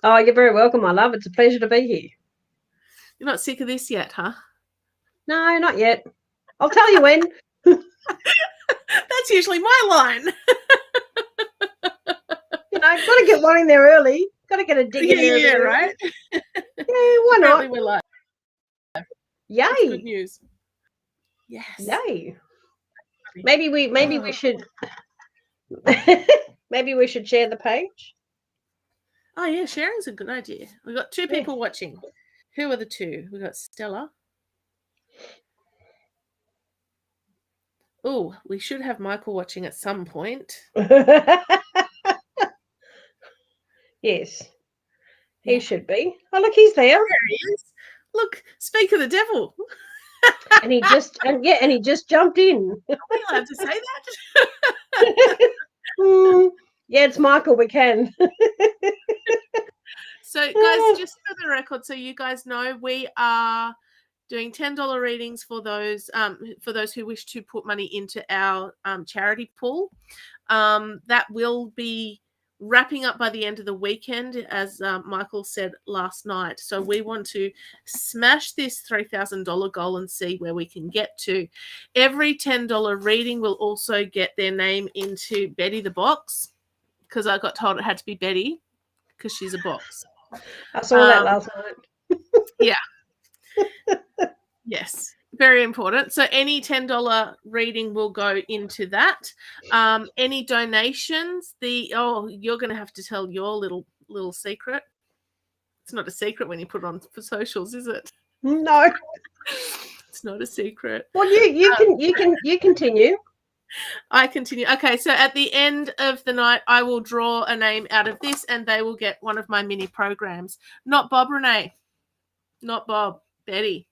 Oh, you're very welcome, my love. It's a pleasure to be here. You're not sick of this yet, huh? No, not yet. I'll tell you when. That's usually my line. Got to get one in there early. Got to get a dig in there. Yeah, right? Yeah, why Apparently not? we're live. Yay. That's good news. Yes. Yay. Maybe we should maybe we should share the page. Oh yeah, sharing's a good idea. We've got 2 people watching. Who are the 2? We've got Stella. Oh, we should have Michael watching at some point. Yes. He should be. Oh, look, he's there. There he is. Look, speak of the devil. And he just jumped in. Are we allowed to say that? Yeah, it's Michael. We can. So, guys, just for the record, so you guys know, we are doing $10 readings for those who wish to put money into our charity pool. That will be wrapping up by the end of the weekend, as Michael said last night. So we want to smash this $3,000 goal and see where we can get to. Every $10 reading will also get their name into Betty the Box, because I got told it had to be Betty because she's a box. I saw that last night. Yeah. Yes. Very important. So any $10 reading will go into that. Any donations, you're going to have to tell your little secret. It's not a secret when you put it on for socials, is it? No. It's not a secret. Well, you continue. I continue. Okay, so at the end of the night, I will draw a name out of this, and they will get one of my mini programs. Not Bob Renee. Not Bob. Betty.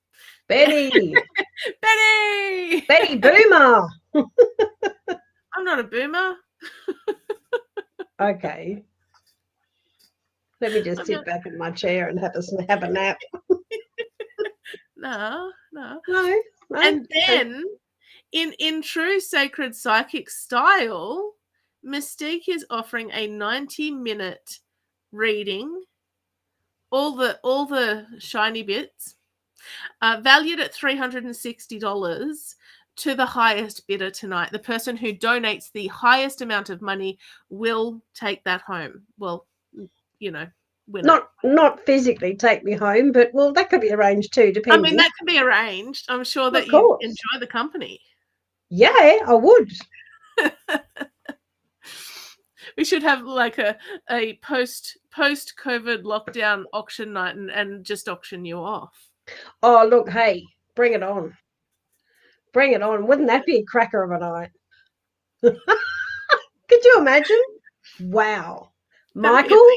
Betty. Betty. Betty Boomer. I'm not a boomer. Okay. Let me just sit back in my chair and have a nap. No. And then, in true sacred psychic style, Mystique is offering a 90-minute reading, all the shiny bits, valued at $360 to the highest bidder tonight. The person who donates the highest amount of money will take that home. Well, winner. Not physically take me home, but that could be arranged too, depending. I mean, that can be arranged. I'm sure that you enjoy the company. Yeah, I would. We should have like a post-COVID lockdown auction night and just auction you off. Oh, look, hey, bring it on. Bring it on. Wouldn't that be a cracker of a night? Could you imagine? Wow. Michael,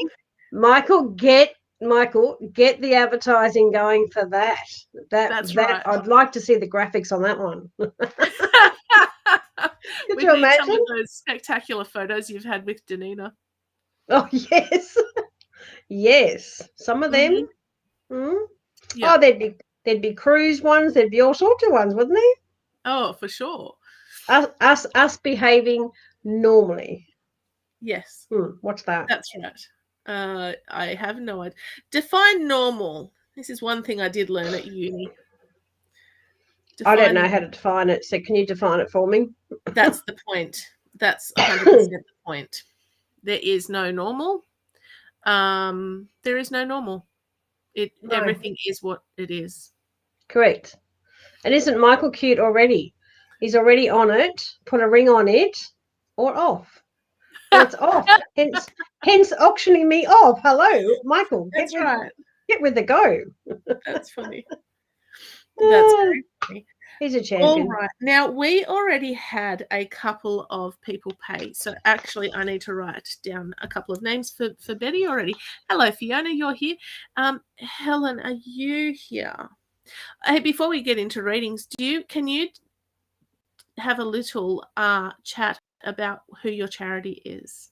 get the advertising going for that. That's right. I'd like to see the graphics on that one. Could you imagine some of those spectacular photos you've had with Danina? Oh yes, yes. Some of them. Mm-hmm. Yeah. Oh, there'd be cruise ones. There'd be all sorts of ones, wouldn't there? Oh, for sure. Us behaving normally. Yes. What's that? That's right. I have no idea. Define normal. This is one thing I did learn at uni. I don't know how to define it. So can you define it for me? That's the point. That's 100% the point. There is no normal. There is no normal. Everything is what it is. Correct. And isn't Michael cute already? He's already on it. Put a ring on it, or off. It's off. Hence auctioning me off. Hello, Michael. That's right. Get with the go. That's funny. That's very funny. He's a champion. All right. Now, we already had a couple of people pay. So, actually, I need to write down a couple of names for Betty already. Hello, Fiona. You're here. Helen, are you here? Hey, before we get into readings, can you have a little chat about who your charity is?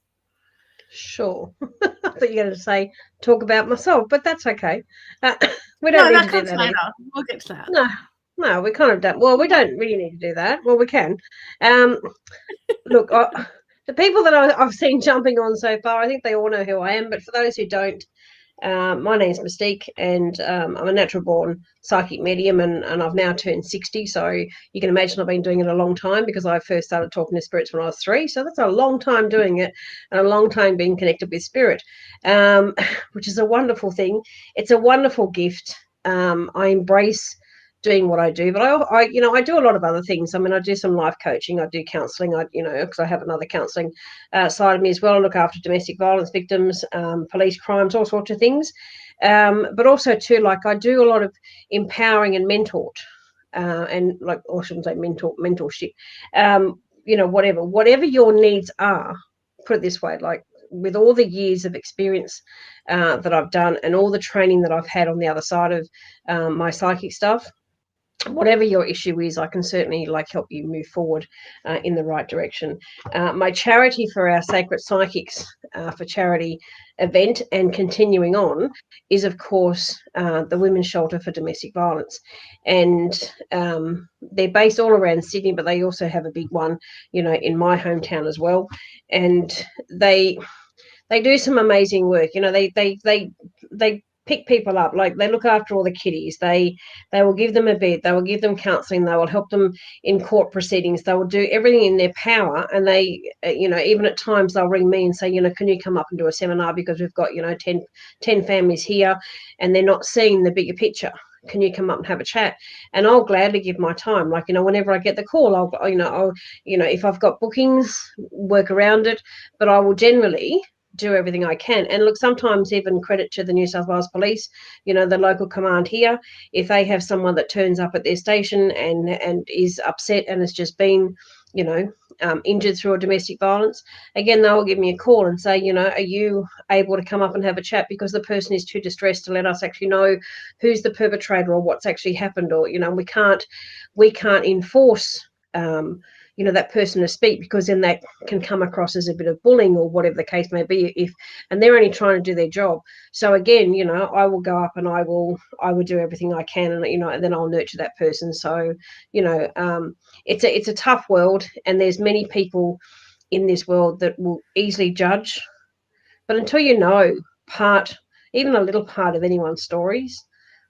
Sure. I thought you were going to say talk about myself, but that's okay. We don't need to do that. Later. We'll get to that. No, we kind of don't. Well, we don't really need to do that. Well, we can. Look, the people that I've seen jumping on so far, I think they all know who I am. But for those who don't, My name's Mystique, and I'm a natural-born psychic medium, and I've now turned 60, so you can imagine I've been doing it a long time, because I first started talking to spirits when I was 3, so that's a long time doing it, and a long time being connected with spirit, which is a wonderful thing. It's a wonderful gift. I embrace doing what I do, but I do a lot of other things. I mean, I do some life coaching, I do counselling, because I have another counselling side of me as well. I look after domestic violence victims, police crimes, all sorts of things. But also too, like, I do a lot of empowering and mentored, and like, or I shouldn't say mentorship. Whatever your needs are, put it this way, like, with all the years of experience that I've done, and all the training that I've had on the other side of my psychic stuff, whatever your issue is, I can certainly help you move forward in the right direction. My charity for our Sacred Psychics for Charity event, and continuing on, is of course the Women's Shelter for Domestic Violence, and they're based all around Sydney, but they also have a big one, in my hometown as well, and they do some amazing work. They pick people up, like, they look after all the kiddies. They will give them a bed, they will give them counselling, they will help them in court proceedings, they will do everything in their power, and they even at times they'll ring me and say, can you come up and do a seminar, because we've got 10 families here, and they're not seeing the bigger picture. Can you come up and have a chat? And I'll gladly give my time. Like, whenever I get the call, I'll if I've got bookings, work around it, but I will generally do everything I can. And look, sometimes even credit to the New South Wales Police, the local command here, if they have someone that turns up at their station and is upset and has just been, injured through a domestic violence, again, they will give me a call and say, are you able to come up and have a chat, because the person is too distressed to let us actually know who's the perpetrator or what's actually happened, or we can't enforce that person to speak, because then that can come across as a bit of bullying, or whatever the case may be, and they're only trying to do their job. So again, I will go up and I will do everything I can, and and then I'll nurture that person. So it's a tough world, and there's many people in this world that will easily judge, but until even a little part of anyone's stories,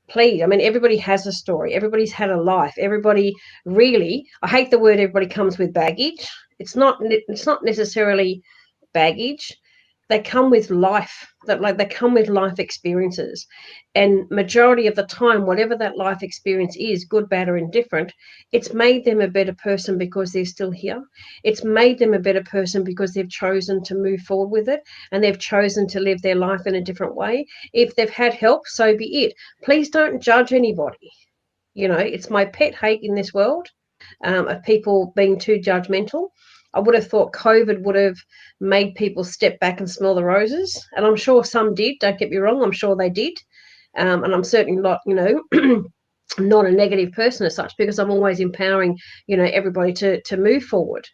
please, I mean, everybody has a story, everybody's had a life, everybody, really, I hate the word everybody comes with baggage. It's not necessarily baggage. They come with life, they come with life experiences, and majority of the time, whatever that life experience is, good, bad, or indifferent, it's made them a better person because they're still here. It's made them a better person because they've chosen to move forward with it, and they've chosen to live their life in a different way. If they've had help, so be it. Please don't judge anybody. It's my pet hate in this world, of people being too judgmental. I would have thought COVID would have made people step back and smell the roses, and I'm sure some did. Don't get me wrong, I'm sure they did, and I'm certainly not, not a negative person as such, because I'm always empowering, everybody to move forward.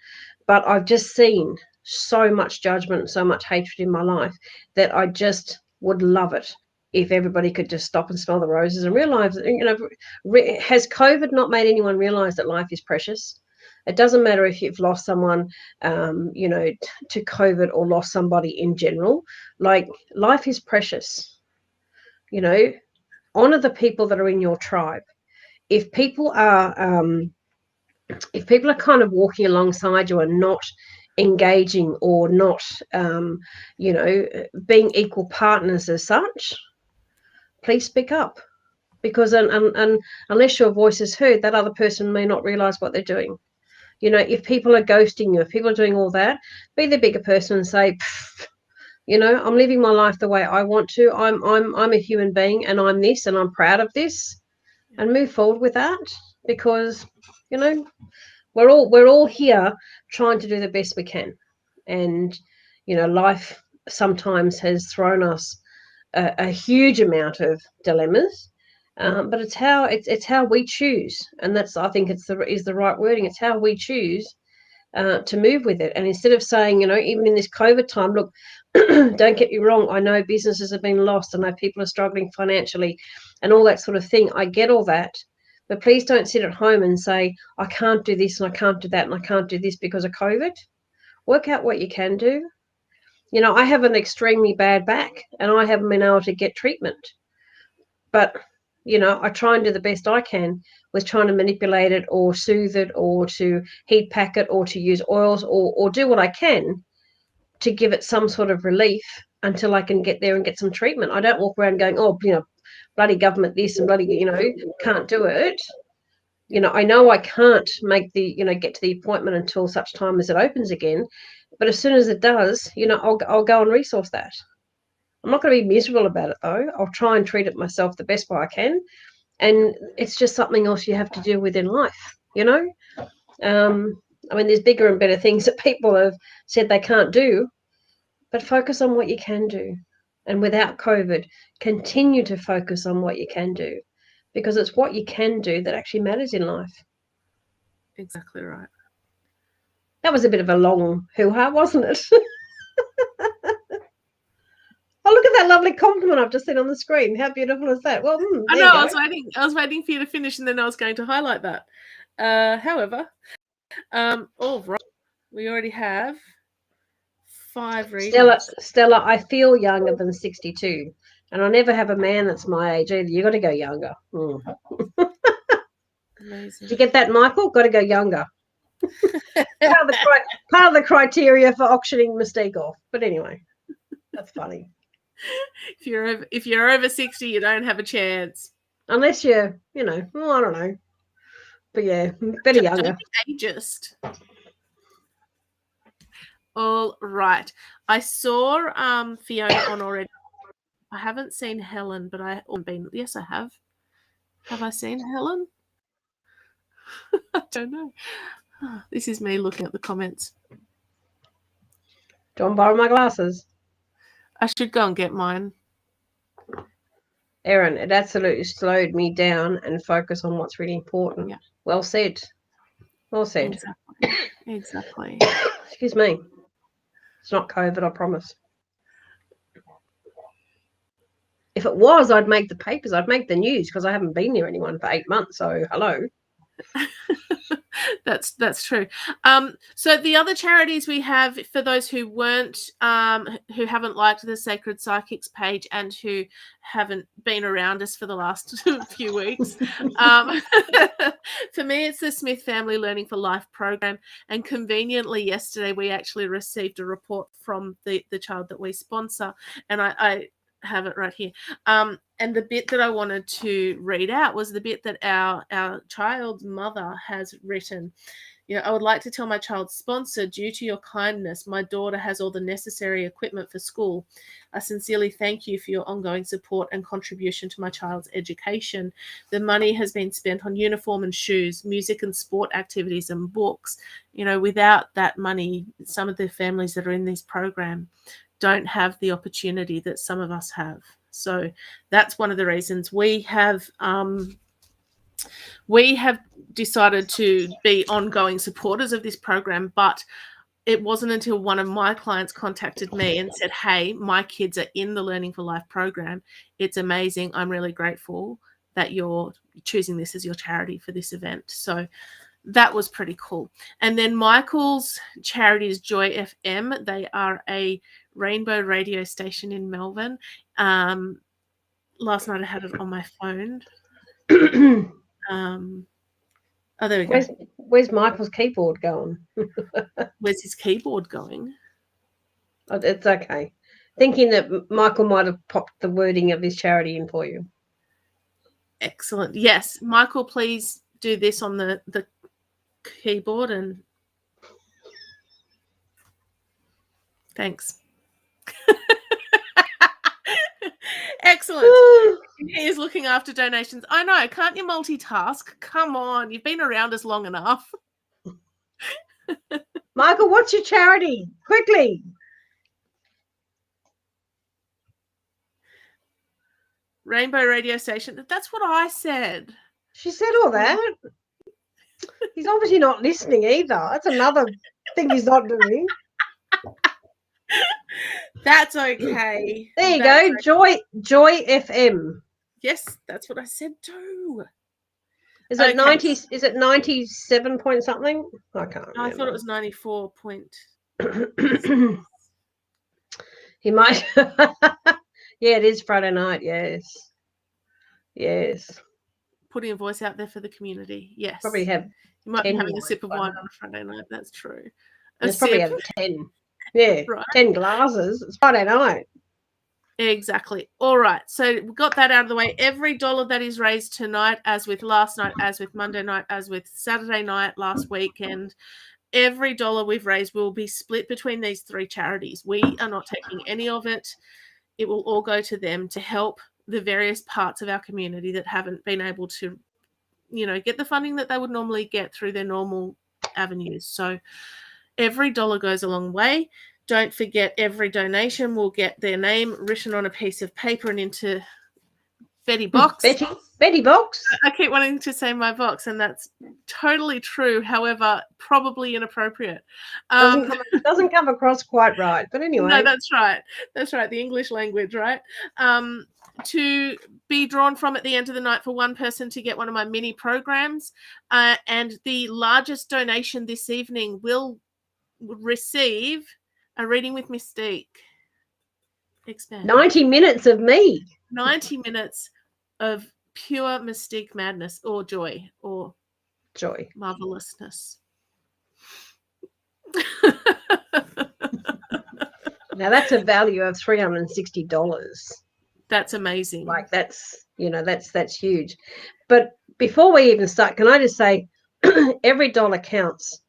But I've just seen so much judgment, so much hatred in my life, that I just would love it if everybody could just stop and smell the roses and realize that, has COVID not made anyone realize that life is precious? It doesn't matter if you've lost someone, to COVID, or lost somebody in general. Like, life is precious. Honor the people that are in your tribe. If people are kind of walking alongside you and not engaging, or not, being equal partners as such, please speak up, because unless your voice is heard, that other person may not realize what they're doing. If people are ghosting you, if people are doing all that, be the bigger person and say, I'm living my life the way I want to. I'm a human being, and I'm this, and I'm proud of this, and move forward with that, because we're all here trying to do the best we can, and life sometimes has thrown us a huge amount of dilemmas. But it's how we choose, and that's, I think, is the right wording. It's how we choose to move with it. And instead of saying, even in this COVID time, look, don't get me wrong, I know businesses have been lost, I know people are struggling financially, and all that sort of thing. I get all that, but please don't sit at home and say, I can't do this, and I can't do that, and I can't do this because of COVID. Work out what you can do. You know, I have an extremely bad back and I haven't been able to get treatment. But, you know, I try and do the best I can with trying to manipulate it or soothe it or to heat pack it or to use oils or do what I can to give it some sort of relief until I can get there and get some treatment. I don't walk around going, oh, you know, bloody government this and bloody, you know, can't do it. You know I can't make the, you know, get to the appointment until such time as it opens again. But as soon as it does, you know, I'll go and resource that. I'm not going to be miserable about it though. I'll try and treat it myself the best way I can. And it's just something else you have to deal with in life, you know? I mean, there's bigger and better things that people have said they can't do, but focus on what you can do. And without COVID, continue to focus on what you can do because it's what you can do that actually matters in life. Exactly right. That was a bit of a long hoo-ha, wasn't it? Oh, look at that lovely compliment I've just seen on the screen. How beautiful is that? Well, I know. I was waiting for you to finish, and then I was going to highlight that. However, all right, we already have 5 readings. Stella, I feel younger than 62, and I never have a man that's my age either. You got to go younger. Amazing. Did you get that, Michael? Got to go younger. part of the criteria for auctioning Mystique off. But anyway, that's funny. If you're over 60, you don't have a chance. Unless you're, you know, well, I don't know. But yeah, better younger. Don't be ageist. All right. I saw Fiona on already. I haven't seen Helen, but yes, I have. Have I seen Helen? I don't know. This is me looking at the comments. Do you want to borrow my glasses? I should go and get mine. Erin, it absolutely slowed me down and focus on what's really important. Yeah. Well said. Well said. Exactly. Excuse me. It's not COVID, I promise. If it was, I'd make the papers. I'd make the news because I haven't been near anyone for 8 months. So hello. That's true. So the other charities we have, for those who who haven't liked the Sacred Psychics page and who haven't been around us for the last few weeks, for me it's the Smith Family Learning for Life program. And conveniently yesterday we actually received a report from the child that we sponsor, and I have it right here. And the bit that I wanted to read out was the bit that our child's mother has written. You know, I would like to tell my child's sponsor, due to your kindness, my daughter has all the necessary equipment for school. I sincerely thank you for your ongoing support and contribution to my child's education. The money has been spent on uniform and shoes, music and sport activities and books. You know, without that money, some of the families that are in this program don't have the opportunity that some of us have. So that's one of the reasons we have decided to be ongoing supporters of this program. But it wasn't until one of my clients contacted me and said, hey, my kids are in the Learning for Life program. It's amazing. I'm really grateful that you're choosing this as your charity for this event. So that was pretty cool. And then Michael's charity is Joy FM. They are a rainbow radio station in Melbourne. Last night I had it on my phone. Oh, there we go. Where's Michael's keyboard going? Where's his keyboard going? Oh, it's okay. Thinking that Michael might have popped the wording of his charity in for you. Excellent. Yes, Michael, please do this on the keyboard, and thanks. Excellent. He is looking after donations. I know. Can't you multitask? Come on. You've been around us long enough. Michael, what's your charity? Quickly. Rainbow radio station. That's what I said. She said all that. He's obviously not listening either. That's another thing he's not doing. That's okay. There you go. Okay. Joy FM. Yes, that's what I said too. Is it 90? Is it 97 point something? I can't remember. I thought it was 94 point. He might. Yeah, it is Friday night. Yes. Yes. Putting a voice out there for the community. Yes. Probably have You might be 10 having a wines sip of by wine now. on a Friday night. That's true. A It's probably sip. had 10. Yeah. Right. 10 glasses. It's Friday night. Exactly. All right. So we got that out of the way. Every dollar that is raised tonight, as with last night, as with Monday night, as with Saturday night, last weekend, every dollar we've raised will be split between these three charities. We are not taking any of it. It will all go to them to help the various parts of our community that haven't been able to, get the funding that they would normally get through their normal avenues. So every dollar goes a long way. Don't forget, every donation will get their name written on a piece of paper and into Betty box. Betty box. I keep wanting to say my box, and that's totally true. However, probably inappropriate. Doesn't come across quite right, but anyway. No, that's right. That's right. The English language, right? To be drawn from at the end of the night for one person to get one of my mini programs, and the largest donation this evening will receive a reading with Mystique. Expand. 90 minutes of me. 90 minutes of pure Mystique madness or joy or marvelousness. Now that's a value of $360. That's amazing. Like that's huge. But before we even start, can I just say every dollar counts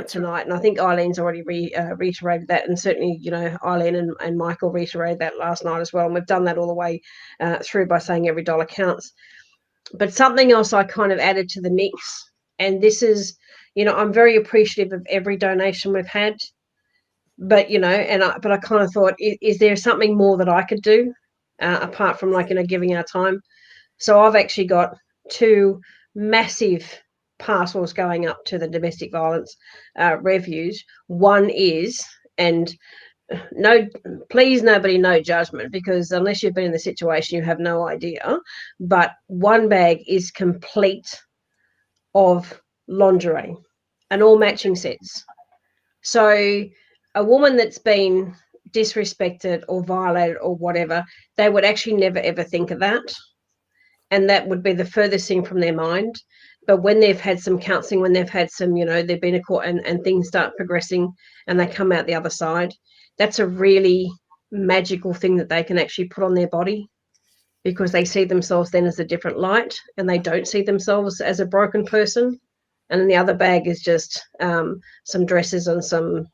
tonight. Right. And I think Eileen's already reiterated that, and certainly Eileen and Michael reiterated that last night as well, and we've done that all the way through by saying every dollar counts. But something else I kind of added to the mix, and this is, I'm very appreciative of every donation we've had, but I kind of thought, is there something more that I could do apart from giving our time? So I've actually got 2 massive parcels going up to the domestic violence reviews. One is, and please nobody, no judgment, because unless you've been in the situation, you have no idea. But one bag is complete of lingerie and all matching sets. So a woman that's been disrespected or violated or whatever, they would actually never ever think of that. And that would be the furthest thing from their mind. But when they've had some counselling, when they've had some, they've been in court and things start progressing and they come out the other side, that's a really magical thing that they can actually put on their body, because they see themselves then as a different light and they don't see themselves as a broken person. And then the other bag is just some dresses and some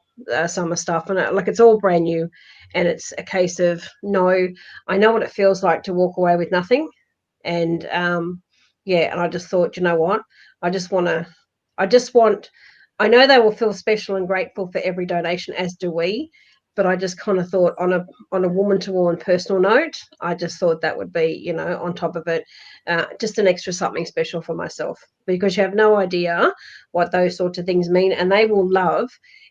summer stuff, and it's all brand new. And it's a case of, no, I know what it feels like to walk away with nothing. And and I just thought, you know what, I know they will feel special and grateful for every donation, as do we, but I just kind of thought on a woman-to-woman personal note, I just thought that would be, on top of it, just an extra something special for myself, because you have no idea what those sorts of things mean, and they will love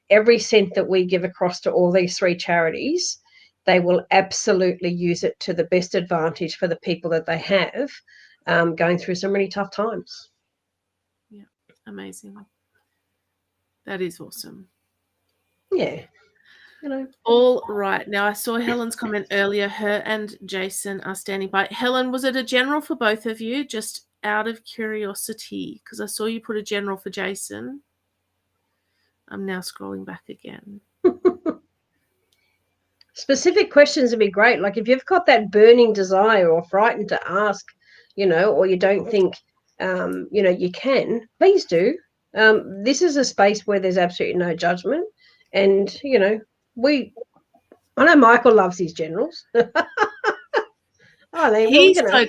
every cent that we give across to all these 3 charities. They will absolutely use it to the best advantage for the people that they have going through some really tough times. Yeah, amazing. That is awesome. Yeah. All right. Now, I saw Helen's comment earlier. Her and Jason are standing by. Helen, was it a general for both of you? Just out of curiosity, because I saw you put a general for Jason. I'm now scrolling back again. Specific questions would be great. Like if you've got that burning desire or frightened to ask, or you don't think, you can, please do. This is a space where there's absolutely no judgment. And, I know Michael loves his generals. He so does.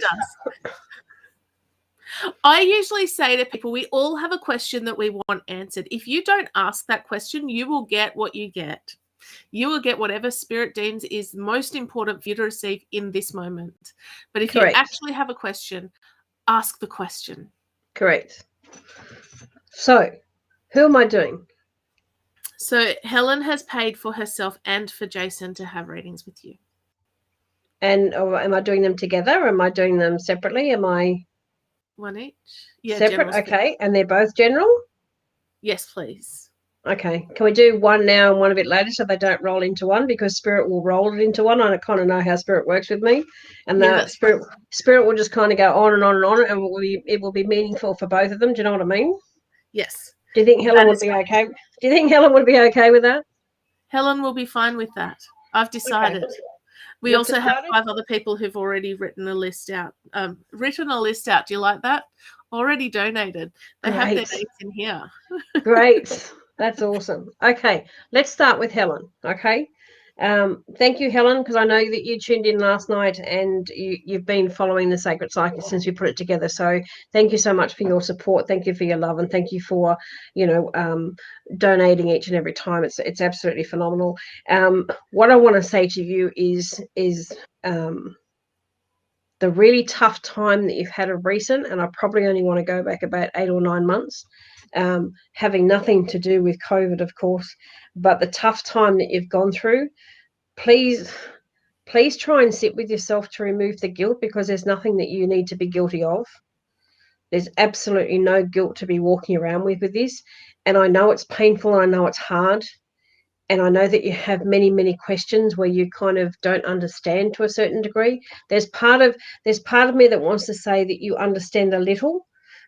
I usually say to people, we all have a question that we want answered. If you don't ask that question, you will get what you get. You will get whatever spirit deems is most important for you to receive in this moment. But if Correct. You actually have a question, ask the question. Correct. So, who am I doing? So, Helen has paid for herself and for Jason to have readings with you. And am I doing them together, or am I doing them separately? Am I... One each? Yeah, separate? Okay. And they're both general? Yes, please. Okay. Can we do one now and one a bit later so they don't roll into one? Because Spirit will roll it into one. I kind of know how Spirit works with me, and Yeah, the that's fine. Spirit will just kind of go on and on and on, and it will be meaningful for both of them. Do you know what I mean? Yes, Do you think Helen that would is be fine. okay? Do you think Helen would be okay with that? Helen will be fine with that. I've Okay. decided. We You've also have decided? 5 other people who've already written a list out. Written a list out. Do you like that? Already donated. They have their Great. names in here. Great. That's awesome. Okay, let's start with Helen. Okay. Thank you, Helen, because I know that you tuned in last night and you've been following the Sacred Cycle since we put it together. So thank you so much for your support. Thank you for your love, and thank you for, donating each and every time. It's absolutely phenomenal. What I want to say to you is the really tough time that you've had of recent, and I probably only want to go back about 8 or 9 months, having nothing to do with COVID, of course, but the tough time that you've gone through, please, please try and sit with yourself to remove the guilt, because there's nothing that you need to be guilty of. There's absolutely no guilt to be walking around with this. And I know it's painful, and I know it's hard, and I know that you have many, many questions where you kind of don't understand to a certain degree. There's part of me that wants to say that you understand a little,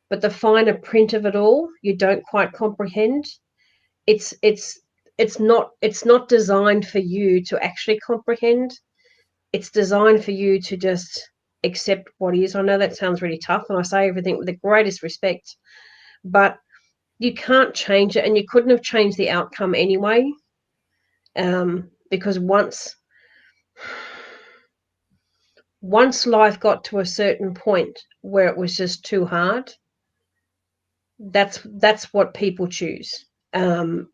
but the finer print of it all, you don't quite comprehend. It's not designed for you to actually comprehend. It's designed for you to just accept what is. I know that sounds really tough, and I say everything with the greatest respect, but you can't change it, and you couldn't have changed the outcome anyway. Because once life got to a certain point where it was just too hard, that's what people choose. And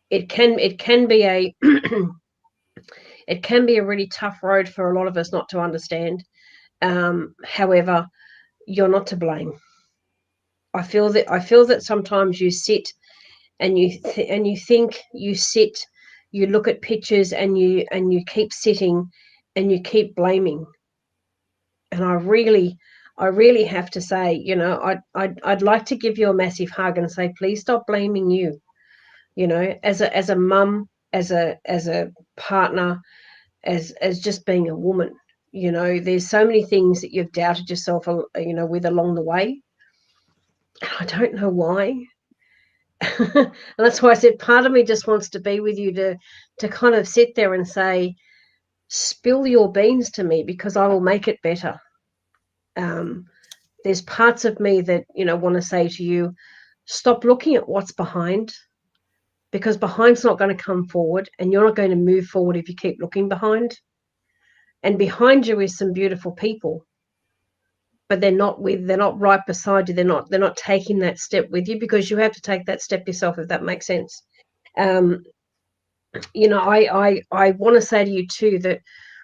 it can be a it can be a really tough road for a lot of us not to understand. However, you're not to blame. I feel that sometimes you sit and you think, you sit, you look at pictures, and you keep sitting and you keep blaming. And I really have to say, I'd like to give you a massive hug and say, please stop blaming you. As a mum, as a partner, as just being a woman. There's so many things that you've doubted yourself, with along the way. I don't know why. And that's why I said part of me just wants to be with you, to kind of sit there and say, spill your beans to me, because I will make it better. There's parts of me that want to say to you, stop looking at what's behind, because behind's not going to come forward, and you're not going to move forward if you keep looking behind. And behind you is some beautiful people, but they're not right beside you. They're not taking that step with you, because you have to take that step yourself, if that makes sense. um I want to say to you too, that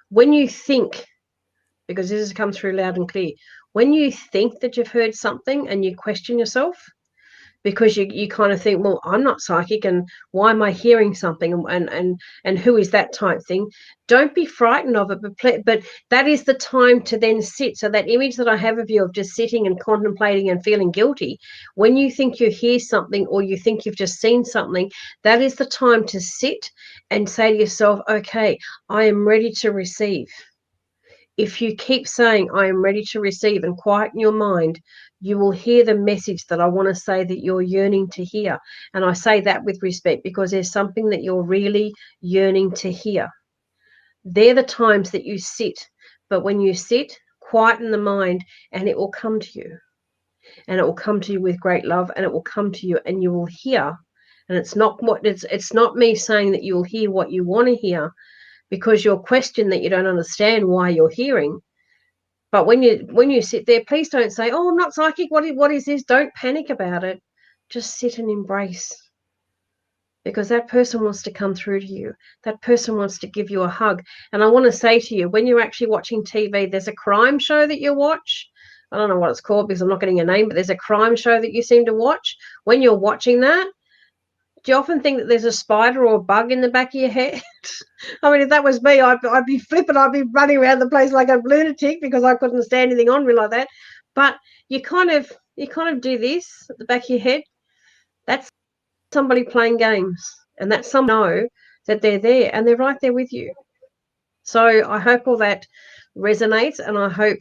when you think, because this has come through loud and clear, when you think that you've heard something and you question yourself, because you kind of think, well, I'm not psychic, and why am I hearing something, and who is that type thing. Don't be frightened of it, but that is the time to then sit. So that image that I have of you, of just sitting and contemplating and feeling guilty, when you think you hear something, or you think you've just seen something, that is the time to sit and say to yourself, okay, I am ready to receive. If you keep saying, I am ready to receive, and quieten your mind, you will hear the message that I want to say that you're yearning to hear. And I say that with respect, because there's something that you're really yearning to hear. They're the times that you sit. But when you sit, quieten the mind, and it will come to you. And it will come to you with great love, and it will come to you, and you will hear. And it's not me saying that you'll hear what you want to hear, because your question that you don't understand why you're hearing. But when you sit there, please don't say, oh, I'm not psychic, what is this? Don't panic about it. Just sit and embrace, because that person wants to come through to you. That person wants to give you a hug. And I want to say to you, when you're actually watching TV, there's a crime show that you watch. I don't know what it's called, because I'm not getting a name, but there's a crime show that you seem to watch. When you're watching that, do you often think that there's a spider or a bug in the back of your head? I mean, if that was me, I'd be flipping. I'd be running around the place like a lunatic, because I couldn't stand anything on me like that. But you kind of do this at the back of your head. That's somebody playing games, and that some know that they're there and they're right there with you. So I hope all that resonates, and I hope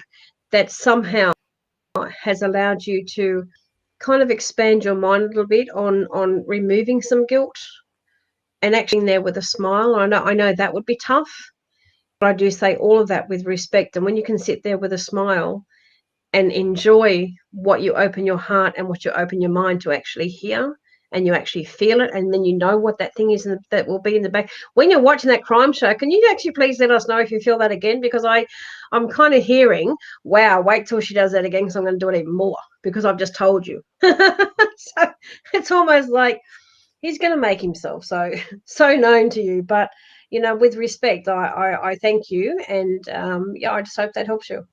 that somehow has allowed you to kind of expand your mind a little bit on removing some guilt and actually there with a smile. I know that would be tough, but I do say all of that with respect. And when you can sit there with a smile and enjoy what you open your heart and what you open your mind to actually hear, and you actually feel it, and then you know what that thing is that will be in the back when you're watching that crime show. Can you actually please let us know if you feel that again? Because I'm kind of hearing, wow, wait till she does that again, because I'm going to do it even more because I've just told you. So it's almost like he's going to make himself so known to you. But with respect, I thank you, and yeah, I just hope that helps you.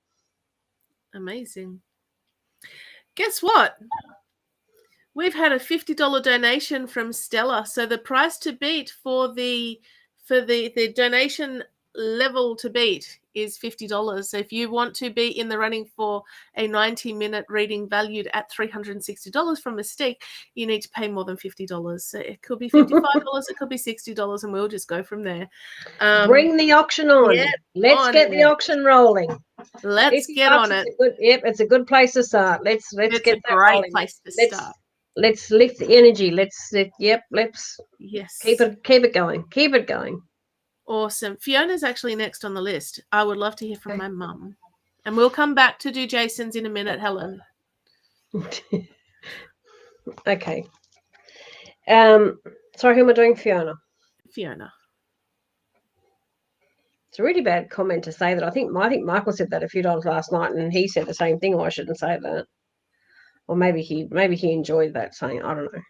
Amazing. Guess what? We've had a $50 donation from Stella. So the price to beat for the donation level to beat is $50. So if you want to be in the running for a 90-minute reading valued at $360 from Mystique, you need to pay more than $50. So it could be $55, it could be $60, and we'll just go from there. Bring the auction on. Let's get the auction rolling. Let's get on it. It's a good place to start. Let's it's get a that great rolling. place to start. Let's lift the energy. Let's yes keep it going. Keep it going. Awesome. Fiona's actually next on the list. I would love to hear from my mum. And we'll come back to do Jason's in a minute, Helen. Okay. Sorry, who am I doing? Fiona. It's a really bad comment to say that. I think Michael said that a few times last night, and he said the same thing. Or I shouldn't say that. Or maybe he enjoyed that saying. I don't know.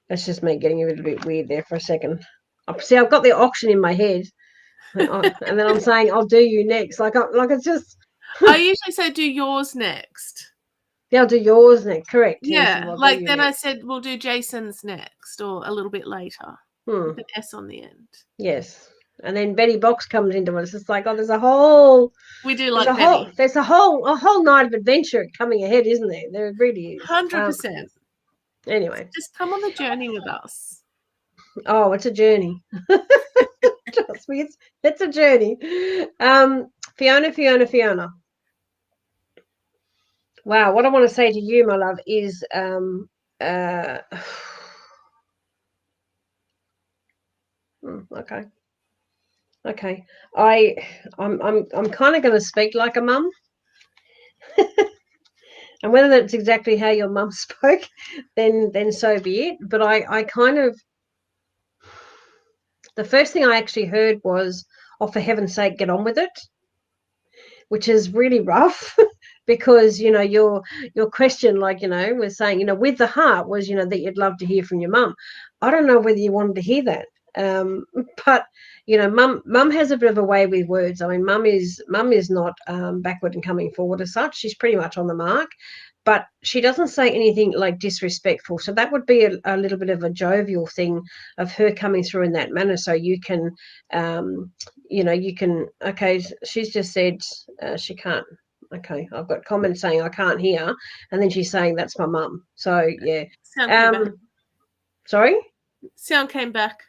That's just me getting a little bit weird there for a second. See, I've got the auction in my head, and then I'm saying I'll do you next. Like it's just. I usually say do yours next. Yeah, I'll do yours next. Correct. Yeah, yes, like then next. I said we'll do Jason's next, or a little bit later. With an S on the end. Yes. And then Betty Box comes into it. It's just like, there's a whole. We do like Betty. There's a whole night of adventure coming ahead, isn't there? There really is. 100%. Anyway, just come on the journey with us. Oh, it's a journey. Trust me, it's a journey. Fiona. Wow, what I want to say to you, my love, is Okay. I'm kind of going to speak like a mum. And whether that's exactly how your mum spoke, then so be it. But I kind of, the first thing I actually heard was, oh, for heaven's sake, get on with it, which is really rough. Because your question, like was saying, with the heart was that you'd love to hear from your mum. I don't know whether you wanted to hear that, but mum has a bit of a way with words. I mean, mum is not backward and coming forward as such. She's pretty much on the mark, but she doesn't say anything like disrespectful. So that would be a little bit of a jovial thing of her coming through in that manner. So you can, you can. Okay, she's just said she can't. Okay, I've got comments saying I can't hear, and then she's saying that's my mum. So yeah. Sound came back. Sorry? Sound came back.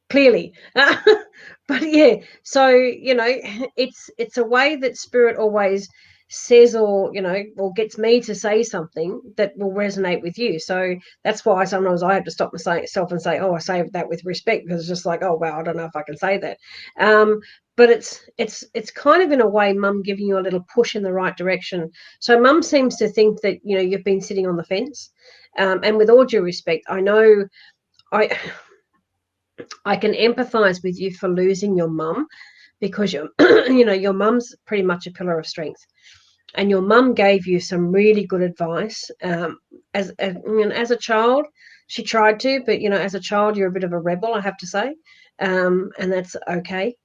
Clearly. But yeah, so it's a way that spirit always says, or gets me to say something that will resonate with you. So that's why sometimes I have to stop myself and say, I say that with respect, because it's just like, oh wow, I don't know if I can say that. But it's kind of in a way mum giving you a little push in the right direction. So mum seems to think that you've been sitting on the fence, and with all due respect, I know I can empathize with you for losing your mum, because your mum's pretty much a pillar of strength, and your mum gave you some really good advice. As a child, she tried to, but as a child, you're a bit of a rebel, I have to say, and that's okay.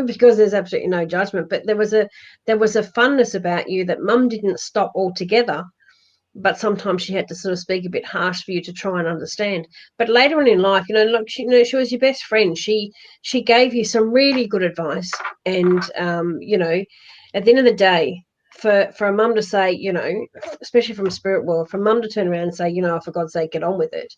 Because there's absolutely no judgment, but there was a funness about you that mum didn't stop altogether, but sometimes she had to sort of speak a bit harsh for you to try and understand. But later on in life, look, she was your best friend. She gave you some really good advice, and at the end of the day, for a mum to say, especially from a spirit world, for mum to turn around and say, for God's sake, get on with it.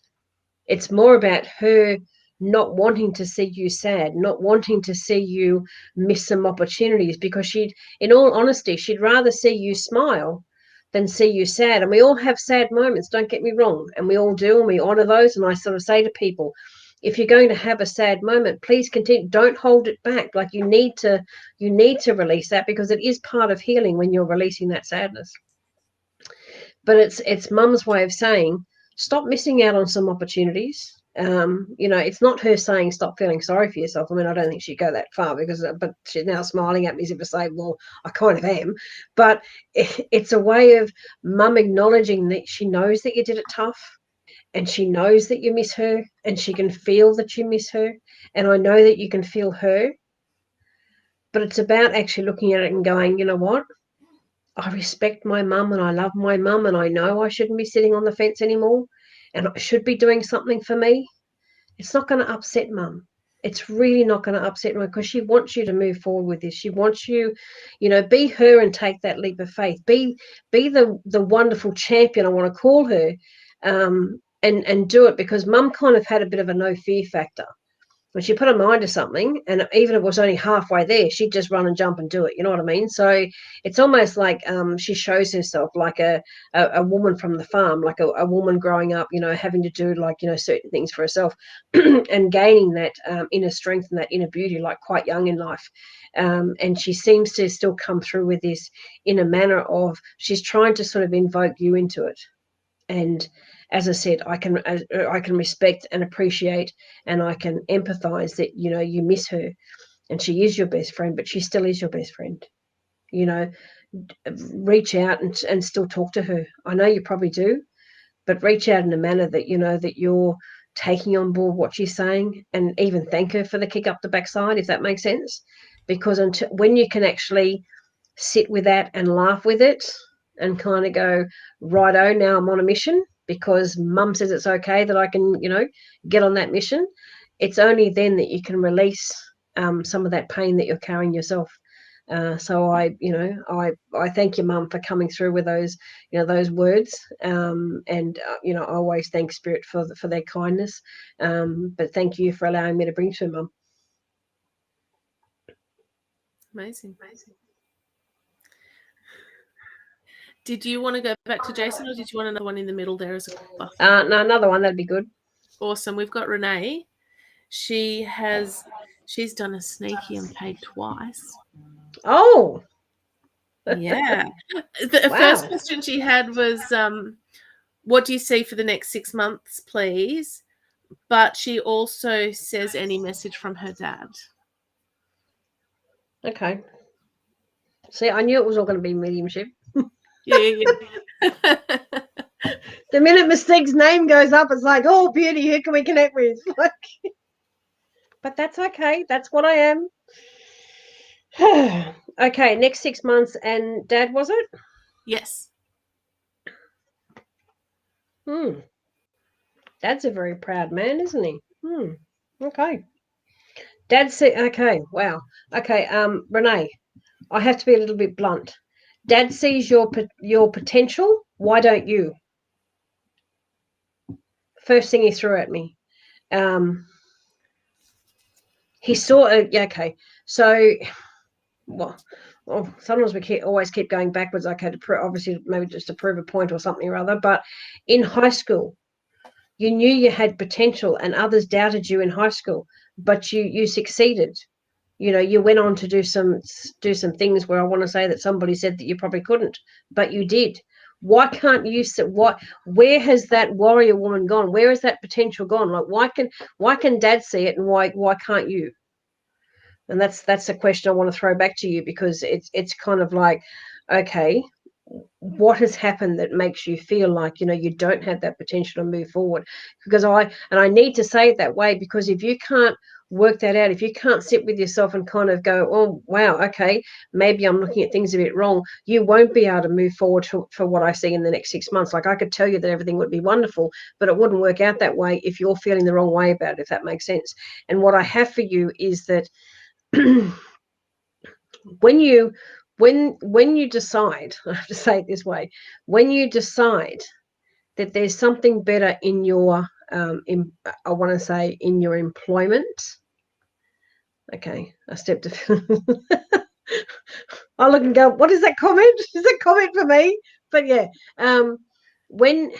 It's more about her not wanting to see you sad, not wanting to see you miss some opportunities, because in all honesty, she'd rather see you smile than see you sad. And we all have sad moments, don't get me wrong, and we all do, and we honor those. And I sort of say to people, if you're going to have a sad moment, please continue. Don't hold it back. Like you need to release that, because it is part of healing when you're releasing that sadness. But it's mum's way of saying, stop missing out on some opportunities. It's not her saying stop feeling sorry for yourself. I mean, I don't think she'd go that far, but she's now smiling at me as if to say, well, I kind of am. But it's a way of mum acknowledging that she knows that you did it tough, and she knows that you miss her, and she can feel that you miss her, and I know that you can feel her. But it's about actually looking at it and going, you know what? I respect my mum and I love my mum, and I know I shouldn't be sitting on the fence anymore, and I should be doing something for me. It's not going to upset mum. It's really not going to upset her, because she wants you to move forward with this. She wants you, be her and take that leap of faith. Be the wonderful champion, I want to call her, and do it, because mum kind of had a bit of a no fear factor. When she put her mind to something, and even if it was only halfway there, she'd just run and jump and do it. You know what I mean? So it's almost like she shows herself like a woman from the farm, like a woman growing up, having to do certain things for herself and gaining that inner strength and that inner beauty, like quite young in life. And she seems to still come through with this in a manner of she's trying to sort of invoke you into it. And as I said, I can respect and appreciate, and I can empathize that you miss her, and she is your best friend, but she still is your best friend. Reach out and still talk to her. I know you probably do, but reach out in a manner that that you're taking on board what she's saying, and even thank her for the kick up the backside, if that makes sense. Because when you can actually sit with that and laugh with it and kind of go, righto, now I'm on a mission because mum says it's okay that I can, get on that mission. It's only then that you can release some of that pain that you're carrying yourself. So I thank your mum for coming through with those, those words. And I always thank Spirit for their kindness. But thank you for allowing me to bring to mum. Amazing. Did you want to go back to Jason, or did you want another one in the middle there as a No, another one, that'd be good. Awesome. We've got Renee. She's done a sneaky and paid twice. Oh. Yeah. The first question she had was, what do you see for the next 6 months, please? But she also says any message from her dad. Okay. See, I knew it was all going to be mediumship. Yeah. The minute Mystique's name goes up, it's like, oh, beauty, who can we connect with? But that's okay. That's what I am. Okay, next 6 months. And Dad, was it? Yes. Dad's a very proud man, isn't he? Okay. Dad said, okay, wow. Okay, Renee, I have to be a little bit blunt. Dad sees your potential. Why don't you? First thing he threw at me. He saw okay. So, well, sometimes we always keep going backwards. Okay, obviously maybe just to prove a point or something or other. But in high school, you knew you had potential, and others doubted you in high school, but you succeeded. You went on to do some things where I want to say that somebody said that you probably couldn't, but you did. Why can't you where has that warrior woman gone? Where has that potential gone? Like, why can Dad see it, and why can't you? And that's a question I want to throw back to you, because it's kind of like, okay, what has happened that makes you feel like you don't have that potential to move forward? Because I need to say it that way, because if you can't work that out, if you can't sit with yourself and kind of go, oh wow, okay, maybe I'm looking at things a bit wrong, you won't be able to move forward for what I see in the next 6 months. Like, I could tell you that everything would be wonderful, but it wouldn't work out that way if you're feeling the wrong way about it, if that makes sense. And what I have for you is that when you decide, I have to say it this way, when you decide that there's something better in your I want to say in your employment. Okay, I stepped. I look and go, what is that comment? Is that comment for me? But yeah, when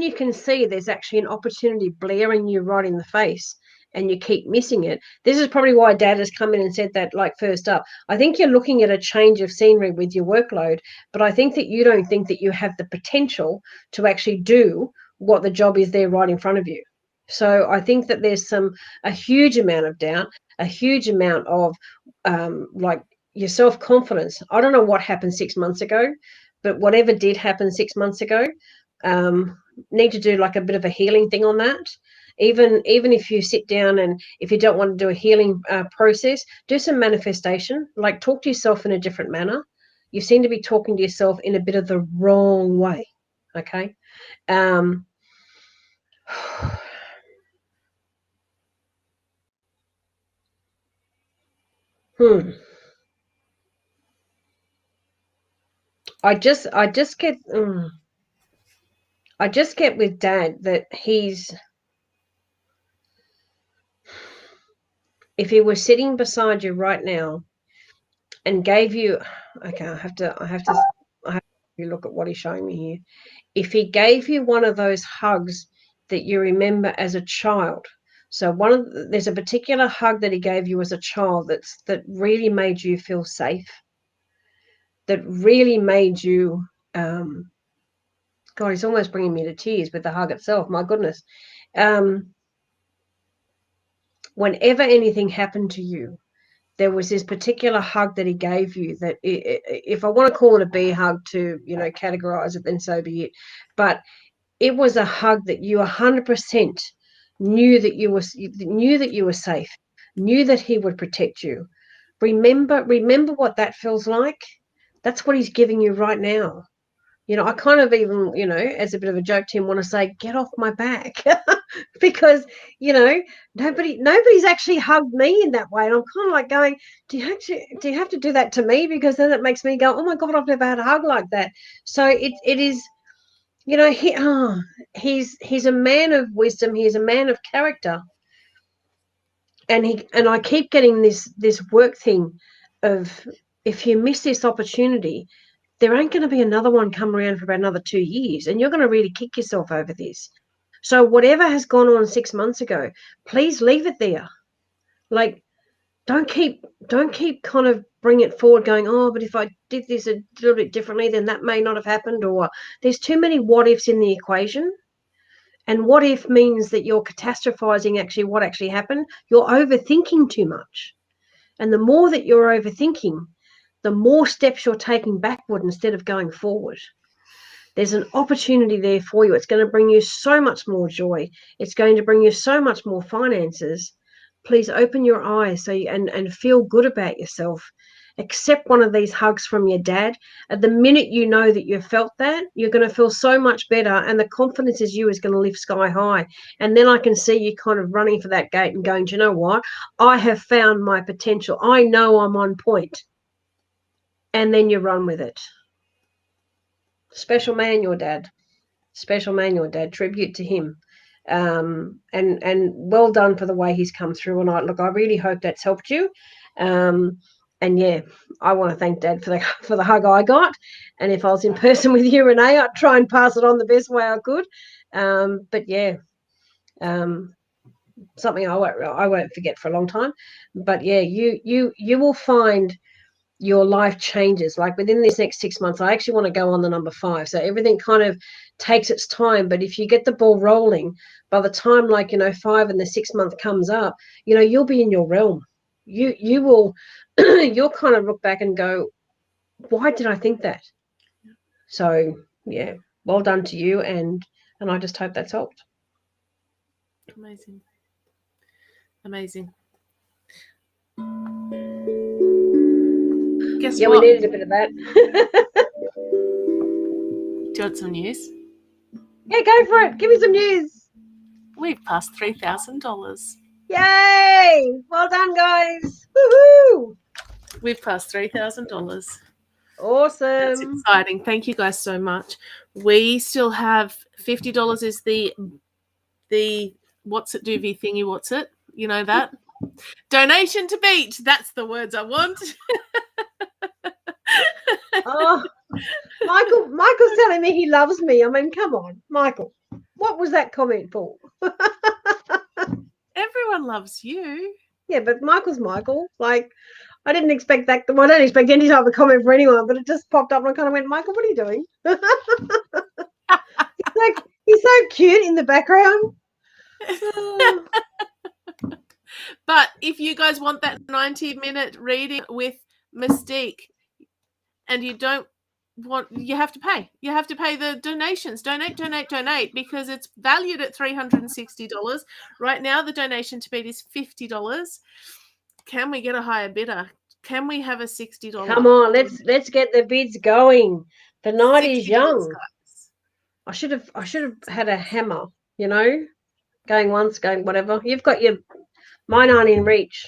you can see there's actually an opportunity blaring you right in the face and you keep missing it. This is probably why Dad has come in and said that, like, first up. I think you're looking at a change of scenery with your workload, but I think that you don't think that you have the potential to actually do what the job is there right in front of you. So I think that there's a huge amount of doubt, a huge amount of like your self-confidence. I don't know what happened 6 months ago, but whatever did happen 6 months ago, need to do like a bit of a healing thing on that. Even if you sit down and if you don't want to do a healing process, do some manifestation, like talk to yourself in a different manner. You seem to be talking to yourself in a bit of the wrong way. Okay. I just get I just get with Dad that if he was sitting beside you right now and gave you, okay, I have to look at what he's showing me here. If he gave you one of those hugs that you remember as a child, so there's a particular hug that he gave you as a child that really made you feel safe, that really made you, God, he's almost bringing me to tears with the hug itself. My goodness. Whenever anything happened to you, there was this particular hug that he gave you that, if I want to call it a B hug to, categorize it, then so be it. But it was a hug that you 100% knew that you were safe, knew that he would protect you. Remember what that feels like. That's what he's giving you right now. I kind of even, as a bit of a joke to him, want to say, get off my back. Because, nobody's actually hugged me in that way. And I'm kind of like going, do you have to do that to me? Because then it makes me go, oh my God, I've never had a hug like that. So it is, he's a man of wisdom. He's a man of character. And I keep getting this work thing of, if you miss this opportunity, there ain't going to be another one come around for about another 2 years, and you're going to really kick yourself over this. So whatever has gone on 6 months ago, please leave it there. Like, don't keep kind of bring it forward going, oh, but if I did this a little bit differently, then that may not have happened. Or there's too many what ifs in the equation. And what if means that you're catastrophizing actually what actually happened. You're overthinking too much. And the more that you're overthinking, the more steps you're taking backward instead of going forward. There's an opportunity there for you. It's going to bring you so much more joy. It's going to bring you so much more finances. Please open your eyes and feel good about yourself. Accept one of these hugs from your dad. At the minute you know that you've felt that, you're going to feel so much better, and the confidence is you is going to lift sky high. And then I can see you kind of running for that gate and going, do you know what? I have found my potential. I know I'm on point. And then you run with it. Special man, your dad. Special man, your dad. Tribute to him. And well done for the way he's come through. And I really hope that's helped you. And yeah, I want to thank Dad for the hug I got. And if I was in person with you, Renee, I'd try and pass it on the best way I could. But yeah, something I won't forget for a long time. But yeah, you will find your life changes. Like within this next 6 months, I actually want to go on the number 5. So everything kind of takes its time. But if you get the ball rolling, by the time 5 and the 6 month comes up, you'll be in your realm. You will, you'll kind of look back and go, why did I think that? So yeah, well done to you. And I just hope that's helped. Amazing. Amazing. Guess yeah, what? We needed a bit of that. Do you want some news? Yeah, go for it. Give me some news. We've passed $3,000. Yay! Well done, guys. Woohoo! We've passed $3,000. Awesome. That's exciting. Thank you guys so much. We still have $50 is the the what's it doovie thingy, what's it? You know that? Donation to Beat. That's the words I want. Oh, Michael's telling me he loves me. I mean, come on, Michael. What was that comment for? Everyone loves you. Yeah, but Michael's Michael. Like, I didn't expect that. Well, I don't expect any type of comment for anyone, but it just popped up and I kind of went, Michael, what are you doing? He's so cute in the background. But if you guys want that 90-minute reading with Mystique and you don't want, you have to pay. You have to pay the donations. Donate, because it's valued at $360. Right now, the donation to Beat is $50. Can we get a higher bidder? Can we have a $60? Come on, let's get the bids going. The night is young. Guys. I should have had a hammer, you know, going once, going whatever. You've got mine aren't in reach.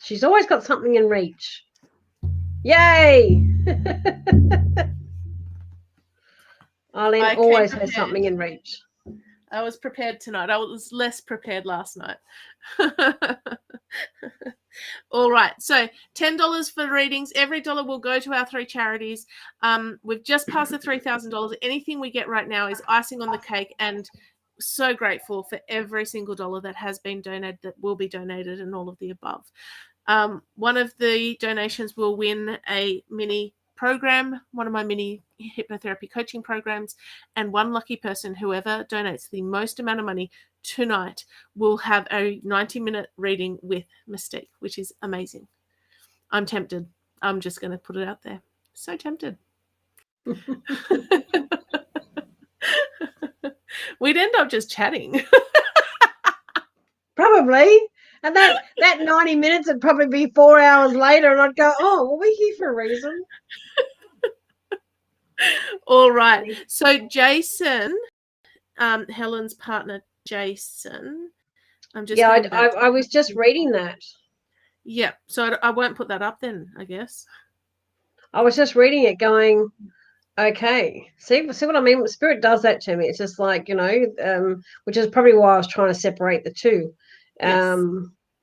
She's always got something in reach. Yay! Arlene always has something in reach. I was prepared tonight. I was less prepared last night. All right. So $10 for readings. Every dollar will go to our 3 charities. We've just passed the $3,000. Anything we get right now is icing on the cake, and so grateful for every single dollar that has been donated, that will be donated, and all of the above. One of the donations will win a mini program, one of my mini hypnotherapy coaching programs, and one lucky person, whoever donates the most amount of money tonight, will have a 90-minute reading with Mystique, which is amazing. I'm tempted. I'm just going to put it out there. So tempted. We'd end up just chatting. Probably. And that 90 minutes would probably be 4 hours later, and I'd go, oh, well, we're here for a reason. All right. So Jason, Helen's partner, Jason. I'm just I was just reading that. Yeah. So I won't put that up then, I guess. I was just reading it going, okay. See what I mean? Spirit does that to me. It's just like, you know, which is probably why I was trying to separate the two. Yes.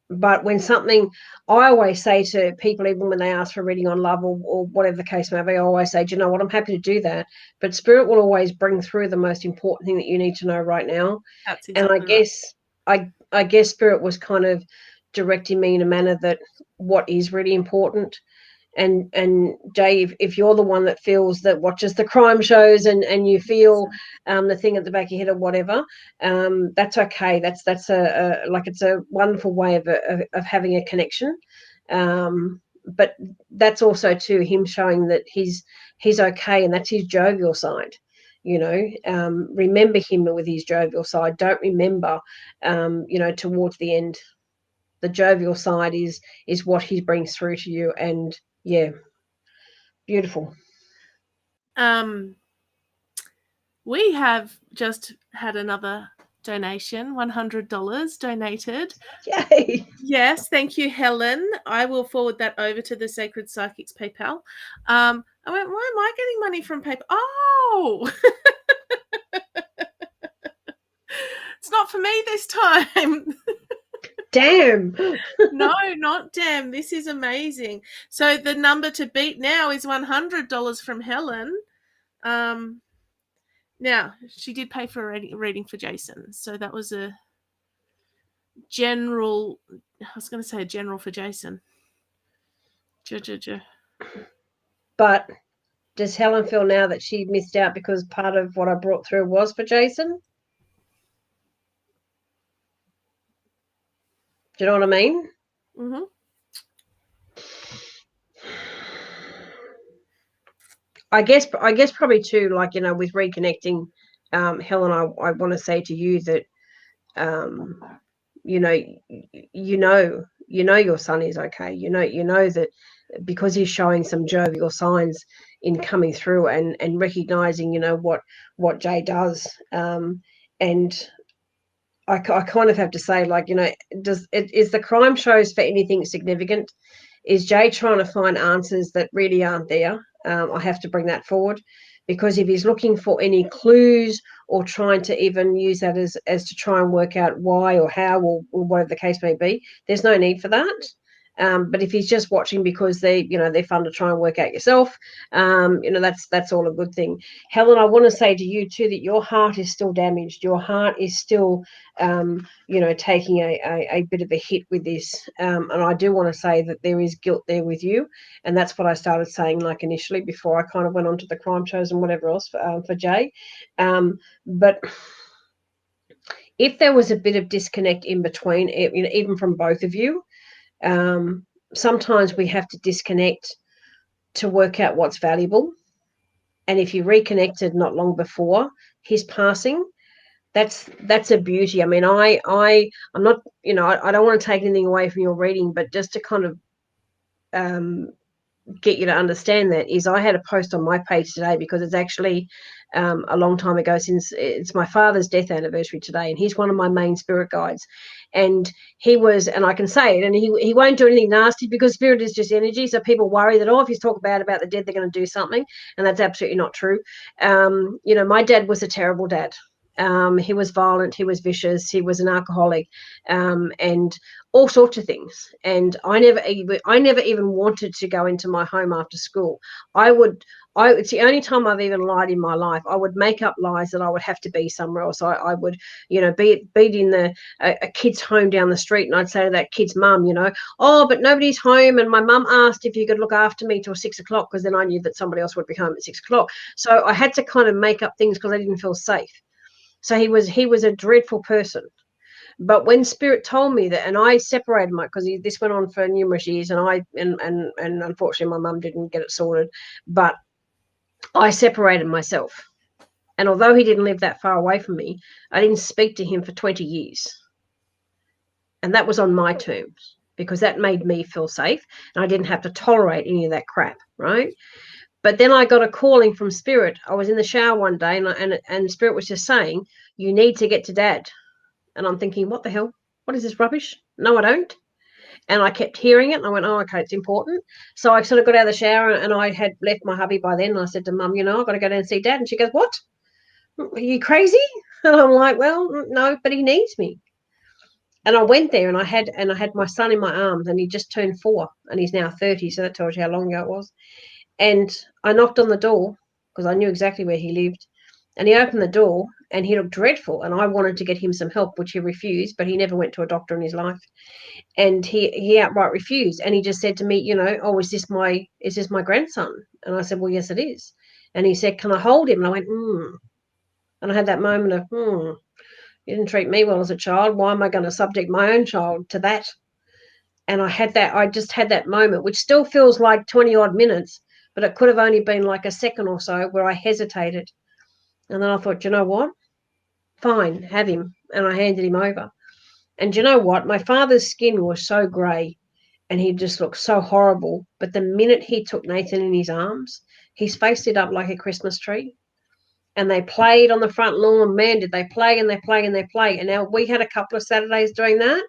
But when something, I always say to people, even when they ask for reading on love or whatever the case may be, I always say, do you know what, I'm happy to do that. But Spirit will always bring through the most important thing that you need to know right now. That's exactly and I guess Spirit was kind of directing me in a manner that what is really important. And Jay, if you're the one that feels that watches the crime shows and you feel the thing at the back of your head or whatever, that's okay. That's it's a wonderful way of having a connection. But that's also too him showing that he's okay, and that's his jovial side. You know, remember him with his jovial side. Don't remember, you know, towards the end. The jovial side is what he brings through to you, and yeah, beautiful. We have just had another donation, $100 donated. Yay! Yes, thank you, Helen. I will forward that over to the Sacred Psychics PayPal. I went, why am I getting money from PayPal? Oh, it's not for me this time. Damn. No, not damn. This is amazing. So the number to beat now is $100 from Helen. Now, she did pay for a reading for Jason. So that was a general, I was going to say a general for Jason. But does Helen feel now that she missed out because part of what I brought through was for Jason? Do you know what I mean? Mm-hmm. I guess probably too, like, you know, with reconnecting, Helen, I want to say to you that, you know your son is okay. You know that because he's showing some jovial signs in coming through and recognizing, you know, what Jay does, and I kind of have to say, like, you know, is the crime shows for anything significant? Is Jay trying to find answers that really aren't there? I have to bring that forward, because if he's looking for any clues or trying to even use that as to try and work out why or how or whatever the case may be, there's no need for that. But if he's just watching because they're fun to try and work out yourself, that's all a good thing. Helen, I want to say to you too that your heart is still damaged. Your heart is still, taking a bit of a hit with this. And I do want to say that there is guilt there with you, and that's what I started saying like initially before I kind of went on to the crime shows and whatever else for Jay. But if there was a bit of disconnect in between, even from both of you. Sometimes we have to disconnect to work out what's valuable. And if you reconnected not long before his passing, that's a beauty. I mean, I'm not, I don't want to take anything away from your reading, but just to kind of get you to understand that is I had a post on my page today because it's actually a long time ago, since it's my father's death anniversary today, and he's one of my main spirit guides. And he was, and I can say it, and he won't do anything nasty because spirit is just energy. So people worry that, if you talk bad about the dead, they're going to do something. And that's absolutely not true. My dad was a terrible dad. He was violent, he was vicious, he was an alcoholic, and all sorts of things. And I never even wanted to go into my home after school. It's the only time I've even lied in my life. I would make up lies that I would have to be somewhere else. I would, be in a kid's home down the street, and I'd say to that kid's mum, but nobody's home, and my mum asked if you could look after me till 6 o'clock, because then I knew that somebody else would be home at 6 o'clock. So I had to kind of make up things because I didn't feel safe. So he was a dreadful person. But when spirit told me that, and I separated because this went on for numerous years, and and unfortunately my mum didn't get it sorted, but I separated myself. And although he didn't live that far away from me, I didn't speak to him for 20 years. And that was on my terms, because that made me feel safe, and I didn't have to tolerate any of that crap, right? But then I got a calling from spirit. I was in the shower one day, and spirit was just saying, you need to get to dad. And I'm thinking, what the hell? What is this rubbish? No, I don't. And I kept hearing it, and I went, oh, okay, it's important. So I sort of got out of the shower, and I had left my hubby by then, and I said to Mum, I've got to go down and see dad. And she goes, what? Are you crazy? And I'm like, well, no, but he needs me. And I went there, and I had my son in my arms, and he just turned 4, and he's now 30. So that tells you how long ago it was. And I knocked on the door because I knew exactly where he lived. And he opened the door, and he looked dreadful. And I wanted to get him some help, which he refused, but he never went to a doctor in his life. And he outright refused. And he just said to me, oh, is this my grandson? And I said, well, yes, it is. And he said, can I hold him? And I went, And I had that moment of, you didn't treat me well as a child. Why am I going to subject my own child to that? And I just had that moment, which still feels like 20 odd minutes, but it could have only been like a second or so where I hesitated. And then I thought, you know what? Fine, have him. And I handed him over. And you know what? My father's skin was so grey, and he just looked so horrible. But the minute he took Nathan in his arms, his face lit up like a Christmas tree. And they played on the front lawn. Man, did they play and they play and they play. And now we had a couple of Saturdays doing that.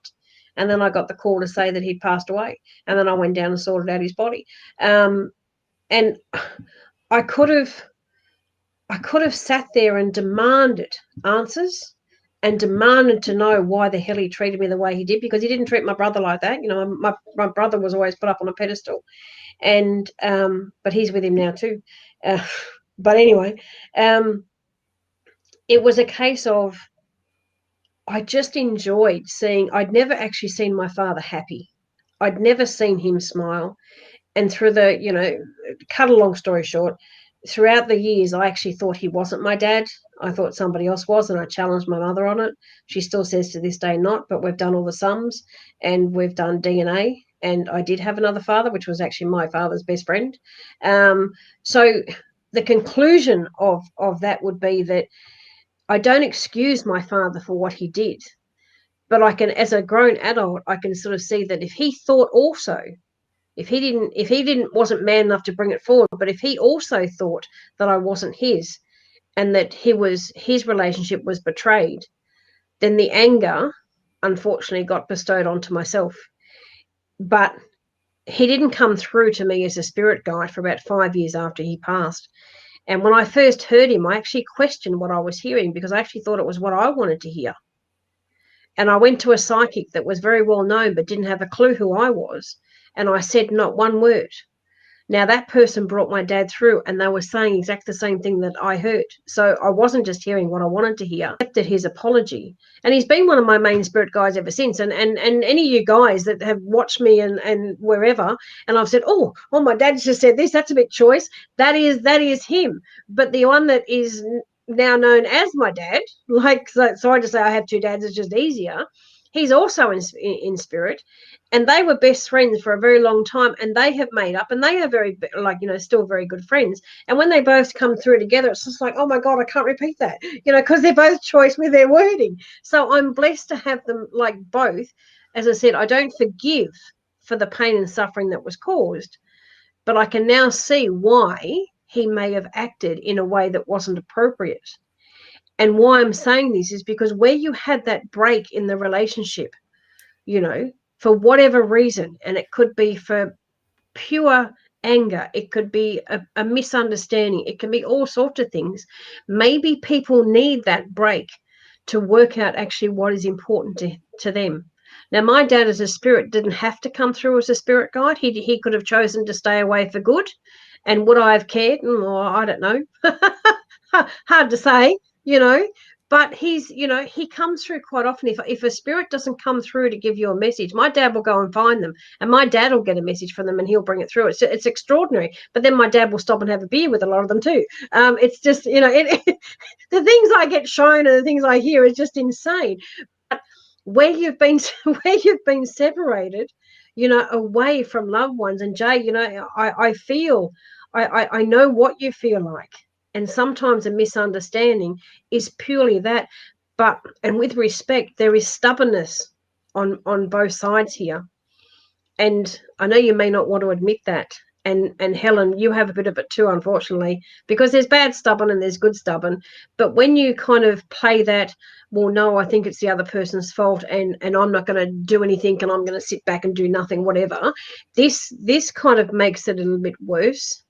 And then I got the call to say that he'd passed away. And then I went down and sorted out his body. And I could have sat there and demanded answers, and demanded to know why the hell he treated me the way he did, because he didn't treat my brother like that. My brother was always put up on a pedestal, and but he's with him now too. But anyway, it was a case of, I just enjoyed seeing. I'd never actually seen my father happy. I'd never seen him smile. And through cut a long story short, throughout the years, I actually thought he wasn't my dad. I thought somebody else was, and I challenged my mother on it. She still says to this day not, but we've done all the sums, and we've done DNA, and I did have another father, which was actually my father's best friend. So the conclusion of that would be that I don't excuse my father for what he did, but I can, as a grown adult, I can sort of see that if he thought also, if he wasn't man enough to bring it forward, but if he also thought that I wasn't his, and that his relationship was betrayed, then the anger, unfortunately, got bestowed onto myself. But he didn't come through to me as a spirit guide for about 5 years after he passed. And when I first heard him, I actually questioned what I was hearing, because I actually thought it was what I wanted to hear. And I went to a psychic that was very well known but didn't have a clue who I was. And I said not one word. Now, that person brought my dad through, and they were saying exactly the same thing that I heard. So I wasn't just hearing what I wanted to hear. I accepted his apology. And he's been one of my main spirit guides ever since. And any of you guys that have watched me and wherever, and I've said, oh, my dad just said this, that's a bit choice. That is him. But the one that is now known as my dad, like, so I just say I have two dads, it's just easier. He's also in spirit. And they were best friends for a very long time, and they have made up, and they are very, like, still very good friends. And when they both come through together, it's just like, oh my God, I can't repeat that, because they're both choice with their wording. So I'm blessed to have them, like, both. As I said, I don't forgive for the pain and suffering that was caused, but I can now see why he may have acted in a way that wasn't appropriate. And why I'm saying this is because where you had that break in the relationship, for whatever reason, and it could be for pure anger, it could be a misunderstanding, it can be all sorts of things. Maybe people need that break to work out actually what is important to them. Now, my dad as a spirit didn't have to come through as a spirit guide. He could have chosen to stay away for good. And would I have cared? I don't know. Hard to say, but he comes through quite often. If a spirit doesn't come through to give you a message, my dad will go and find them, and my dad will get a message from them, and he'll bring it through. It's extraordinary. But then my dad will stop and have a beer with a lot of them too. It's just, the things I get shown and the things I hear is just insane. But where you've been separated, away from loved ones, and Jay, I feel, I know what you feel like. And sometimes a misunderstanding is purely that. But, and with respect, there is stubbornness on both sides here. And I know you may not want to admit that. And Helen, you have a bit of it too, unfortunately, because there's bad stubborn and there's good stubborn. But when you kind of play that, well, no, I think it's the other person's fault, and I'm not going to do anything, and I'm going to sit back and do nothing, whatever, this kind of makes it a little bit worse.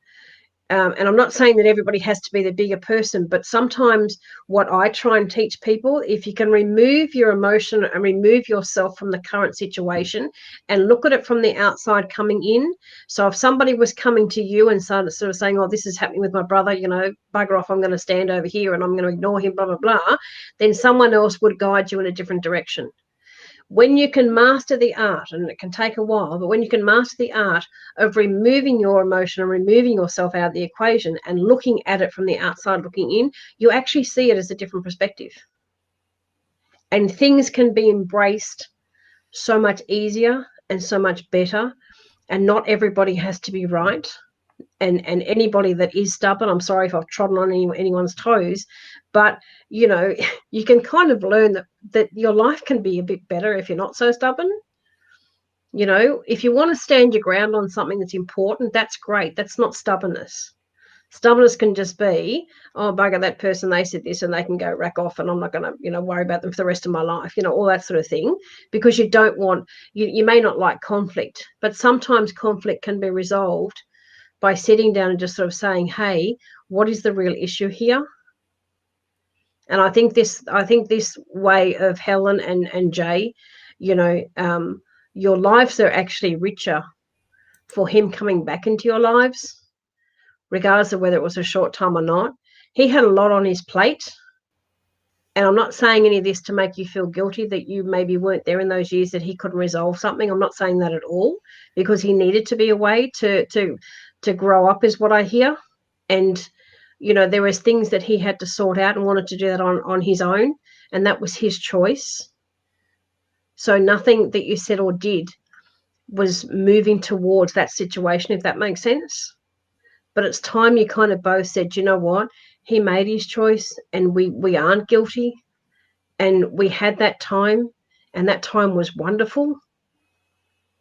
And I'm not saying that everybody has to be the bigger person, but sometimes what I try and teach people, if you can remove your emotion and remove yourself from the current situation and look at it from the outside coming in. So if somebody was coming to you and sort of saying, oh, this is happening with my brother, bugger off, I'm going to stand over here and I'm going to ignore him, blah, blah, blah, then someone else would guide you in a different direction. When you can master the art, and it can take a while, but when you can master the art of removing your emotion and removing yourself out of the equation and looking at it from the outside looking in, you actually see it as a different perspective. And things can be embraced so much easier and so much better. And not everybody has to be right. And anybody that is stubborn, I'm sorry if I've trodden on anyone's toes, but you can kind of learn that your life can be a bit better if you're not so stubborn. If you want to stand your ground on something that's important, that's great. That's not stubbornness. Stubbornness can just be, oh, bugger that person, they said this, and they can go rack off, and I'm not going to worry about them for the rest of my life, all that sort of thing, because you don't want, you may not like conflict, but sometimes conflict can be resolved by sitting down and just sort of saying, hey, what is the real issue here? And I think this way of Helen and Jay, your lives are actually richer for him coming back into your lives, regardless of whether it was a short time or not. He had a lot on his plate. And I'm not saying any of this to make you feel guilty that you maybe weren't there in those years that he couldn't resolve something. I'm not saying that at all, because he needed to be away to grow up, is what I hear. And, there was things that he had to sort out and wanted to do that on his own. And that was his choice. So nothing that you said or did was moving towards that situation, if that makes sense. But it's time you kind of both said, you know what, he made his choice and we aren't guilty. And we had that time, and that time was wonderful.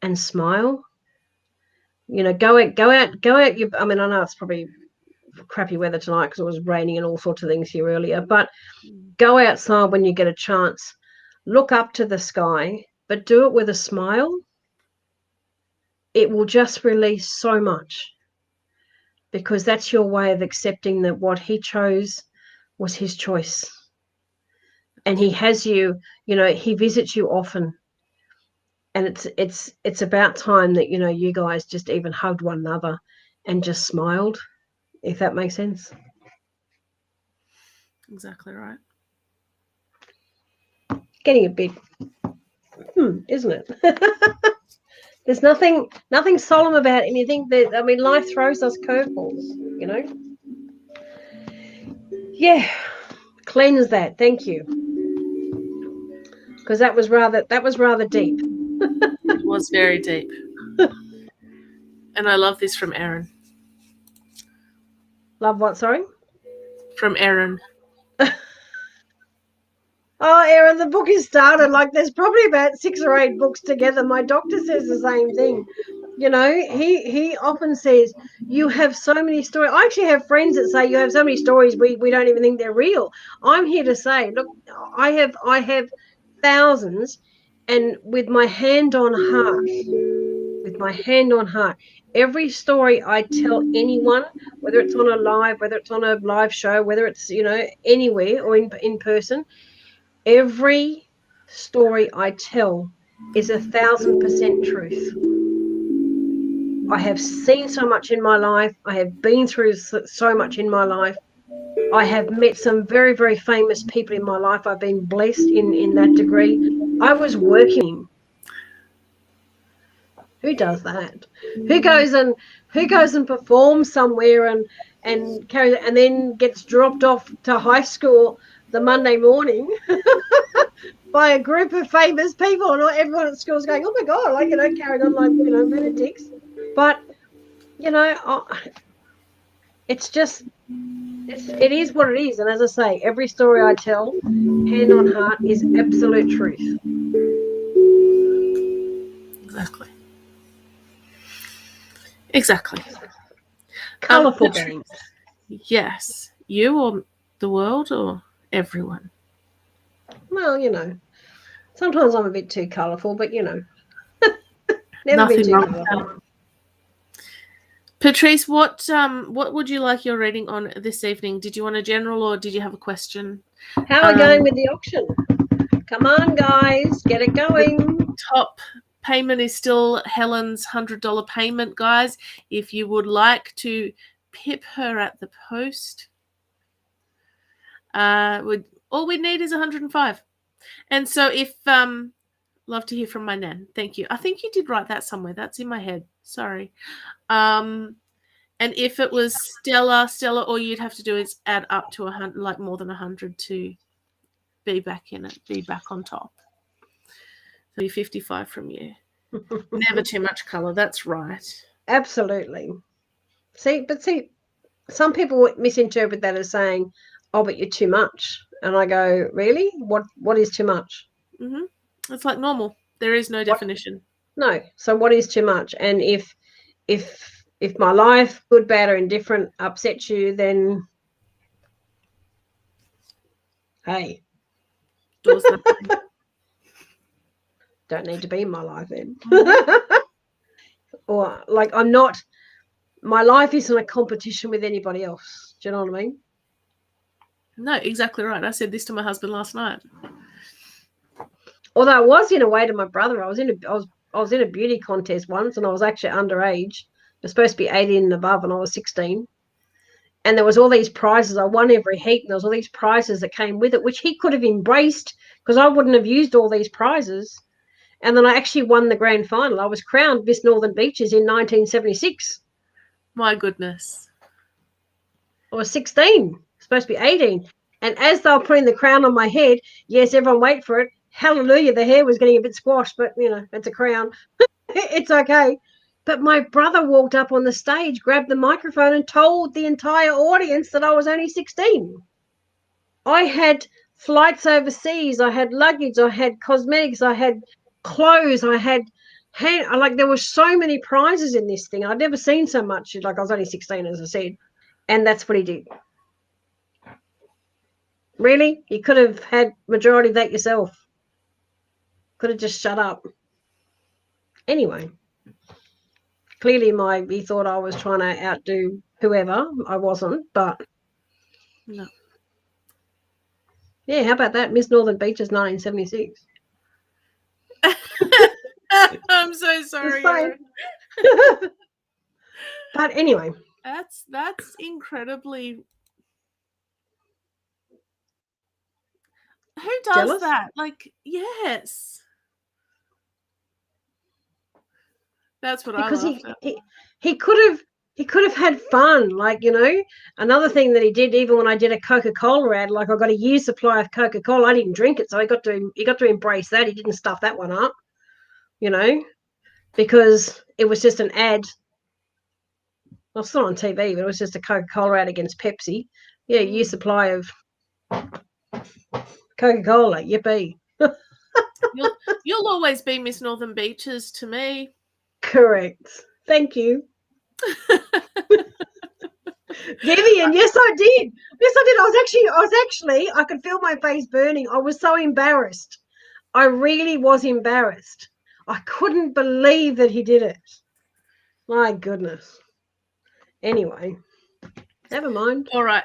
And smile. Go out. I mean, I know it's probably crappy weather tonight because it was raining and all sorts of things here earlier, but go outside when you get a chance. Look up to the sky, but do it with a smile. It will just release so much. because that's your way of accepting that what he chose was his choice. And he has you, he visits you often. And it's about time that, you guys just even hugged one another and just smiled, if that makes sense. Exactly right. Getting a bit, isn't it? There's nothing solemn about anything. Life throws us curveballs, Yeah, cleanse that. Thank you, because that was rather deep. It was very deep. And I love this from Erin. Love what? Sorry. From Erin. Oh, Erin, the book is started. Like, there's probably about 6 or 8 books together. My doctor says the same thing. He often says, you have so many stories. I actually have friends that say you have so many stories we don't even think they're real. I'm here to say, look, I have thousands, and with my hand on heart, every story I tell anyone, whether it's on a live show, whether it's anywhere or in person, every story I tell is 1,000% truth. I have seen so much in my life. I have been through so much in my life. I have met some very, very famous people in my life. I've been blessed in that degree. I was working. Who does that? Who goes and performs somewhere and carries and then gets dropped off to high school the Monday morning by a group of famous people, and everyone at school is going, "Oh my god!" Carrying on like lunatics. But it is what it is. And as I say, every story I tell, hand on heart, is absolute truth. Exactly. Colourful bangs. Yes. You or the world or everyone? Well, sometimes I'm a bit too colourful, but never Nothing been too wrong with colourful. that. Patrice, what would you like your reading on this evening? Did you want a general or did you have a question? How are we going with the auction? Come on, guys, get it going. Top payment is still Helen's $100 payment, guys. If you would like to pip her at the post, all we need is 105. And so if love to hear from my nan. Thank you. I think you did write that somewhere. That's in my head. Sorry. And if it was Stella, all you'd have to do is add up to 100, like more than 100 to be back in it, be back on top. So be 55 from you. Never too much colour. That's right. Absolutely. See, some people misinterpret that as saying, "Oh, but you're too much," and I go, "Really? What is too much?" It's like normal. There is no definition. No. So what is too much? And if my life, good, bad, or indifferent, upsets you, then hey, don't need to be in my life then. Or like, I'm not. My life isn't a competition with anybody else. Do you know what I mean? No, exactly right. I said this to my husband last night. Although I was in a way to my brother. I was in a beauty contest once, and I was actually underage. I was supposed to be 18 and above, and I was 16. And there was all these prizes. I won every heat, and there was all these prizes that came with it, which he could have embraced because I wouldn't have used all these prizes. And then I actually won the grand final. I was crowned Miss Northern Beaches in 1976. My goodness. I was 16, supposed to be 18. And as they were putting the crown on my head, yes, everyone wait for it. Hallelujah, the hair was getting a bit squashed, but it's a crown. It's okay. But my brother walked up on the stage, grabbed the microphone, and told the entire audience that I was only 16. I had flights overseas, I had luggage, I had cosmetics, I had clothes, I had there were so many prizes in this thing. I'd never seen so much. Like, I was only 16, as I said. And that's what he did. Really? You could have had majority of that yourself. Could have just shut up. Anyway, clearly he thought I was trying to outdo whoever. I wasn't, but No. yeah, how about that? Miss Northern Beaches 1976. I'm so sorry. saying. Erin. But anyway, That's incredibly. Who does jealous? that? Like, yes. That's what Because I laughed at. he could have had fun, like, you know. Another thing that he did, even when I did a Coca-Cola ad, like I got a year's supply of Coca-Cola, I didn't drink it, so he got to embrace that. He didn't stuff that one up, you know, because it was just an ad. Well, it's not on TV, but it was just a Coca-Cola ad against Pepsi. Yeah, year's supply of Coca-Cola. Yippee. You'll always be Miss Northern Beaches to me. Correct. Thank you. Vivian, yes, I did. Yes, I did. I was actually, I could feel my face burning. I was so embarrassed. I really was embarrassed. I couldn't believe that he did it. My goodness. Anyway, never mind. All right.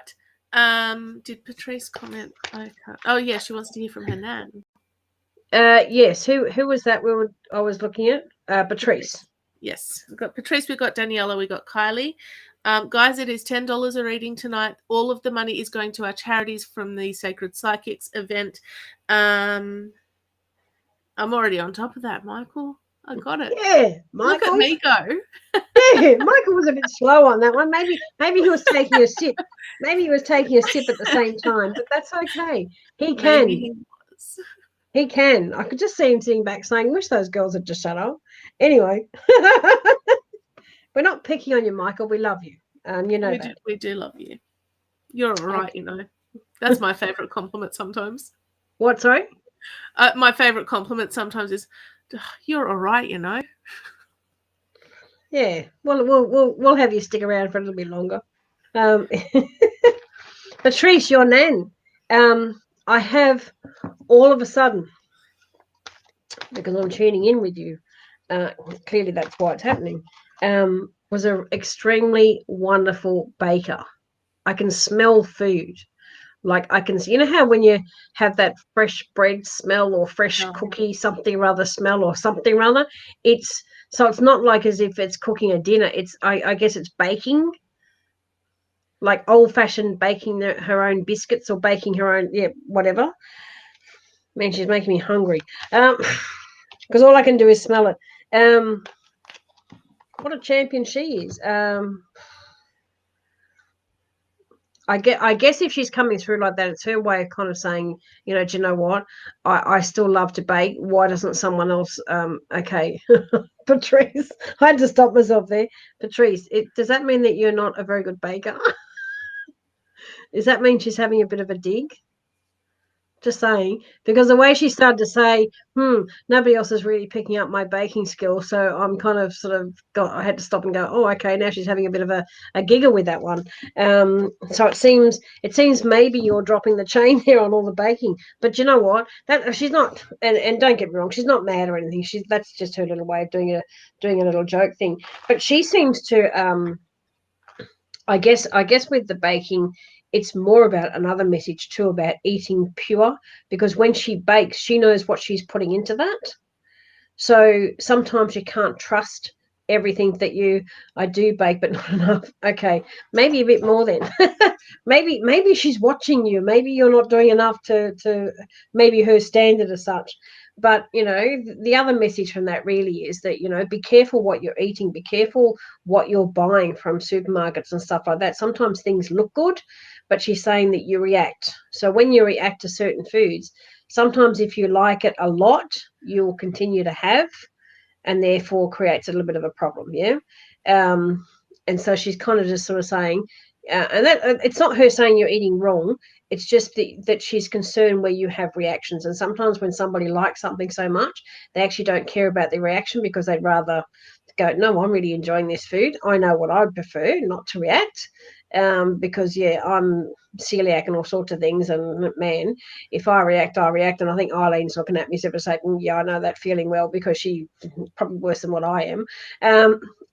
Did Patrice comment? Okay. Oh yeah, she wants to hear from her nan. Yes. Who was that? I was looking at Patrice. Yes, we've got Patrice, we've got Daniela, we've got Kylie. Guys, it is $10 a reading tonight. All of the money is going to our charities from the Sacred Psychics event. I'm already on top of that, Michael. I got it. Yeah, Michael. Look at me go. Yeah, Michael was a bit slow on that one. Maybe he was taking a sip. Maybe he was taking a sip at the same time, but that's okay. He can. Maybe he was. He can. I could just see him sitting back saying, wish those girls had just shut up. Anyway, we're not picking on you, Michael. We love you. You know that. We do love you. You're all right, you know. That's my favourite compliment sometimes. What, sorry? My favourite compliment sometimes is, you're all right, you know. Yeah. Well, we'll have you stick around for a little bit longer. Patrice, your nan. I have all of a sudden, because I'm tuning in with you, clearly that's why it's happening, was an extremely wonderful baker. I can smell food. Like I can see, you know how when you have that fresh bread smell or fresh cookie something or other smell or something or other, it's not like as if it's cooking a dinner. It's I guess it's baking, like old-fashioned baking her own biscuits or baking her own, yeah, whatever. Man, she's making me hungry. Because all I can do is smell it. What a champion she is. I guess if she's coming through like that, it's her way of kind of saying, you know, do you know what? I still love to bake. Why doesn't someone else? Okay, Patrice, I had to stop myself there. Patrice, does that mean that you're not a very good baker? Does that mean she's having a bit of a dig? Just saying, because the way she started to say, nobody else is really picking up my baking skills, so I'm kind of I had to stop and go, oh, okay, now she's having a bit of a giggle with that one. So it seems maybe you're dropping the chain there on all the baking, but you know what? That she's not, and don't get me wrong, she's not mad or anything. That's just her little way of doing a little joke thing. But she seems to, I guess with the baking, it's more about another message too, about eating pure, because when she bakes, she knows what she's putting into that. So sometimes you can't trust everything that I do bake, but not enough. Okay, maybe a bit more then. maybe she's watching you. Maybe you're not doing enough to maybe her standard as such. But, you know, the other message from that really is that, you know, be careful what you're eating. Be careful what you're buying from supermarkets and stuff like that. Sometimes things look good, but she's saying that you react. So when you react to certain foods, sometimes if you like it a lot, you'll continue to have, and therefore creates a little bit of a problem. Yeah. And so she's kind of just sort of saying, and that it's not her saying you're eating wrong. It's just that she's concerned where you have reactions. And sometimes when somebody likes something so much, they actually don't care about the reaction because they'd rather go, no, I'm really enjoying this food. I know what I'd prefer, not to react. Because, yeah, I'm celiac and all sorts of things. And, man, if I react, I react. And I think Eileen's looking at me sort of saying, yeah, I know that feeling well, because she's probably worse than what I am.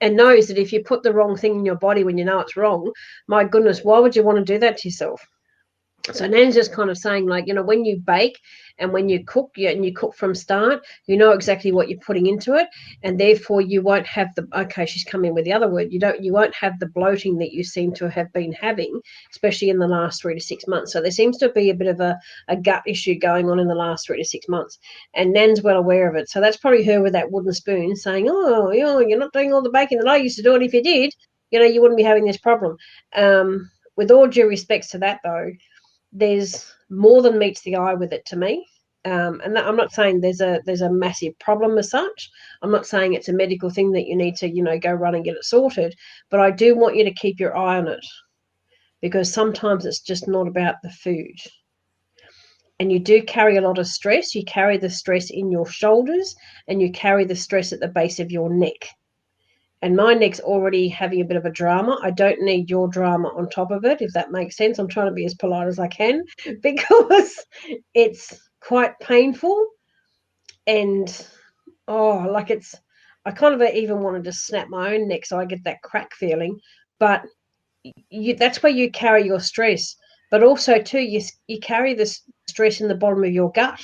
and knows that if you put the wrong thing in your body when you know it's wrong, my goodness, why would you want to do that to yourself? So Nan's just kind of saying, like, when you bake and when you cook, and you cook from start, you know exactly what you're putting into it, and therefore you won't have she's coming with the other word, you won't have the bloating that you seem to have been having, especially in the last 3 to 6 months. So there seems to be a bit of a gut issue going on in the last 3 to 6 months, and Nan's well aware of it. So that's probably her with that wooden spoon saying, oh, you're not doing all the baking that I used to do, and if you did, you wouldn't be having this problem. With all due respects to that, though, there's more than meets the eye with it to me. And I'm not saying there's a massive problem as such. I'm not saying it's a medical thing that you need to, go run and get it sorted. But I do want you to keep your eye on it, because sometimes it's just not about the food. And you do carry a lot of stress. You carry the stress in your shoulders, and you carry the stress at the base of your neck. And my neck's already having a bit of a drama. I don't need your drama on top of it, if that makes sense. I'm trying to be as polite as I can, because it's quite painful. And, I kind of even wanted to snap my own neck so I get that crack feeling. But that's where you carry your stress. But also, too, you carry the stress in the bottom of your gut.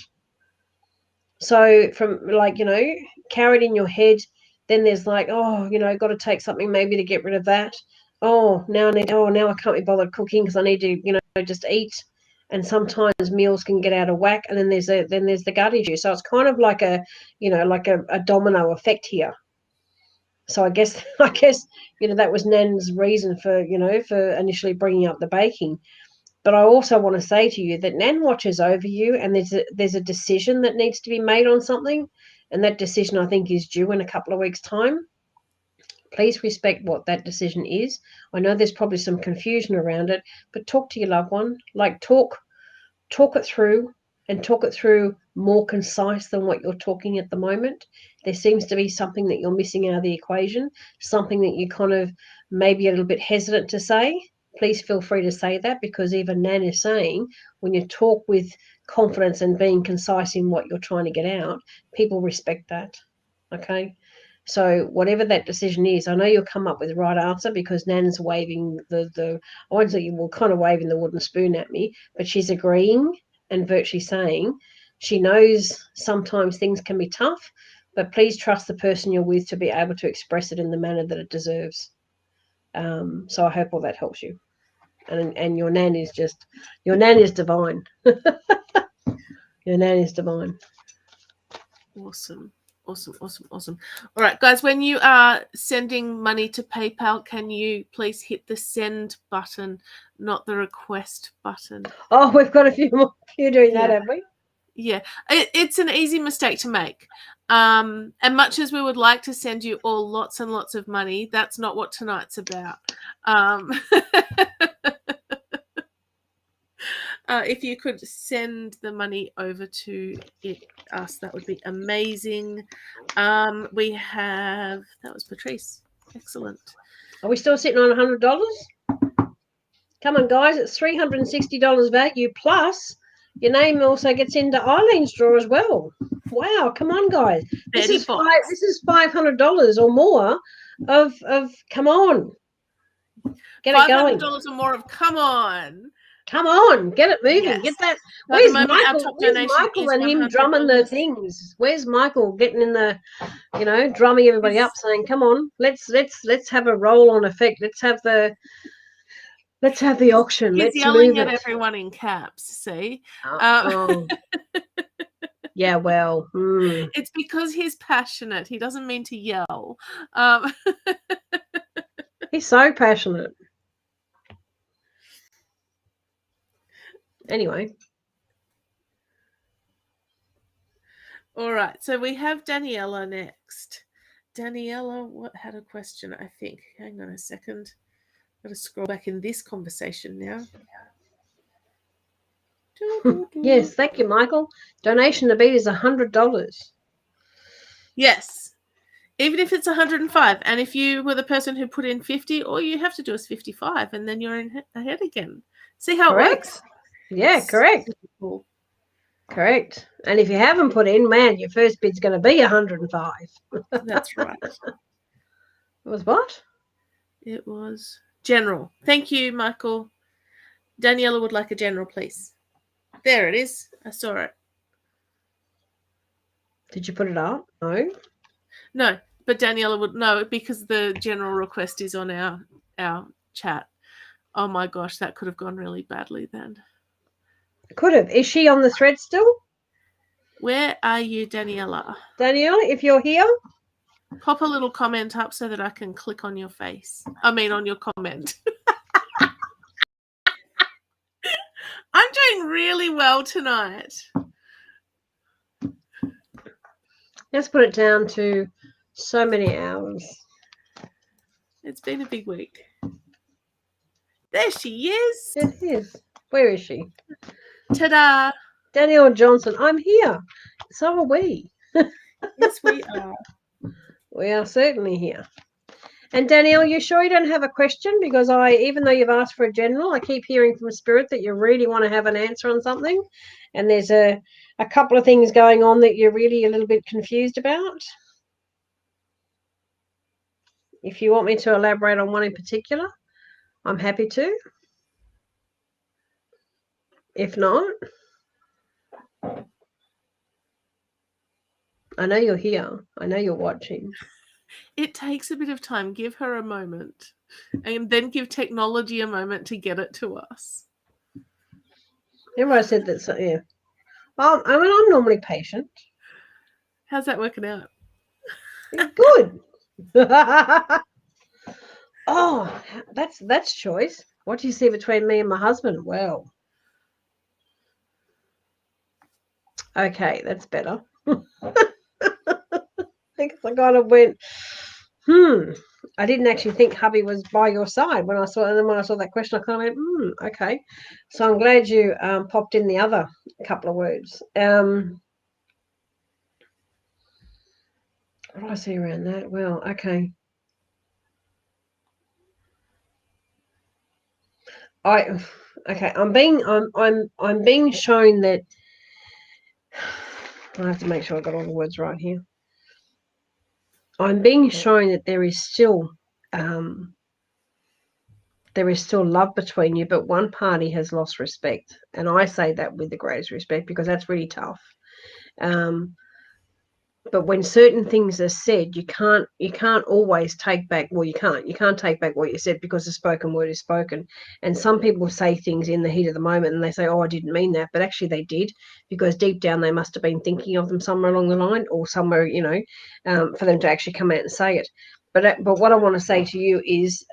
So from, carry it in your head. Then there's got to take something maybe to get rid of that. Now I can't be bothered cooking because I need to, just eat. And sometimes meals can get out of whack, and then there's the gut issue. So it's kind of like a domino effect here. So I guess that was Nan's reason for initially bringing up the baking. But I also want to say to you that Nan watches over you, and there's a decision that needs to be made on something. And that decision, I think, is due in a couple of weeks' time. Please respect what that decision is. I know there's probably some confusion around it, but talk to your loved one. Talk it through, and talk it through more concise than what you're talking at the moment. There seems to be something that you're missing out of the equation, something that you kind of maybe a little bit hesitant to say. Please feel free to say that, because even Nan is saying, when you talk with confidence and being concise in what you're trying to get out, people respect that. Okay? So whatever that decision is, I know you'll come up with the right answer, because Nan's waving I won't say you will kind of waving the wooden spoon at me, but she's agreeing and virtually saying she knows sometimes things can be tough, but please trust the person you're with to be able to express it in the manner that it deserves. So I hope all that helps you. And your Nan is divine. Your Nan is divine. Awesome. All right, guys, when you are sending money to PayPal, can you please hit the send button, not the request button? Oh, we've got a few more doing that, have we? Yeah, it's an easy mistake to make. And much as we would like to send you all lots and lots of money, that's not what tonight's about. If you could send the money over to us, that would be amazing. That was Patrice. Excellent. Are we still sitting on $100? Come on, guys, it's $360 value, plus your name also gets into Eileen's draw as well. Wow, come on, guys. This is $500 or more of come on. Get it going. $500 or more of come on. Come on, get it moving. Yes. Get that. So Where's Michael and him drumming the things? Where's Michael getting in the, drumming everybody up, saying, "Come on, let's have a roll-on effect. Let's have the auction. He's let's yelling move at it." everyone in caps. See. Yeah, well, it's because he's passionate. He doesn't mean to yell. He's so passionate. Anyway. All right. So we have Daniela next. Daniela, had a question, I think. Hang on a second. Got to scroll back in this conversation now. Yes, thank you, Michael. Donation to beat is $100. Yes. Even if it's 105, and if you were the person who put in 50, all you have to do is 55, and then you're ahead again. See how it works? Yeah, correct. Cool. Correct. And if you haven't put in, man, your first bid's going to be 105. That's right. It was what? It was general. Thank you, Michael. Daniela would like a general, please. There it is. I saw it. Did you put it up? No. No, but Daniela would know because the general request is on our chat. Oh my gosh, that could have gone really badly then. Could have. Is she on the thread still? Where are you, Daniela? Daniela, if you're here, pop a little comment up so that I can click on your face. I mean, on your comment. I'm doing really well tonight. let's put it down to so many hours. It's been a big week. There she is. It is. Where is she? Ta-da. Danielle Johnson, I'm here. So are we. Yes, we are. We are certainly here. And Danielle, you sure you don't have a question? Because even though you've asked for a general, I keep hearing from Spirit that you really want to have an answer on something. And there's a couple of things going on that you're really a little bit confused about. If you want me to elaborate on one in particular, I'm happy to. If not, I know you're here. I know you're watching. It takes a bit of time. Give her a moment. And then give technology a moment to get it to us. Remember I said that, so, yeah. Well, I mean, I'm normally patient. How's that working out? Good. Oh, that's choice. What do you see between me and my husband? Well, okay, that's better. I kind of went, I didn't actually think hubby was by your side when I saw, and then when I saw that question, I kind of went, okay. So I'm glad you popped in the other couple of words. What do I see around that? Well, okay. I'm being shown that I have to make sure I got all the words right here. I'm being shown that there is still love between you, but one party has lost respect, and I say that with the greatest respect because that's really tough. But when certain things are said, you can't always take back. Well, you can't take back what you said because the spoken word is spoken. And some people say things in the heat of the moment and they say, oh, I didn't mean that. But actually they did, because deep down they must have been thinking of them somewhere along the line, or somewhere, for them to actually come out and say it. But what I want to say to you is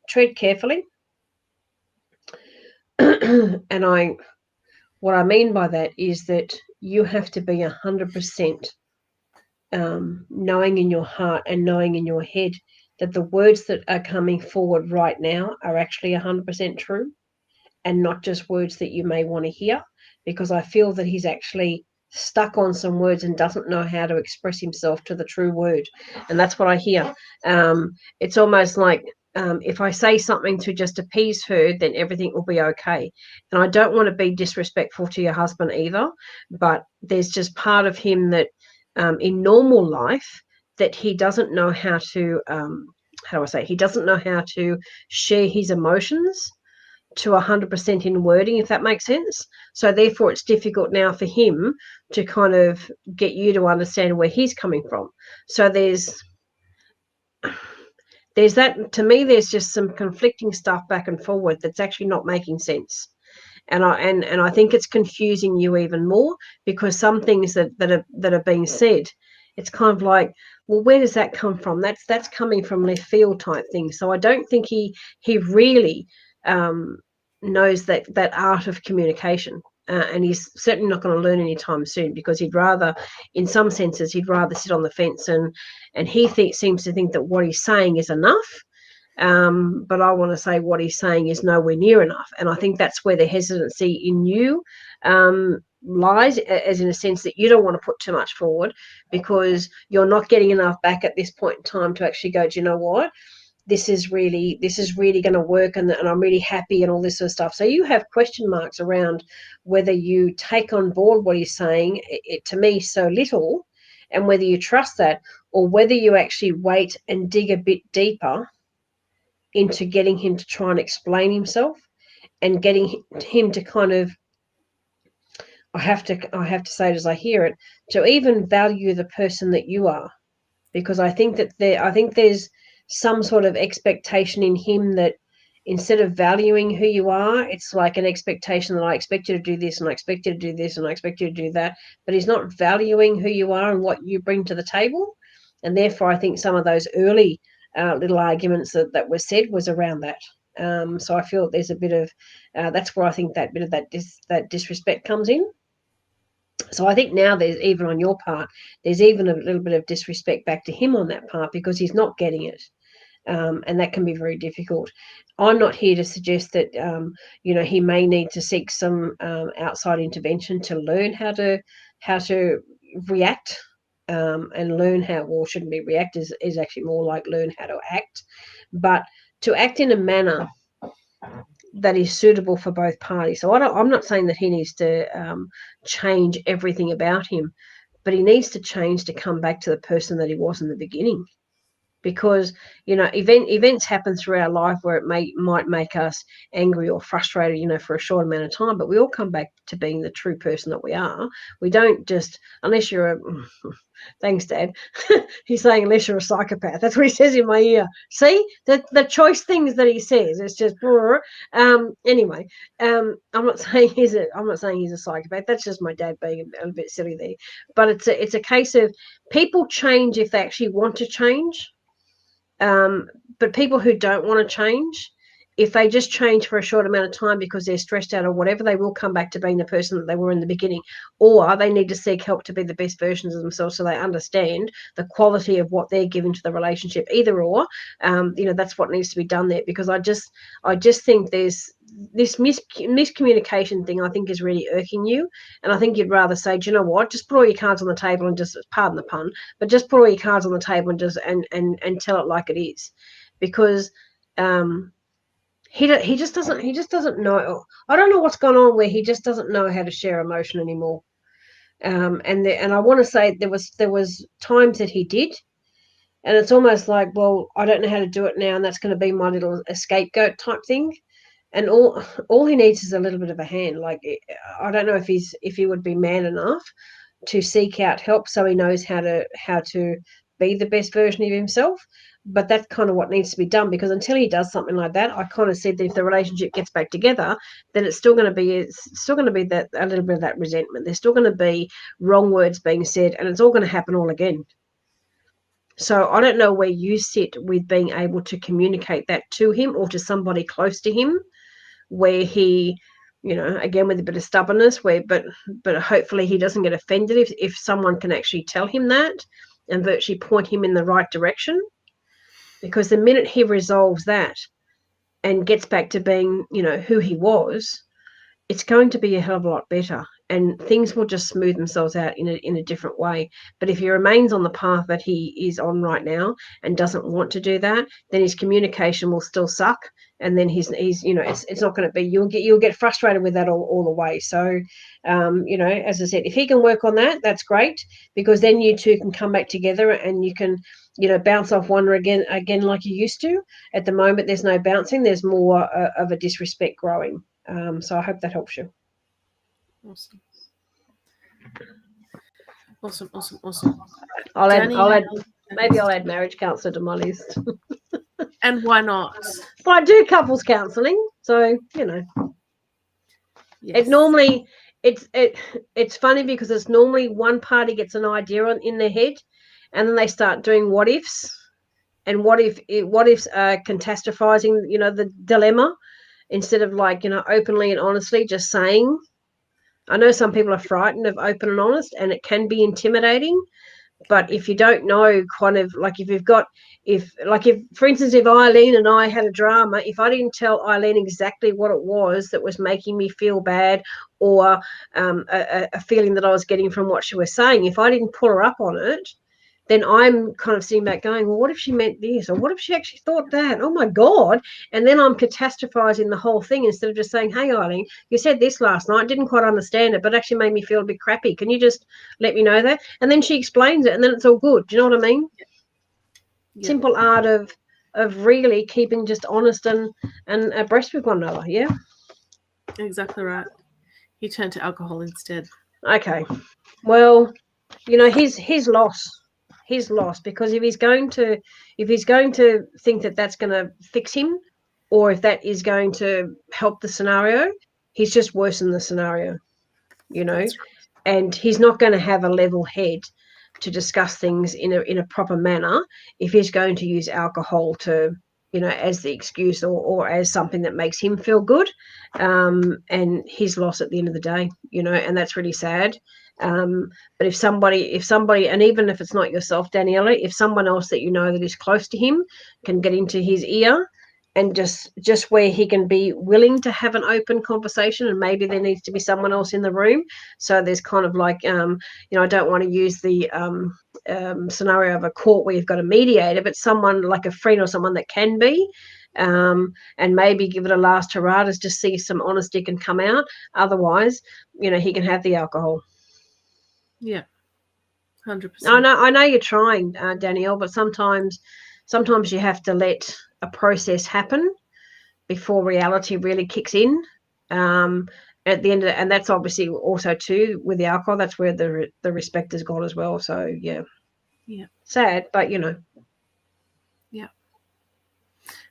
tread carefully. And what I mean by that is that you have to be 100% knowing in your heart and knowing in your head that the words that are coming forward right now are actually 100% true, and not just words that you may want to hear, because I feel that he's actually stuck on some words and doesn't know how to express himself to the true word. And that's what I hear. It's almost like if I say something to just appease her, then everything will be okay. And I don't want to be disrespectful to your husband either, but there's just part of him that in normal life that he doesn't know how to, he doesn't know how to share his emotions to 100% in wording, if that makes sense. So therefore it's difficult now for him to kind of get you to understand where he's coming from. So there's that, to me, there's just some conflicting stuff back and forward that's actually not making sense. And I think it's confusing you even more, because some things that are being said, it's kind of like, well, where does that come from? That's coming from left field type thing. So I don't think he really knows that art of communication, and he's certainly not going to learn anytime soon, because in some senses he'd rather sit on the fence, and he seems to think that what he's saying is enough. But I want to say what he's saying is nowhere near enough. And I think that's where the hesitancy in you lies, as in a sense that you don't want to put too much forward, because you're not getting enough back at this point in time to actually go, do you know what? This is really going to work, and I'm really happy, and all this sort of stuff. So you have question marks around whether you take on board what he's saying, to me, so little, and whether you trust that, or whether you actually wait and dig a bit deeper into getting him to try and explain himself, and getting him to kind of, I have to say it as I hear it, to even value the person that you are. Because I think there's some sort of expectation in him that instead of valuing who you are, it's like an expectation that I expect you to do this, and I expect you to do this, and I expect you to do that. But he's not valuing who you are and what you bring to the table. And therefore, I think some of those early little arguments that were said was around that. So I feel there's a bit of that's where I think that bit of that disrespect comes in. So I think now there's, even on your part, there's even a little bit of disrespect back to him on that part, because he's not getting it. And that can be very difficult. I'm not here to suggest that he may need to seek some outside intervention to learn how to react, and learn how, well, shouldn't be react, is actually more like learn how to act, but to act in a manner that is suitable for both parties. So I'm not saying that he needs to change everything about him, but he needs to change to come back to the person that he was in the beginning. Because events happen through our life where it might make us angry or frustrated, for a short amount of time, but we all come back to being the true person that we are. We don't just, unless you're a thanks, Dad. He's saying unless you're a psychopath. That's what he says in my ear. See the choice things that he says. It's just anyway. I'm not saying he's a psychopath. That's just my dad being a bit silly there. But it's a case of people change if they actually want to change. But people who don't want to change, if they just change for a short amount of time because they're stressed out or whatever, they will come back to being the person that they were in the beginning. Or they need to seek help to be the best versions of themselves, so they understand the quality of what they're giving to the relationship. Either or, that's what needs to be done there. Because I just think there's this miscommunication thing, I think, is really irking you. And I think you'd rather say, do you know what, just put all your cards on the table and just, pardon the pun, but just put all your cards on the table and just and tell it like it is. Because he just doesn't know. I don't know what's gone on where he just doesn't know how to share emotion anymore. And I want to say there was times that he did, and it's almost like, well, I don't know how to do it now, and that's going to be my little scapegoat type thing. And all he needs is a little bit of a hand. Like, I don't know if he would be man enough to seek out help so he knows how to be the best version of himself. But that's kind of what needs to be done, because until he does something like that, I kind of said that if the relationship gets back together, then it's still going to be that a little bit of that resentment. There's still going to be wrong words being said, and it's all going to happen all again. So I don't know where you sit with being able to communicate that to him or to somebody close to him, where he, again, with a bit of stubbornness, but hopefully he doesn't get offended if someone can actually tell him that and virtually point him in the right direction. Because the minute he resolves that and gets back to being, who he was, it's going to be a hell of a lot better, and things will just smooth themselves out in a different way. But if he remains on the path that he is on right now and doesn't want to do that, then his communication will still suck, and then he's it's not going to be, you'll get frustrated with that all the way. So as I said, if he can work on that, that's great, because then you two can come back together and you can bounce off one again like you used to. At the moment, there's no bouncing, there's more of a disrespect growing. So I hope that helps you. Awesome. I'll add marriage counsellor to my list. And why not? Well, I do couples counselling, so yes. It normally it's funny because it's normally one party gets an idea in their head, and then they start doing what ifs, and what ifs catastrophizing the dilemma, instead of openly and honestly just saying. I know some people are frightened of open and honest, and it can be intimidating. But if you don't know, kind of like if for instance, if Eileen and I had a drama, if I didn't tell Eileen exactly what it was that was making me feel bad, or a feeling that I was getting from what she was saying, if I didn't pull her up on it, then I'm kind of sitting back going, well, what if she meant this? Or what if she actually thought that? Oh my God. And then I'm catastrophizing the whole thing instead of just saying, hey, Eileen, you said this last night. Didn't quite understand it, but actually made me feel a bit crappy. Can you just let me know that? And then she explains it and then it's all good. Do you know what I mean? Yeah. Simple art of really keeping just honest and abreast with one another. Yeah. Exactly right. He turned to alcohol instead. Okay. Well, his loss. His loss, because if he's going to think that that's going to fix him, or if that is going to help the scenario, he's just worsened the scenario. Right. And he's not going to have a level head to discuss things in a proper manner if he's going to use alcohol to, as the excuse or as something that makes him feel good. And his loss at the end of the day, and that's really sad. But if somebody, and even if it's not yourself, Daniela, if someone else that that is close to him can get into his ear, and just where he can be willing to have an open conversation, and maybe there needs to be someone else in the room. So there's kind of like, I don't want to use the scenario of a court where you've got a mediator, but someone like a friend or someone that can be, and maybe give it a last hurrah to just see if some honesty can come out. Otherwise, he can have the alcohol. Yeah, 100%. I know you're trying, Danielle, but sometimes you have to let a process happen before reality really kicks in. At the end of and that's obviously also too with the alcohol. That's where the respect is gone as well. So yeah, sad, but yeah,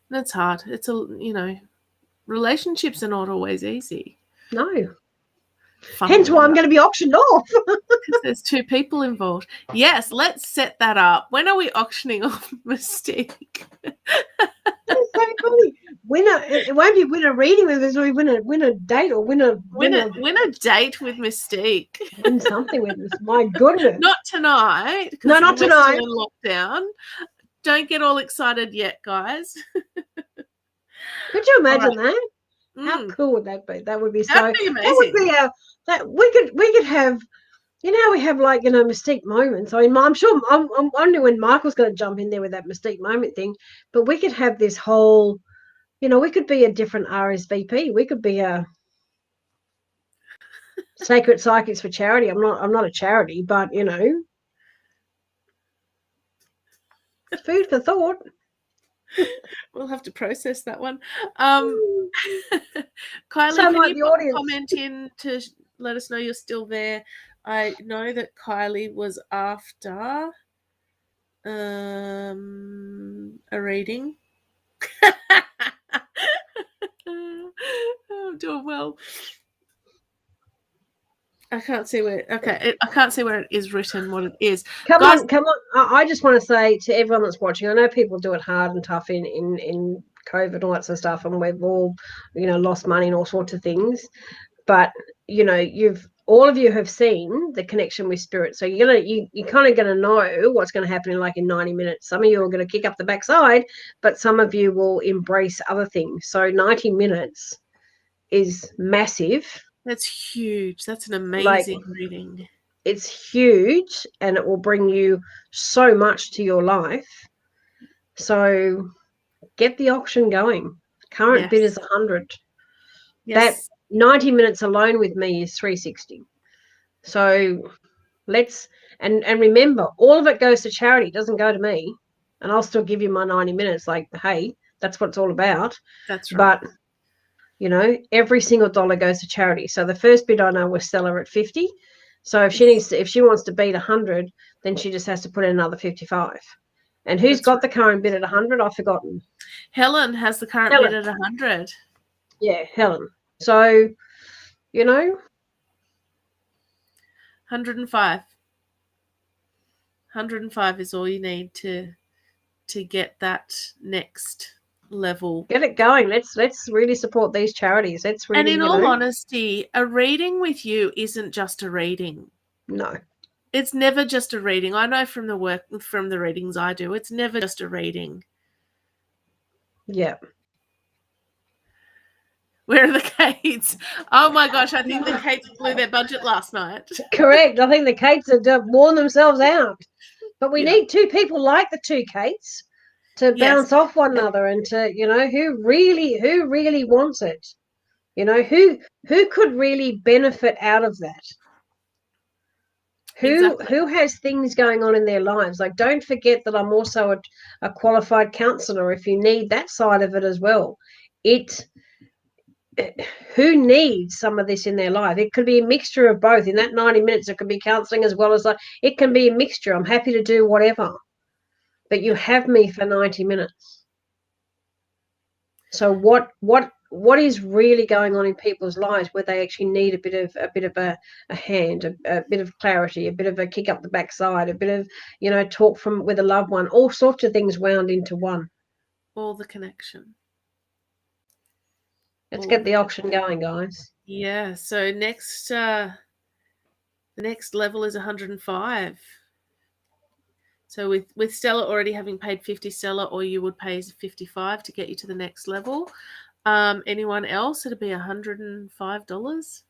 that's hard. It's relationships are not always easy. No. Hence why I'm going to be auctioned off. Because there's two people involved. Yes, let's set that up. When are we auctioning off Mystique? That's so funny. It won't be win a reading with us. We win a date or win a date with Mystique. Win something with us. My goodness. Not tonight. No, not tonight. Still in lockdown. Don't get all excited yet, guys. Could you imagine that? How cool would that be? That would be That'd be amazing. That would be that we could have. We have like Mystique moments. I mean, I'm sure I'm wondering when Michael's going to jump in there with that Mystique moment thing. But we could have this whole, we could be a different RSVP. We could be a Sacred Psychics for Charity. I'm not a charity, but food for thought. We'll have to process that one. Kylie, can you put a comment in to let us know you're still there? I know that Kylie was after a reading. I'm doing well. I can't see where. Okay, I can't see where it is written. What it is. Come on. I just want to say to everyone that's watching. I know people do it hard and tough in COVID and all that sort of stuff, and we've all lost money and all sorts of things. But all of you have seen the connection with spirit, so you're kind of gonna know what's going to happen in 90 minutes. Some of you are going to kick up the backside, but some of you will embrace other things. So 90 minutes is massive. That's huge. That's an amazing reading. It's huge, and it will bring you so much to your life. So get the auction going. Current bid is 100. Yes. That 90 minutes alone with me is 360. So let's and remember, all of it goes to charity. It doesn't go to me, and I'll still give you my 90 minutes. Like, hey, that's what it's all about. That's right. But every single dollar goes to charity. So the first bid I know will sell her at 50. So if she wants to beat 100, then she just has to put in another 55. And who's got the current bid at 100? I've forgotten. Helen has the current bid at 100. Yeah, Helen. So, 105. 105 is all you need to get that next level. Get it going. Let's really support these charities. Let's really. And in all honesty, a reading with you isn't just a reading. No. It's never just a reading. I know from the readings I do, it's never just a reading. Yeah. Where are the Kates? Oh my gosh, I think the Kates blew their budget last night. Correct. I think the Kates have worn themselves out. But we Yeah. need two people like the two Kates to bounce off one another and to, who really wants it. Who could really benefit out of that? Who has things going on in their lives? Like, don't forget that I'm also a qualified counsellor if you need that side of it as well. Who needs some of this in their life? It could be a mixture of both. In that 90 minutes, it could be counselling as well as it can be a mixture. I'm happy to do whatever. But you have me for 90 minutes. So what is really going on in people's lives where they actually need a bit of a hand, a bit of clarity, a bit of a kick up the backside, a bit of, talk with a loved one, all sorts of things wound into one. All the connection. Let's get the auction going, guys. Yeah. So the next level is 105. So with Stella already having paid 50, Stella, or you would pay 55 to get you to the next level. Anyone else? It'd be $105.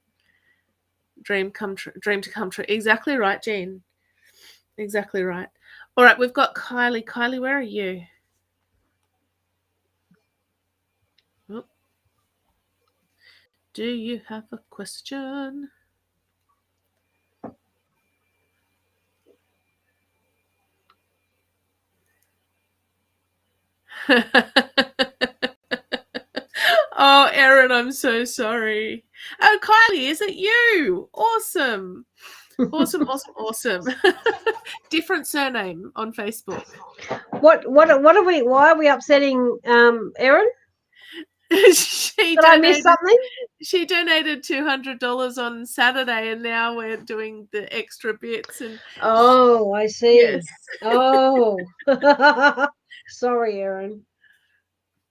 Dream to come true. Exactly right, Jean. Exactly right. All right, we've got Kylie. Kylie, where are you? Oh. Do you have a question? Oh, Erin, I'm so sorry. Oh, Kylie, is it you? Awesome. Awesome. Different surname on Facebook. What are we? Why are we upsetting Erin? Did I miss something? She donated $200 on Saturday, and now we're doing the extra bits. And oh, I see. Yes. Oh, sorry, Erin.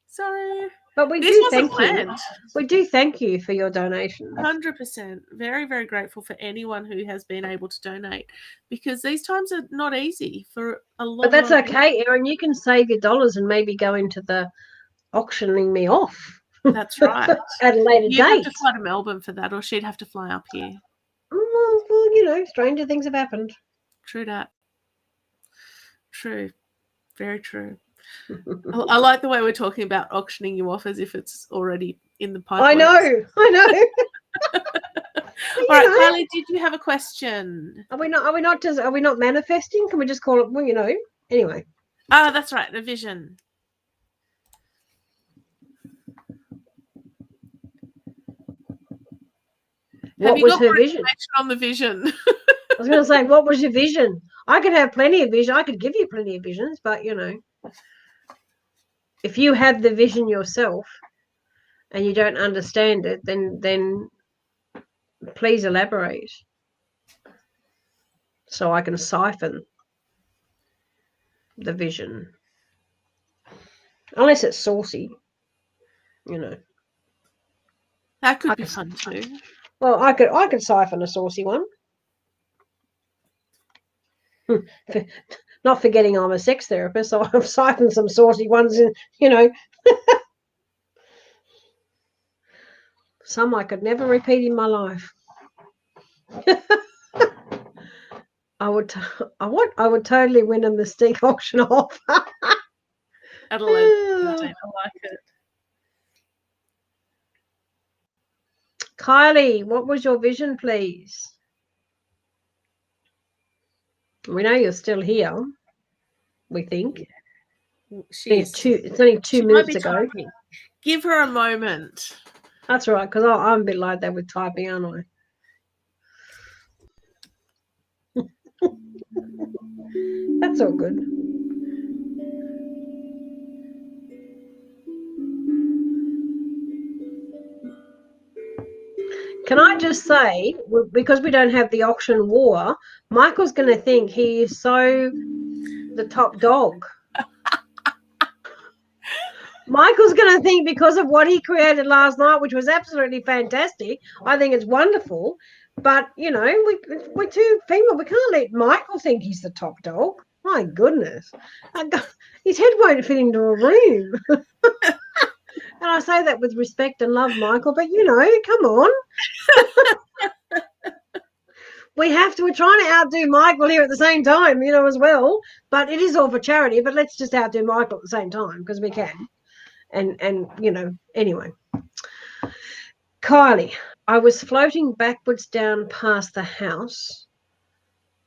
Sorry. But we do thank you. We do thank you for your donation. 100%. Very, very grateful for anyone who has been able to donate, because these times are not easy for a lot. But that's okay, Erin. You can save your dollars and maybe go into the auctioning me off. That's right. At a later date. You'd have to fly to Melbourne for that, or she'd have to fly up here. Well, stranger things have happened. True that. True. Very true. I like the way we're talking about auctioning you off as if it's already in the pipeline. I know. All right, Kylie, did you have a question? Are we not manifesting? Can we just call it? Anyway. That's right. A vision. What was her vision? On the vision. I was going to say, what was your vision? I could have plenty of vision. I could give you plenty of visions, but if you have the vision yourself and you don't understand it, then please elaborate so I can siphon the vision. Unless it's saucy, That could be fun too. Well, I could siphon a saucy one. Not forgetting I'm a sex therapist, so I've siphoned some saucy ones in, some I could never repeat in my life. I would totally win a Mystique auction off. At 11, I like it. Kylie, what was your vision, please? We know you're still here. We think. It's only 2 minutes ago. Typing. Give her a moment. That's right, because I'm a bit like that with typing, aren't I? That's all good. Can I just say, because we don't have the auction war, Michael's going to think he is so the top dog. Michael's going to think because of what he created last night, which was absolutely fantastic. I think it's wonderful. But, we're too female. We can't let Michael think he's the top dog. My goodness. His head won't fit into a room. And I say that with respect and love, Michael, but, come on. we have to. We're trying to outdo Michael here at the same time, as well. But it is all for charity. But let's just outdo Michael at the same time because we can. And anyway. Kylie, I was floating backwards down past the house.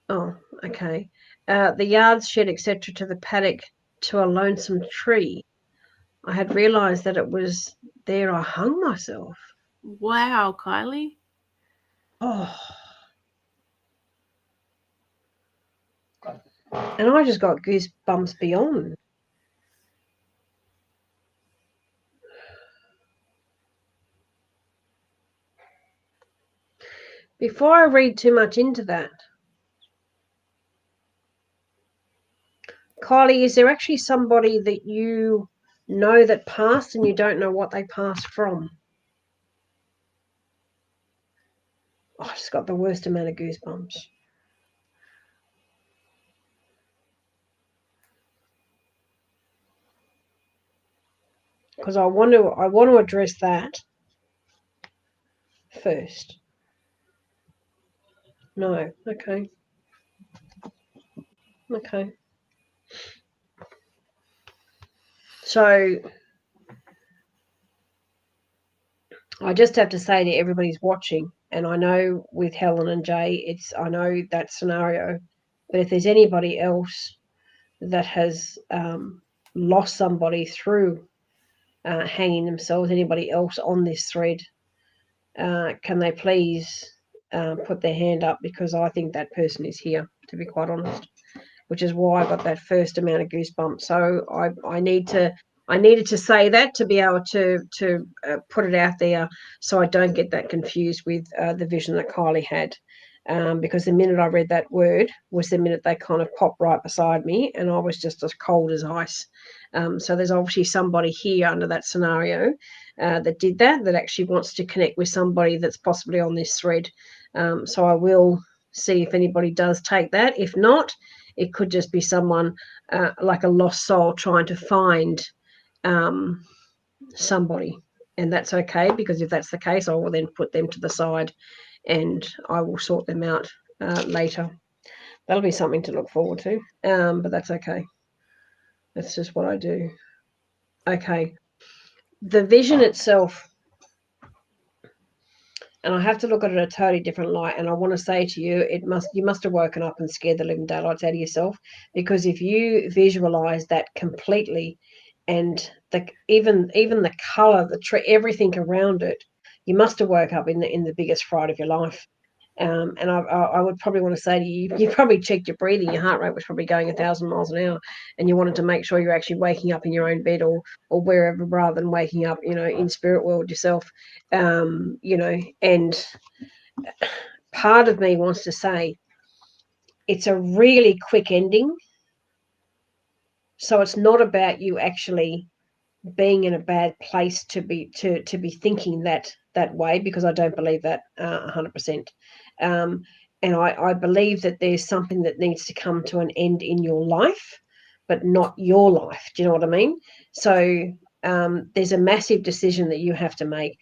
Oh, okay. The yard shed, etc., to the paddock to a lonesome tree. I had realised that it was there I hung myself. Wow, Kylie. Oh. And I just got goosebumps beyond. Before I read too much into that, Kylie, is there actually somebody that you know that passed and you don't know what they passed from? Oh, I just got the worst amount of goosebumps. Because I want to address that first. No, okay. Okay. So I just have to say to everybody's watching, and I know with Helen and Jay, I know that scenario, but if there's anybody else that has lost somebody through hanging themselves, anybody else on this thread, can they please put their hand up, because I think that person is here, to be quite honest, which is why I got that first amount of goosebumps. So I needed to say that to be able to put it out there, so I don't get that confused with the vision that Kylie had. Because the minute I read that word was the minute they kind of popped right beside me, and I was just as cold as ice. So there's obviously somebody here under that scenario that did that actually wants to connect with somebody that's possibly on this thread. So I will see if anybody does take that. If not, it could just be someone like a lost soul trying to find somebody, and that's okay, because if that's the case, I will then put them to the side and I will sort them out later. That'll be something to look forward to, but that's okay. That's just what I do. Okay. The vision itself, and I have to look at it in a totally different light, and I want to say to you, you must have woken up and scared the living daylights out of yourself, because if you visualize that completely, and even the color, the tree, everything around it, you must have woke up in the biggest fright of your life. And I would probably want to say to you, you probably checked your breathing, your heart rate was probably going 1,000 miles an hour, and you wanted to make sure you're actually waking up in your own bed or wherever, rather than waking up, in spirit world yourself. And part of me wants to say it's a really quick ending. So it's not about you actually being in a bad place to be thinking that way, because I don't believe that 100%. And I believe that there's something that needs to come to an end in your life, but not your life. Do you know what I mean? So there's a massive decision that you have to make.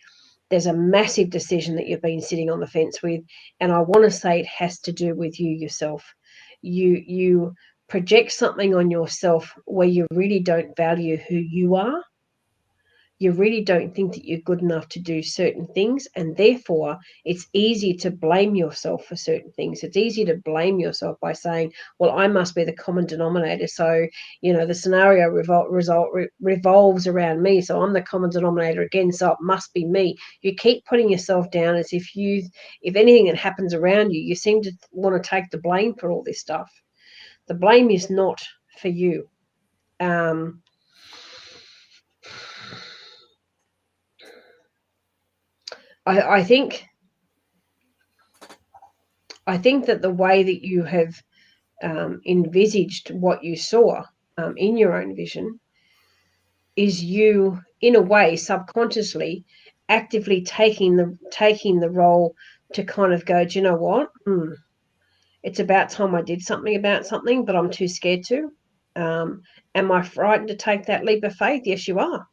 There's a massive decision that you've been sitting on the fence with, and I want to say it has to do with you yourself. You project something on yourself where you really don't value who you are. You really don't think that you're good enough to do certain things, and therefore it's easy to blame yourself for certain things. It's easy to blame yourself by saying, well, I must be the common denominator, so the scenario revolves around me, so I'm the common denominator again, so it must be me. You keep putting yourself down as if anything that happens around you seem to want to take the blame for all this stuff. The blame is not for you. I think that the way that you have envisaged what you saw in your own vision is you, in a way, subconsciously, actively taking the role to kind of go, do you know what? It's about time I did something about something, but I'm too scared to. Am I frightened to take that leap of faith? Yes, you are.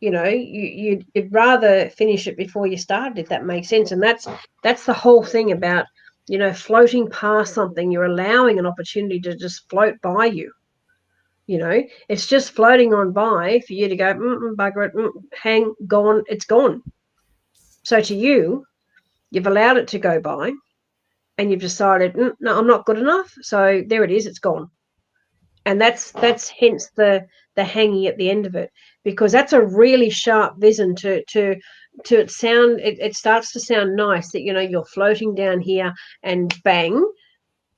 You'd rather finish it before you started, if that makes sense. And that's the whole thing about You know, floating past something, you're allowing an opportunity to just float by you. You know, it's just floating on by for you to go, bugger it, hang, gone, it's gone. So to you, you've allowed it to go by and you've decided, no, I'm not good enough. So there it is, it's gone. And that's hence the hanging at the end of it, because that's a really sharp vision to it sound, it starts to sound nice that, you know, you're floating down here and bang,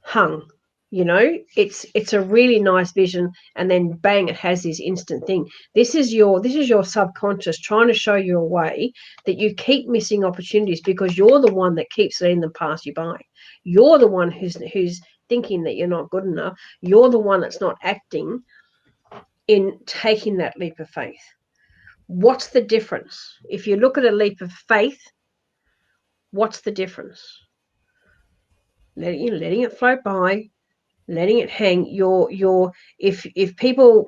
hung. You know, it's a really nice vision, and then bang, it has this instant thing. This is your subconscious trying to show you a way that you keep missing opportunities because you're the one that keeps letting them pass you by. You're the one who's thinking that you're not good enough. You're the one that's not acting in taking that leap of faith. What's the difference? If you look at a leap of faith, what's the difference? Letting it float by, letting it hang. If people,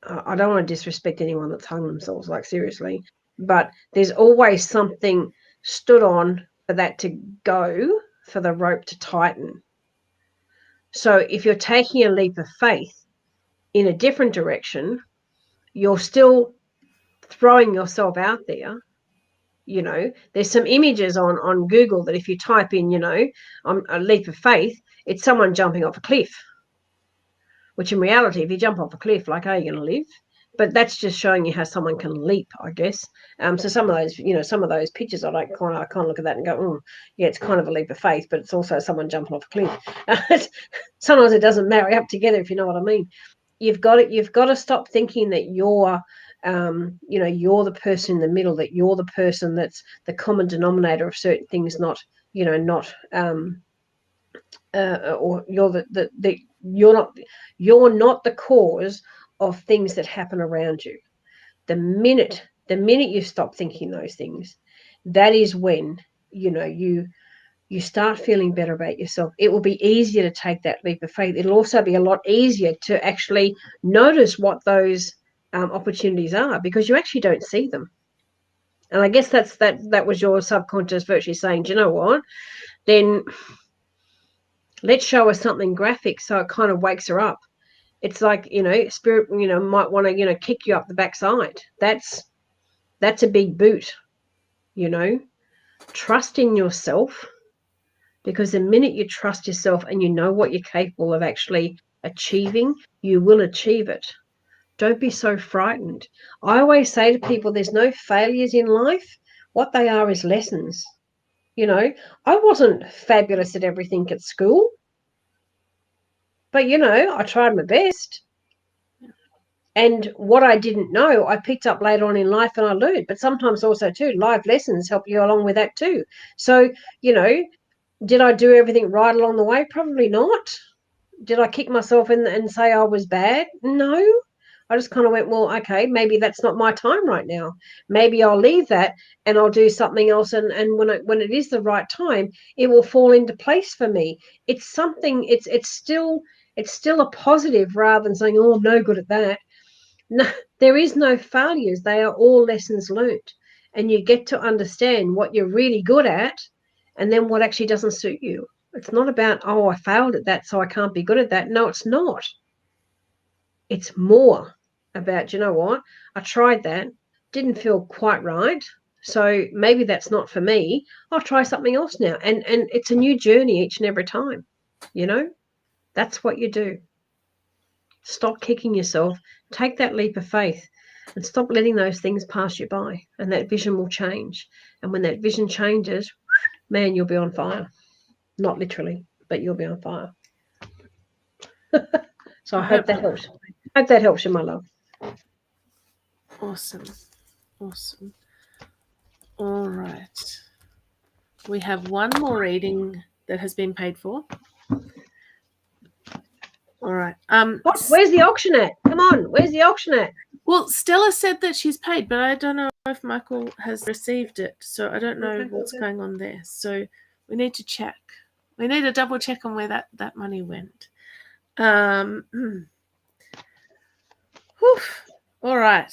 I don't want to disrespect anyone that's hung themselves, like seriously, but there's always something stood on for that to go, for the rope to tighten. So if you're taking a leap of faith in a different direction, you're still throwing yourself out there. You know, there's some images on Google that if you type in, you know, a leap of faith, it's someone jumping off a cliff. Which in reality, if you jump off a cliff, like, are you going to live? But that's just showing you how someone can leap, I guess. So some of those, you know, some of those pictures, I kind of look at that and go, yeah, it's kind of a leap of faith, but it's also someone jumping off a cliff. Sometimes it doesn't marry up together, if you know what I mean. You've got to stop thinking that you're, you know, you're the person in the middle, that you're the person that's the common denominator of certain things, not, you know, not, or you're you're not the cause of things that happen around you. The minute you stop thinking those things, that is when, you know, you start feeling better about yourself. It will be easier to take that leap of faith. It'll also be a lot easier to actually notice what those opportunities are, because you actually don't see them. And I guess that was your subconscious virtually saying, do you know what? Then let's show her something graphic so it kind of wakes her up. It's like, you know, spirit, you know, might want to, you know, kick you up the backside. That's a big boot, you know. Trust in yourself, because the minute you trust yourself and you know what you're capable of actually achieving, you will achieve it. Don't be so frightened. I always say to people, there's no failures in life. What they are is lessons. You know, I wasn't fabulous at everything at school, but, you know, I tried my best. And what I didn't know, I picked up later on in life and I learned. But sometimes also, too, life lessons help you along with that, too. So, you know, did I do everything right along the way? Probably not. Did I kick myself in and say I was bad? No. I just kind of went, well, okay, maybe that's not my time right now. Maybe I'll leave that and I'll do something else. And when it is the right time, it will fall into place for me. It's something. It's still a positive, rather than saying, oh, I'm no good at that. No, there is no failures. They are all lessons learnt, and you get to understand what you're really good at, and then what actually doesn't suit you. It's not about, oh, I failed at that, so I can't be good at that. No, it's not. It's more about, you know what? I tried that, didn't feel quite right, so maybe that's not for me. I'll try something else now, and it's a new journey each and every time. You know, that's what you do. Stop kicking yourself. Take that leap of faith and stop letting those things pass you by, and that vision will change. And when that vision changes, man, you'll be on fire. Not literally, but you'll be on fire. So I hope that helps. Hope that helps you, my love. Awesome. All right. We have one more reading that has been paid for. All right. Where's the auction at? Come on, where's the auction at? Well, Stella said that she's paid, but I don't know if Michael has received it. So I don't know what's going on there. So we need to check. We need to double check on where that money went. Whew. All right.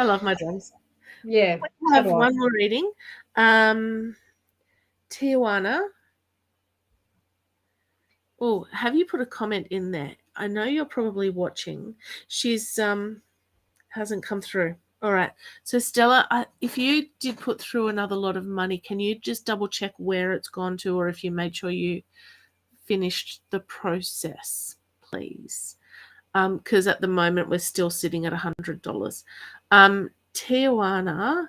I love my drums. Yeah. I have one more reading. Tijuana. Oh, have you put a comment in there? I know you're probably watching. She's hasn't come through. All right. So Stella, if you did put through another lot of money, can you just double check where it's gone to, or if you made sure you finished the process, please? Because at the moment we're still sitting at $100. Tijuana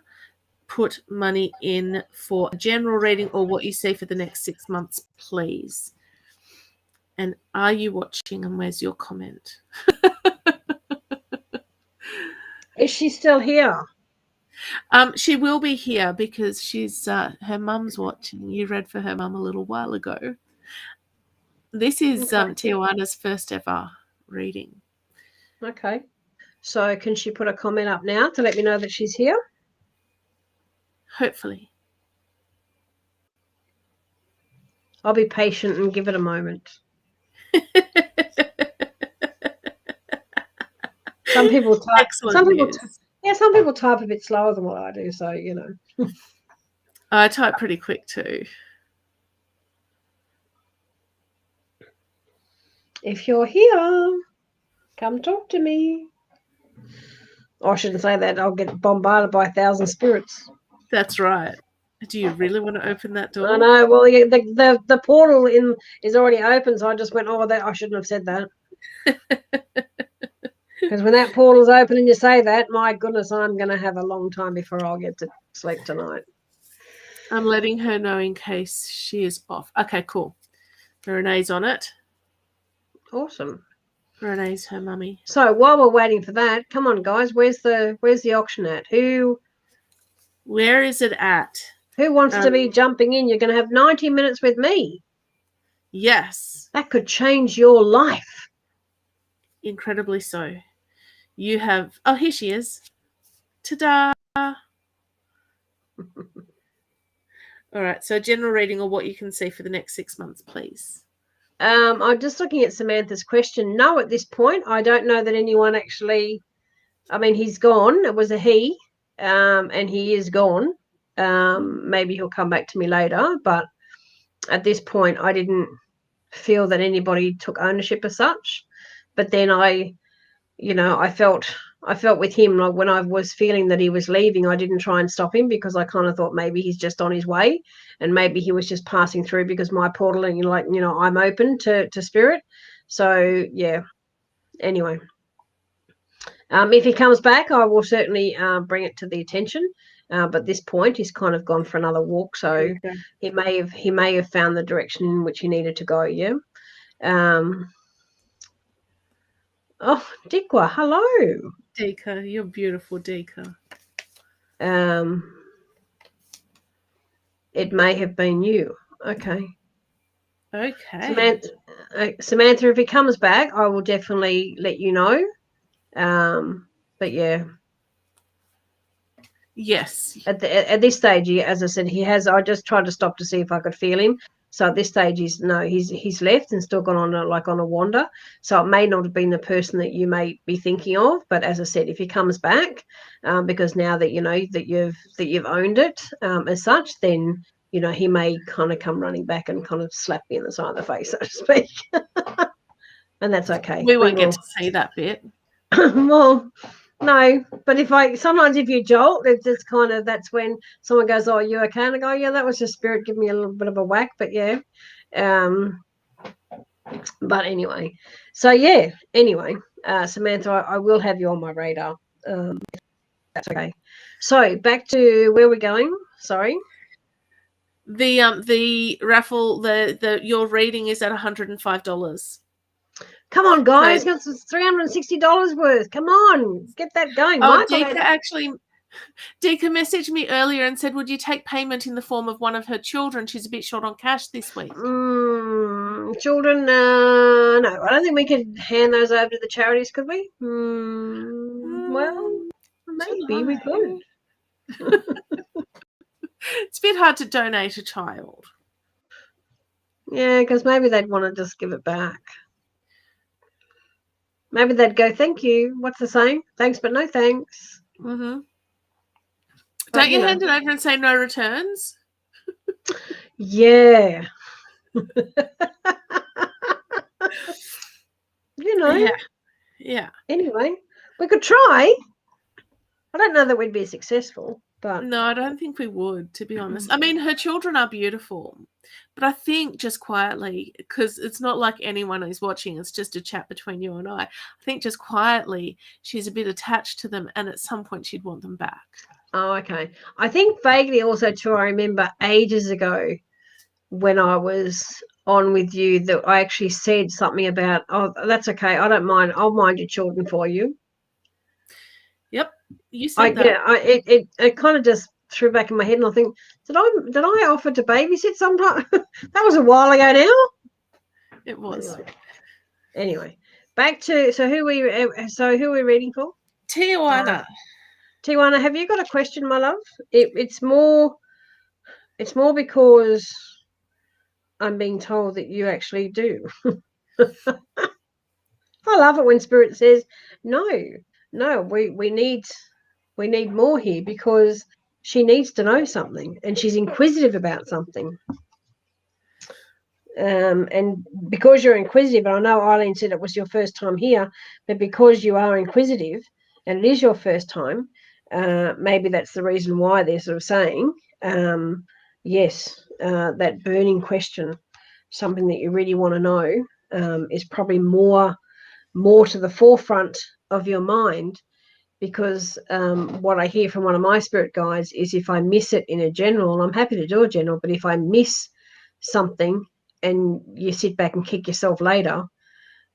put money in for a general reading or what you see for the next 6 months, please. And are you watching, and where's your comment? Is she still here? She will be here because she's her mum's watching. You read for her mum a little while ago. This is Tijuana's first ever reading. Okay. So can she put a comment up now to let me know that she's here? Hopefully. I'll be patient and give it a moment. Some people type. Excellent news. Some people type a bit slower than what I do. So you know. I type pretty quick too. If you're here, come talk to me. I shouldn't say that. I'll get bombarded by 1,000 spirits. That's right. Do you really want to open that door? I know. Well, yeah, the portal is already open, so I just went, that I shouldn't have said that. Because when that portal's open and you say that, my goodness, I'm going to have a long time before I'll get to sleep tonight. I'm letting her know in case she is off. Okay, cool. Renee's on it. Awesome. Renee's her mummy. So while we're waiting for that, come on, guys. Where's the auction at? Where is it at? Who wants to be jumping in? You're going to have 90 minutes with me. Yes. That could change your life. Incredibly so. You have... Oh, here she is. Ta-da! All right, so general reading or what you can see for the next 6 months, please. I'm just looking at Samantha's question. No, at this point, I don't know that anyone actually... I mean, he's gone. It was a he, and he is gone. Maybe he'll come back to me later, but at this point, I didn't feel that anybody took ownership as such. But then I felt with him, like when I was feeling that he was leaving, I didn't try and stop him because I kind of thought maybe he's just on his way and maybe he was just passing through because my portal, and I'm open to spirit. So yeah. Anyway, if he comes back, I will certainly bring it to the attention. But at this point, he's kind of gone for another walk, so he may have found the direction in which he needed to go. Yeah. Oh, Dikwa, hello. Dika, you're beautiful, Dika. It may have been you. Okay. Okay. Samantha, if he comes back, I will definitely let you know. But yeah. Yes. At this stage, as I said, he has. I just tried to stop to see if I could feel him. So at this stage, he's left and still gone on a wander. So it may not have been the person that you may be thinking of, but as I said, if he comes back, because now that that you've owned it as such, then he may kind of come running back and kind of slap me in the side of the face, so to speak. And that's okay. We won't get to see that bit. Well, no, but sometimes if you jolt, it's kind of, that's when someone goes, "Oh, you okay?" And I go, "Yeah, that was just spirit giving me a little bit of a whack." But yeah, but anyway, so yeah. Anyway, Samantha, I will have you on my radar. That's okay. So back to where we're going. Sorry. The raffle, your reading is at $105. Come on, guys! Got $360 worth. Come on, get that going. Oh, Dika messaged me earlier and said, "Would you take payment in the form of one of her children? She's a bit short on cash this week." Children, no, I don't think we could hand those over to the charities, could we? Well, maybe we could. It's a bit hard to donate a child. Yeah, because maybe they'd want to just give it back. Maybe they'd go, "Thank you." What's the saying? Thanks, but no thanks. Mm-hmm. But, Don't you hand it over and say no returns? Yeah. Yeah. Anyway, we could try. I don't know that we'd be successful, but No, I don't think we would, to be honest. I mean, her children are beautiful, but I think just quietly, because it's not like anyone is watching, it's just a chat between you and I think just quietly she's a bit attached to them, and at some point she'd want them back. Oh, okay. I think vaguely also too, I remember ages ago when I was on with you that I actually said something about, oh, that's okay, I don't mind, I'll mind your children for you. Yep, you said that. Yeah, it kind of just threw back in my head, and I think, did I offer to babysit sometime? That was a while ago now. It was. Anyway, back to who are we reading for? Tijuana. Tijuana, have you got a question, my love? It's more because I'm being told that you actually do. I love it when Spirit says, no, we need more here, because she needs to know something and she's inquisitive about something. And because you're inquisitive, and I know Eileen said it was your first time here, but because you are inquisitive and it is your first time, maybe that's the reason why they're sort of saying, yes, that burning question, something that you really want to know, is probably more to the forefront of your mind, because what I hear from one of my spirit guides is, if I miss it in a general, and I'm happy to do a general, but if I miss something and you sit back and kick yourself later,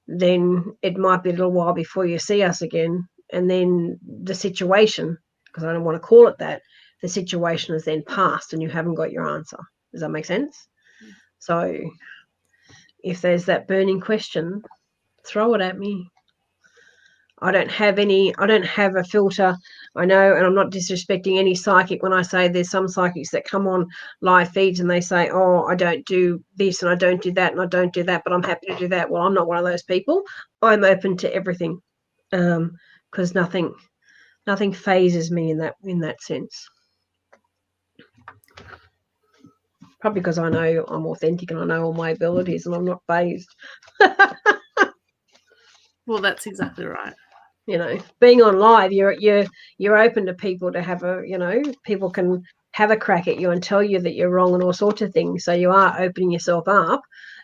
then it might be a little while before you see us again. And then the situation, because I don't want to call it that, the situation has then passed and you haven't got your answer. Does that make sense? So if there's that burning question, throw it at me. I don't have a filter. I know, and I'm not disrespecting any psychic when I say there's some psychics that come on live feeds and they say, oh, I don't do this and I don't do that and I don't do that, but I'm happy to do that. Well, I'm not one of those people. I'm open to everything, because nothing phases me in that sense. Probably because I know I'm authentic and I know all my abilities and I'm not phased. Well, that's exactly right. Being on live, you're open to people to have people can have a crack at you and tell you that you're wrong and all sorts of things. So you are opening yourself up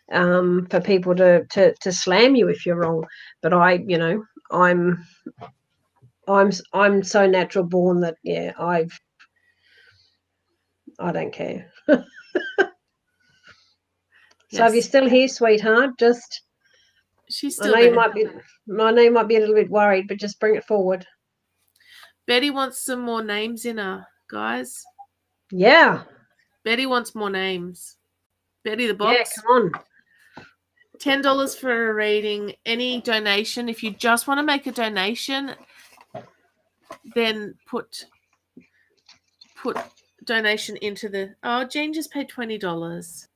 for people to slam you if you're wrong. But I'm so natural born that I don't care. So if you're still here, sweetheart, just she's still I there. know you might be a little bit worried, but just bring it forward. Betty wants some more names in her, guys. Yeah. Betty wants more names. Betty the box. Yeah, come on. $10 for a reading. Any donation. If you just want to make a donation, then put donation into the... Oh, Jean just paid $20.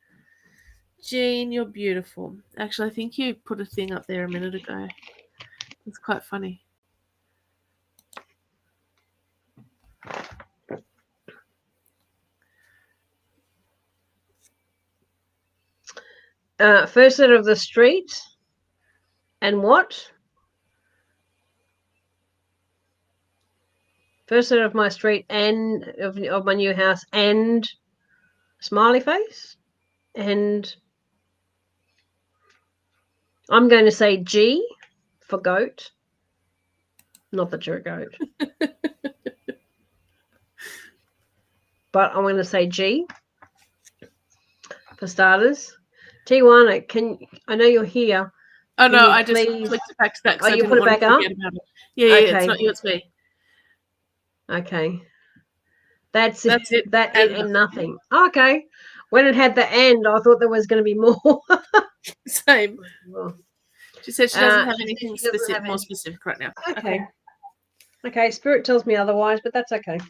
Jean, you're beautiful. Actually, I think you put a thing up there a minute ago. It's quite funny. First letter of the street, and what? First letter of my street, and of my new house, and smiley face, and I'm going to say G for goat. Not that you're a goat. But I'm going to say G for starters. Tijuana, I know you're here. Oh, no, I just flicked it back to that because I didn't put it want back to up? forget about it. Yeah, okay. It's not you, it's me. Okay. That's it. That and nothing. Okay. When it had the end, I thought there was going to be more. Same. Well, she said she doesn't have anything more specific right now. Okay, Spirit tells me otherwise, but that's okay.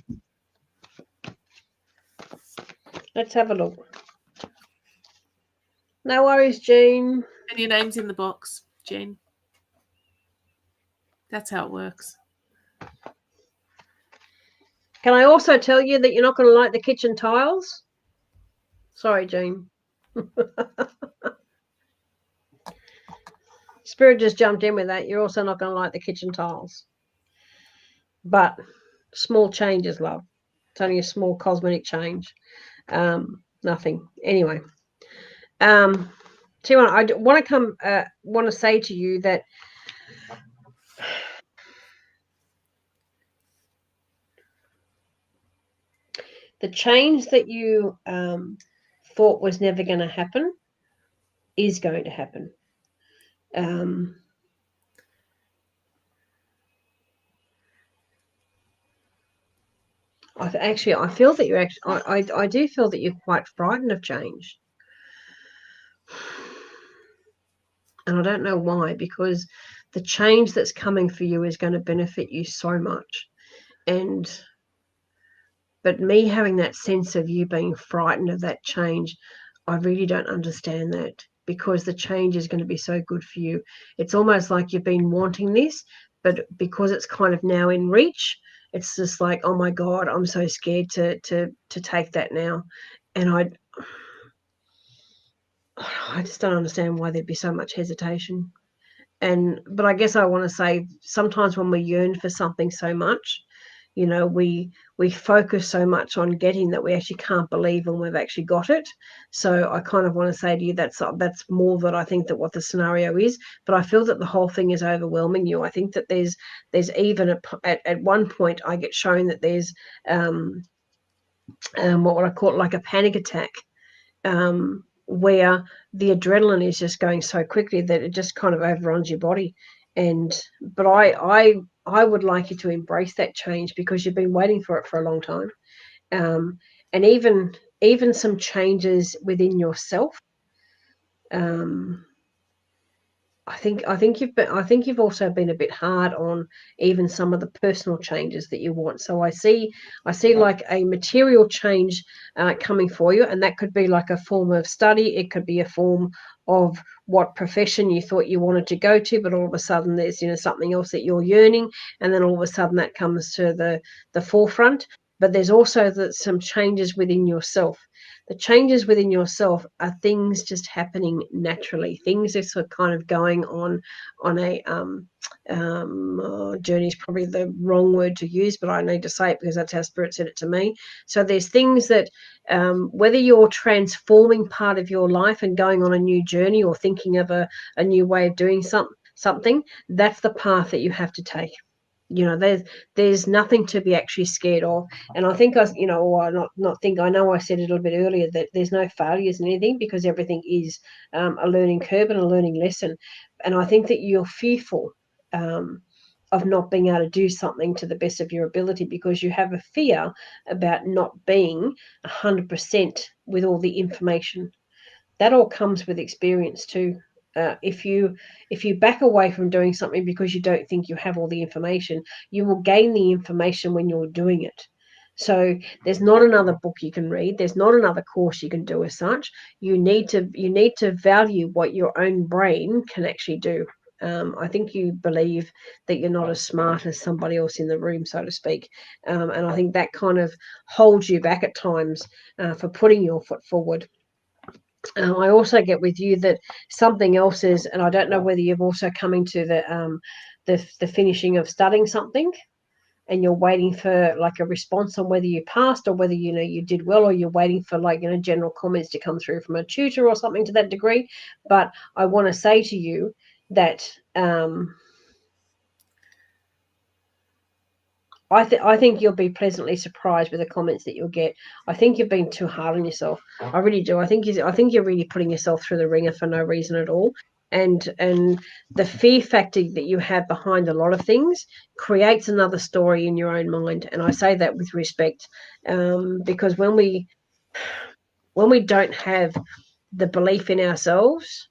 Let's have a look. No worries, Jean. And your name's in the box, Jean. That's how it works. Can I also tell you that you're not going to like the kitchen tiles? Sorry, Jean. Spirit just jumped in with that. You're also not going to like the kitchen tiles. But small changes, love. It's only a small cosmetic change. Nothing. Anyway. Tiwana, I want to say to you that the change that you thought was never going to happen is going to happen. I feel that you're actually, I do feel that you're quite frightened of change. And I don't know why, because the change that's coming for you is going to benefit you so much. But me having that sense of you being frightened of that change, I really don't understand that, because the change is going to be so good for you. It's almost like you've been wanting this, but because it's kind of now in reach, it's just like, oh my God, I'm so scared to take that now. And I just don't understand why there'd be so much hesitation. But I guess I want to say, sometimes when we yearn for something so much, we focus so much on getting that we actually can't believe when we've actually got it. So I kind of want to say to you, that's more that I think that what the scenario is. But I feel that the whole thing is overwhelming you. I think that there's even at one point I get shown that there's what would I call it, like a panic attack, where the adrenaline is just going so quickly that it just kind of overruns your body. But I would like you to embrace that change, because you've been waiting for it for a long time. And even some changes within yourself. I think you've also been a bit hard on even some of the personal changes that you want. So I see like a material change coming for you, and that could be like a form of study. It could be a form of what profession you thought you wanted to go to, but all of a sudden there's something else that you're yearning, and then all of a sudden that comes to the forefront. But there's also some changes within yourself. The changes within yourself are things just happening naturally. Things are sort of kind of going on a journey is probably the wrong word to use, but I need to say it because that's how Spirit said it to me. So there's things that whether you're transforming part of your life and going on a new journey, or thinking of a new way of doing something, that's the path that you have to take. There's nothing to be actually scared of. And I think I know I said it a little bit earlier that there's no failures in anything, because everything is a learning curve and a learning lesson. And I think that you're fearful of not being able to do something to the best of your ability, because you have a fear about not being 100% with all the information. That all comes with experience too. If you back away from doing something because you don't think you have all the information, you will gain the information when you're doing it. So there's not another book you can read. There's not another course you can do as such. You need to value what your own brain can actually do. I think you believe that you're not as smart as somebody else in the room, so to speak. And I think that kind of holds you back at times for putting your foot forward. I also get with you that something else is, and I don't know whether you've also come into the finishing of studying something, and you're waiting for like a response on whether you passed, or whether you did well, or you're waiting for like general comments to come through from a tutor or something to that degree. But I want to say to you that I think you'll be pleasantly surprised with the comments that you'll get. I think you've been too hard on yourself. I really do. I think you're really putting yourself through the ringer for no reason at all. And the fear factor that you have behind a lot of things creates another story in your own mind. And I say that with respect, because when we don't have the belief in ourselves,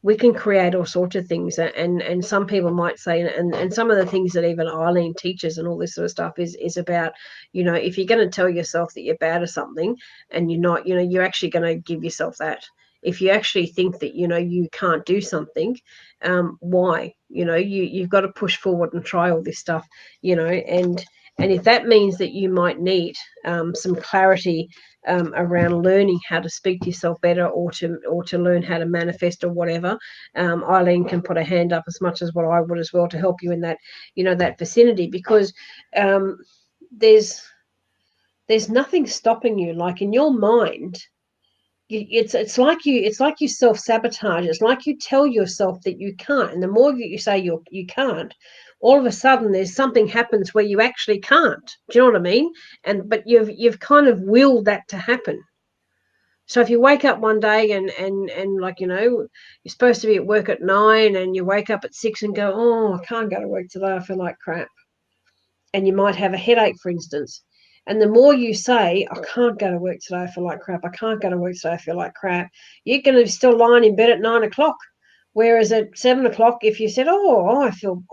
we can create all sorts of things. And some people might say, and some of the things that even Eileen teaches and all this sort of stuff is about, if you're going to tell yourself that you're bad at something and you're not, you're actually going to give yourself that. If you actually think that you can't do something, why? You've got to push forward and try all this stuff, and And if that means that you might need some clarity around learning how to speak to yourself better, or to learn how to manifest or whatever, Eileen can put a hand up as much as what I would as well to help you in that, that vicinity, because there's nothing stopping you. Like in your mind, it's like you self-sabotage. It's like you tell yourself that you can't, and the more you say you can't, all of a sudden there's something happens where you actually can't. Do you know what I mean? But you've kind of willed that to happen. So if you wake up one day and like, you're supposed to be at work at 9, and you wake up at 6 and go, oh, I can't go to work today, I feel like crap, and you might have a headache, for instance. And the more you say, I can't go to work today, I feel like crap, I can't go to work today, I feel like crap, you're going to be still lying in bed at 9 o'clock. Whereas at 7 o'clock, if you said, I feel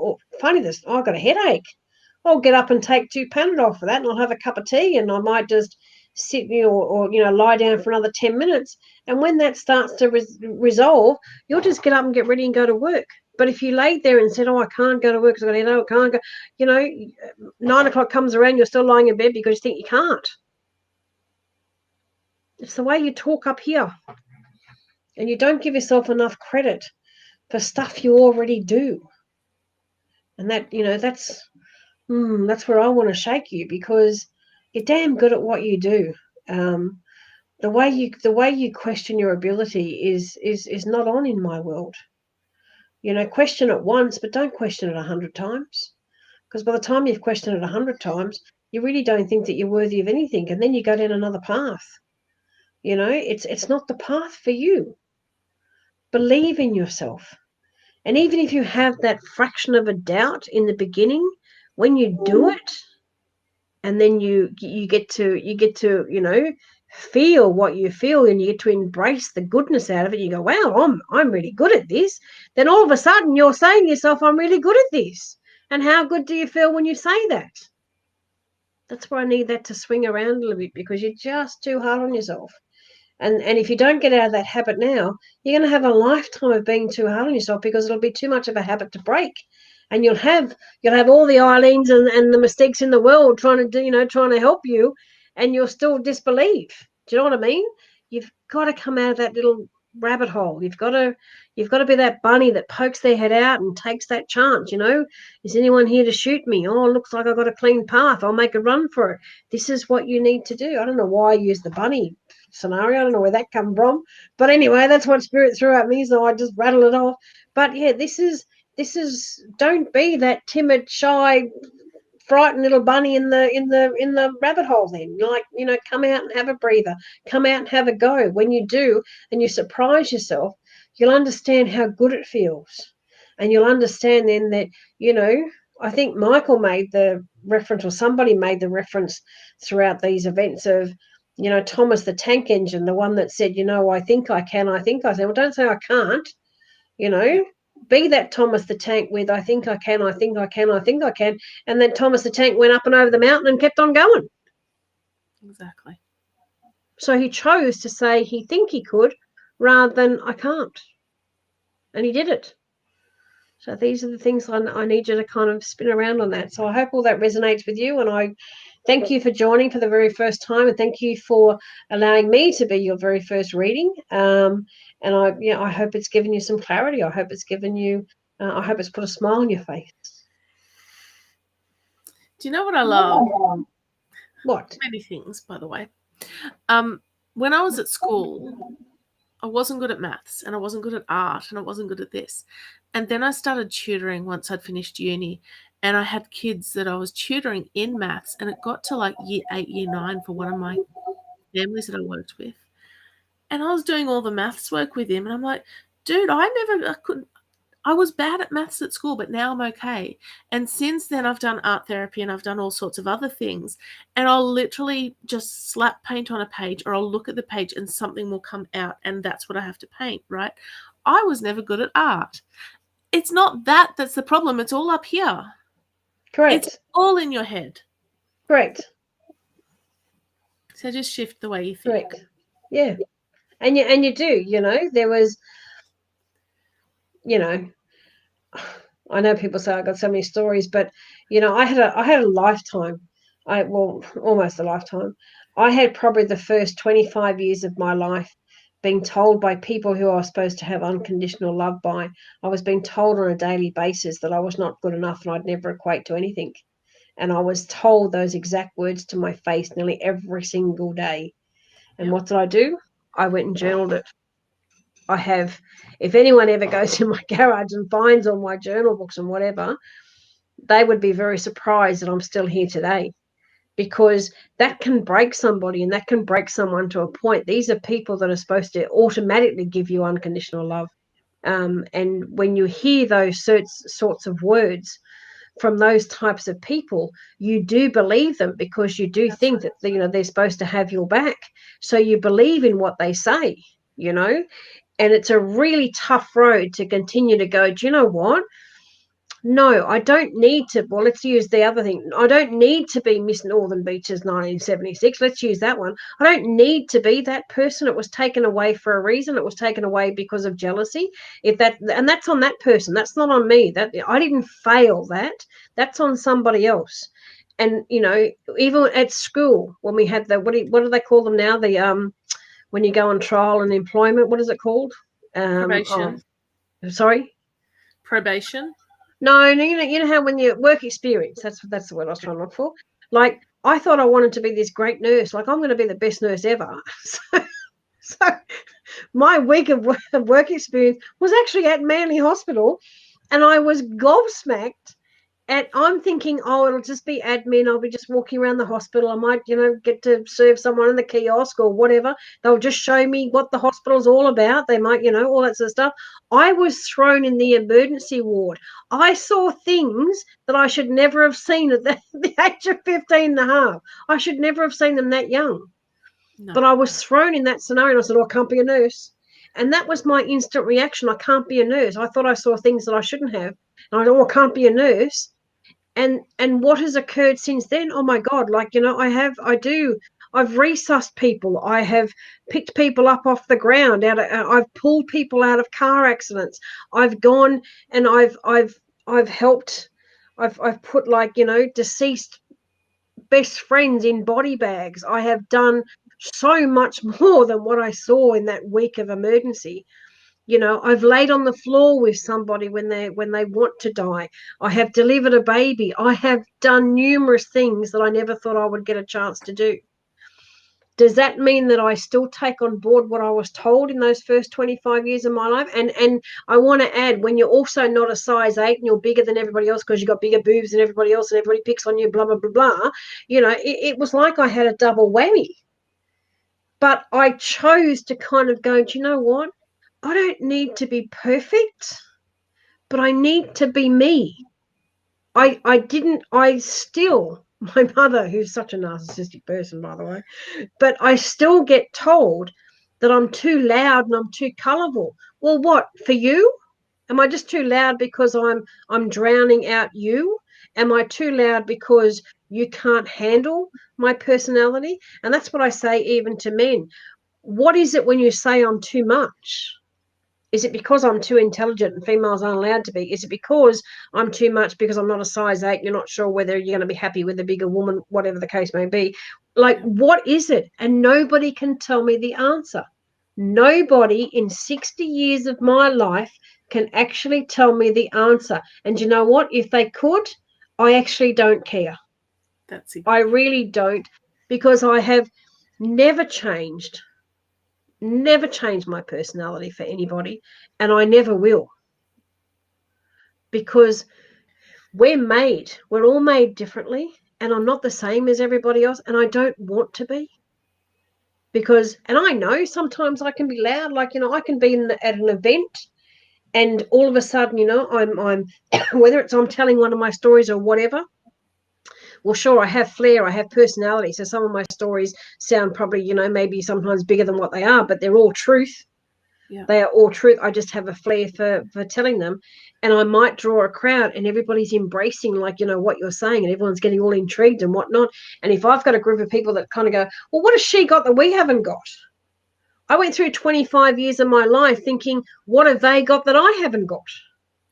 funny, I've got a headache, I'll get up and take 2 Panadol for that, and I'll have a cup of tea, and I might just sit, or lie down for another 10 minutes. And when that starts to resolve, you'll just get up and get ready and go to work. But if you laid there and said, I can't go to work because I can't go, 9 o'clock comes around, you're still lying in bed because you think you can't. It's the way you talk up here. And you don't give yourself enough credit for stuff you already do. And that, that's where I want to shake you, because you're damn good at what you do. The way you question your ability is not on in my world. Question it once, but don't question it 100 times. Because by the time you've questioned it 100 times, you really don't think that you're worthy of anything, and then you go down another path. It's not the path for you. Believe in yourself. And even if you have that fraction of a doubt in the beginning, when you do it, and then you get to feel what you feel, and you get to embrace the goodness out of it, you go, wow, I'm really good at this. Then all of a sudden you're saying to yourself, I'm really good at this. And how good do you feel when you say that? That's where I need that to swing around a little bit, because you're just too hard on yourself. And if you don't get out of that habit now, you're going to have a lifetime of being too hard on yourself, because it'll be too much of a habit to break. And you'll have all the Eileens and the mistakes in the world trying to help you, and you'll still disbelieve. Do you know what I mean? You've got to come out of that little rabbit hole. You've got to be that bunny that pokes their head out and takes that chance. Is anyone here to shoot me? Oh, looks like I've got a clean path, I'll make a run for it. This is what you need to do. I don't know why I use the bunny scenario, I don't know where that come from, but anyway, that's what Spirit threw at me, so I just rattle it off. But yeah, this is don't be that timid, shy, frightened little bunny in the rabbit hole. Then come out and have a breather, come out and have a go. When you do, and you surprise yourself, you'll understand how good it feels, and you'll understand then that I think Michael made the reference, or somebody made the reference throughout these events of Thomas the Tank Engine, the one that said, I think I can, I think I can. Well, don't say I can't, be that Thomas the Tank with, I think I can, I think I can, I think I can. And then Thomas the Tank went up and over the mountain and kept on going. Exactly. So he chose to say he think he could rather than I can't. And he did it. So these are the things I need you to kind of spin around on that. So I hope all that resonates with you. And I thank you for joining for the very first time. And thank you for allowing me to be your very first reading. And I hope it's given you some clarity. I hope it's given you, I hope it's put a smile on your face. Do you know what I love? What? Many things, by the way. When I was at school, I wasn't good at maths, and I wasn't good at art, and I wasn't good at this. And then I started tutoring once I'd finished uni, and I had kids that I was tutoring in maths, and it got to like year 8, year 9 for one of my families that I worked with. And I was doing all the maths work with him, and I'm like, dude, I was bad at maths at school, but now I'm okay. And since then, I've done art therapy, and I've done all sorts of other things. And I'll literally just slap paint on a page, or I'll look at the page and something will come out, and that's what I have to paint, right? I was never good at art. It's not that's the problem. It's all up here. Correct. It's all in your head. Correct. So just shift the way you think. Correct. Yeah. And you do, there was, I know people say I got so many stories, but I had a lifetime almost a lifetime. I had probably the first 25 years of my life being told by people who I was supposed to have unconditional love by. I was being told on a daily basis that I was not good enough and I'd never equate to anything. And I was told those exact words to my face nearly every single day. And Yep. what did I do? I went and journaled it. I have, if anyone ever goes in my garage and finds all my journal books and whatever, they would be very surprised that I'm still here today, because that can break somebody and that can break someone to a point. These are people that are supposed to automatically give you unconditional love. And when you hear those sorts of words from those types of people, you do believe them, because you do think that they're supposed to have your back. So you believe in what they say, and it's a really tough road to continue to go, do you know what? No, I don't need to. Well, let's use the other thing. I don't need to be Miss Northern Beaches 1976. Let's use that one. I don't need to be that person. It was taken away for a reason. It was taken away because of jealousy. And that's on that person. That's not on me. That I didn't fail that. That's on somebody else. And even at school when we had the what do they call them now? The when you go on trial and employment, what is it called? Probation. Sorry. Probation. No, you know how when you work experience, that's the word I was trying to look for. Like, I thought I wanted to be this great nurse. Like, I'm going to be the best nurse ever. So my week of work experience was actually at Manly Hospital, and I was gobsmacked. And I'm thinking, oh, it'll just be admin. I'll be just walking around the hospital. I might, get to serve someone in the kiosk or whatever. They'll just show me what the hospital's all about. They might, all that sort of stuff. I was thrown in the emergency ward. I saw things that I should never have seen at the age of 15 and a half. I should never have seen them that young. No. But I was thrown in that scenario, and I said, oh, I can't be a nurse. And that was my instant reaction. I can't be a nurse. I thought I saw things that I shouldn't have. And I thought, oh, I can't be a nurse. And what has occurred since then? Oh my God, I've resussed people. I have picked people up off the ground. I've pulled people out of car accidents. I've gone and I've helped. I've put deceased best friends in body bags. I have done so much more than what I saw in that week of emergency. I've laid on the floor with somebody when they want to die. I have delivered a baby. I have done numerous things that I never thought I would get a chance to do. Does that mean that I still take on board what I was told in those first 25 years of my life? And I want to add, when you're also not a size 8 and you're bigger than everybody else because you've got bigger boobs than everybody else and everybody picks on you, blah, blah, blah, blah, it was like I had a double whammy. But I chose to kind of go, do you know what? I don't need to be perfect, but I need to be me. My mother, who's such a narcissistic person, by the way, but I still get told that I'm too loud and I'm too colourful. Well, what, for you? Am I just too loud because I'm drowning out you? Am I too loud because you can't handle my personality? And that's what I say even to men. What is it when you say I'm too much? Is it because I'm too intelligent and females aren't allowed to be? Is it because I'm too much because I'm not a size 8? You're not sure whether you're going to be happy with a bigger woman, whatever the case may be. Like, what is it? And nobody can tell me the answer. Nobody in 60 years of my life can actually tell me the answer. And you know what? If they could, I actually don't care. That's it. I really don't, because I have never changed my personality for anybody, and I never will, because we're all made differently, and I'm not the same as everybody else, and I don't want to be, and I know sometimes I can be loud, I can be at an event and all of a sudden, I'm whether it's I'm telling one of my stories or whatever. Well, sure, I have flair, I have personality, so some of my stories sound probably, maybe sometimes bigger than what they are, but they're all truth. Yeah. They are all truth. I just have a flair for telling them, and I might draw a crowd and everybody's embracing what you're saying, and everyone's getting all intrigued and whatnot. And if I've got a group of people that kind of go, well, what has she got that we haven't got? I went through 25 years of my life thinking, what have they got that I haven't got?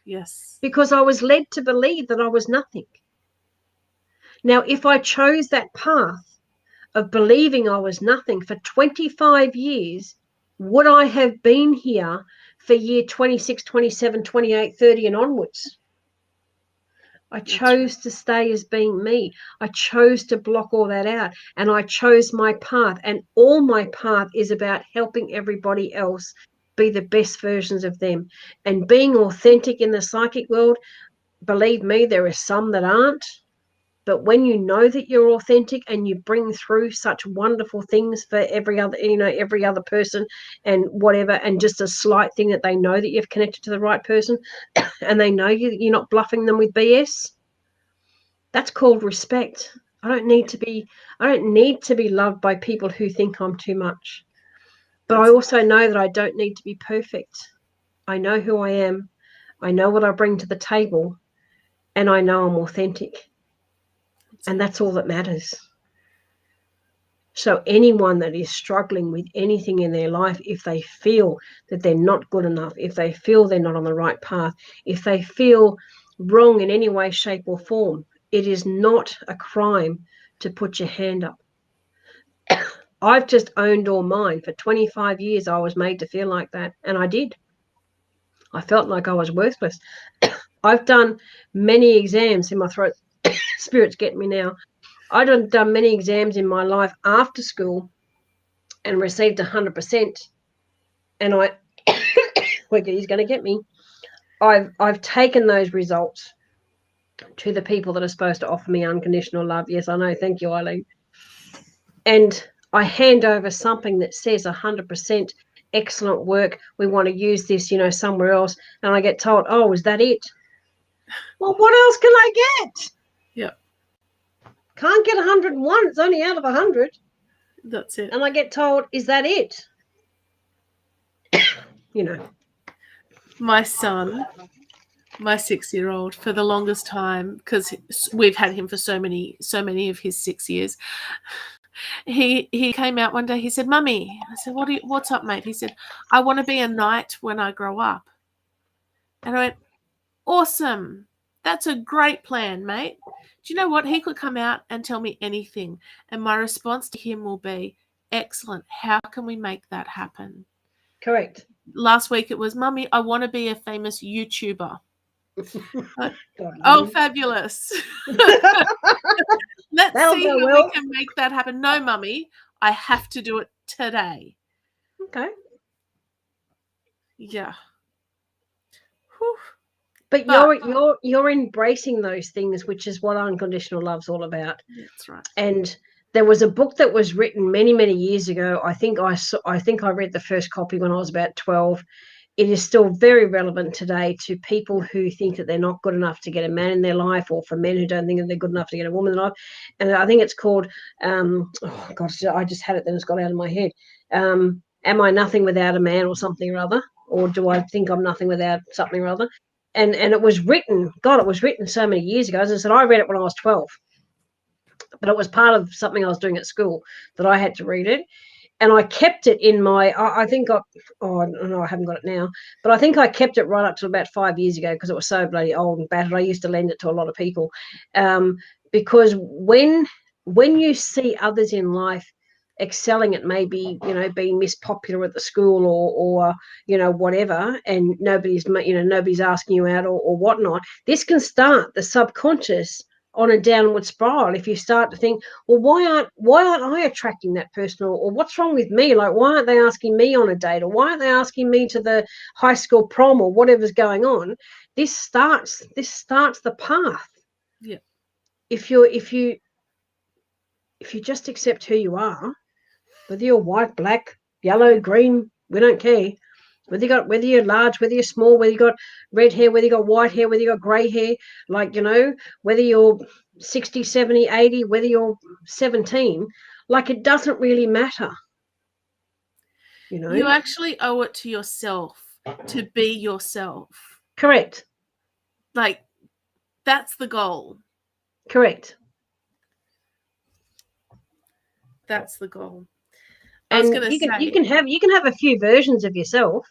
Yes. Because I was led to believe that I was nothing. Now, if I chose that path of believing I was nothing for 25 years, would I have been here for year 26, 27, 28, 30 and onwards? I chose to stay as being me. I chose to block all that out, and I chose my path. And all my path is about helping everybody else be the best versions of them. And being authentic in the psychic world, believe me, there are some that aren't. But when you know that you're authentic and you bring through such wonderful things for every other person and whatever, and just a slight thing that they know that you've connected to the right person and they know you're not bluffing them with BS, that's called respect. I don't need to be loved by people who think I'm too much. But I also know that I don't need to be perfect. I know who I am. I know what I bring to the table, and I know I'm authentic. And that's all that matters. So anyone that is struggling with anything in their life, if they feel that they're not good enough, if they feel they're not on the right path, if they feel wrong in any way, shape or form, it is not a crime to put your hand up. I've just owned all mine. For 25 years, I was made to feel like that, and I did. I felt like I was worthless. I've done many exams in my throat. Spirit's getting me now. I've done many exams in my life after school and received 100%. And he's going to get me. I've taken those results to the people that are supposed to offer me unconditional love. Yes, I know. Thank you, Eileen. And I hand over something that says 100% excellent work. We want to use this, somewhere else. And I get told, oh, is that it? Well, what else can I get? Yeah. Can't get 101. It's only out of 100. That's it. And I get told, is that it? My son, my 6-year-old, for the longest time, because we've had him for so many of his 6 years, he came out one day. He said, "Mummy," I said, "What's up, mate?" He said, "I want to be a knight when I grow up." And I went, "Awesome. That's a great plan, mate." Do you know what? He could come out and tell me anything, and my response to him will be, "Excellent. How can we make that happen?" Correct. Last week it was, "Mummy, I want to be a famous YouTuber." Oh, fabulous. Let's see how we can make that happen. No, Mummy, I have to do it today. Okay. Yeah. Whew. But you're embracing those things, which is what unconditional love's all about. That's right. And there was a book that was written many, many years ago. I think I read the first copy when I was about 12. It is still very relevant today to people who think that they're not good enough to get a man in their life, or for men who don't think that they're good enough to get a woman in their life. And I think it's called, I just had it, then it's got out of my head. Am I nothing without a man, or something or other? Or do I think I'm nothing without something or other? And it was written, it was written so many years ago. As I said, I read it when I was 12. But it was part of something I was doing at school that I had to read it. And I kept it in my, I haven't got it now, but I think I kept it right up to about 5 years ago, because it was so bloody old and battered. I used to lend it to a lot of people, because when you see others in life excelling at maybe, being Miss Popular at the school, or whatever, and nobody's asking you out, or whatnot, this can start the subconscious on a downward spiral. If you start to think, well, why aren't I attracting that person, or what's wrong with me? Like, why aren't they asking me on a date, or why aren't they asking me to the high school prom, or whatever's going on? This starts the path. Yeah. If you just accept who you are, whether you're white, black, yellow, green, we don't care. Whether you're large, whether you're small, whether you got red hair, whether you got white hair, whether you got grey hair, whether you're 60, 70, 80, whether you're 17, it doesn't really matter. You actually owe it to yourself to be yourself. Correct. That's the goal. Correct. That's the goal. And you can have a few versions of yourself,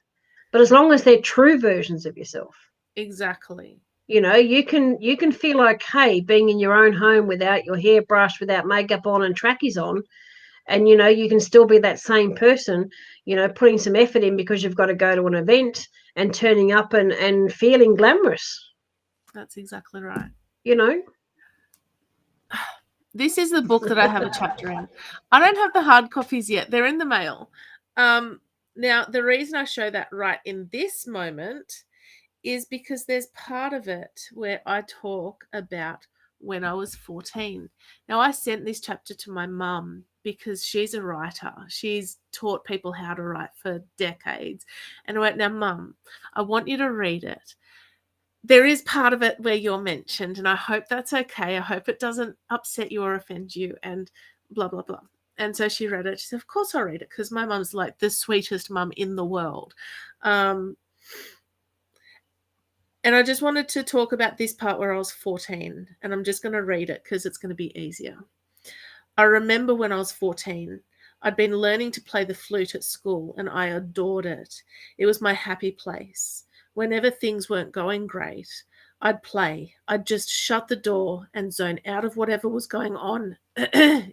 but as long as they're true versions of yourself. Exactly. You know, you can feel okay being in your own home without your hair brushed, without makeup on and trackies on, and you know you can still be that same person, you know, putting some effort in because you've got to go to an event and turning up and feeling glamorous. That's exactly right. You know, This is the book that I have a chapter in. I don't have the hard copies yet. They're in the mail. Now, the reason I show that right in this moment is because there's part of it where I talk about when I was 14. Now, I sent this chapter to my mum because she's a writer. She's taught people how to write for decades. And I went, now, Mum, I want you to read it. There is part of it where you're mentioned, and I hope that's okay. I hope it doesn't upset you or offend you, and blah, blah, blah. And so she read it. She said, of course I'll read it, because my mum's like the sweetest mum in the world. And I just wanted to talk about this part where I was 14, and I'm just going to read it because it's going to be easier. I remember when I was 14, I'd been learning to play the flute at school, and I adored it. It was my happy place. Whenever things weren't going great, I'd play. I'd just shut the door and zone out of whatever was going on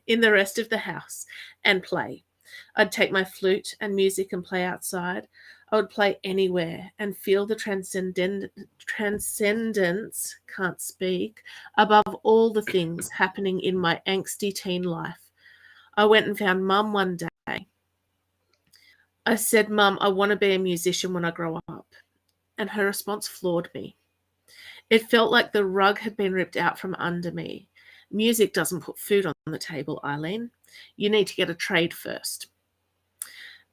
in the rest of the house and play. I'd take my flute and music and play outside. I would play anywhere and feel the transcendence, can't speak, above all the things happening in my angsty teen life. I went and found Mum one day. I said, Mum, I want to be a musician when I grow up. And her response floored me. It felt like the rug had been ripped out from under me. Music doesn't put food on the table, Eileen. You need to get a trade first.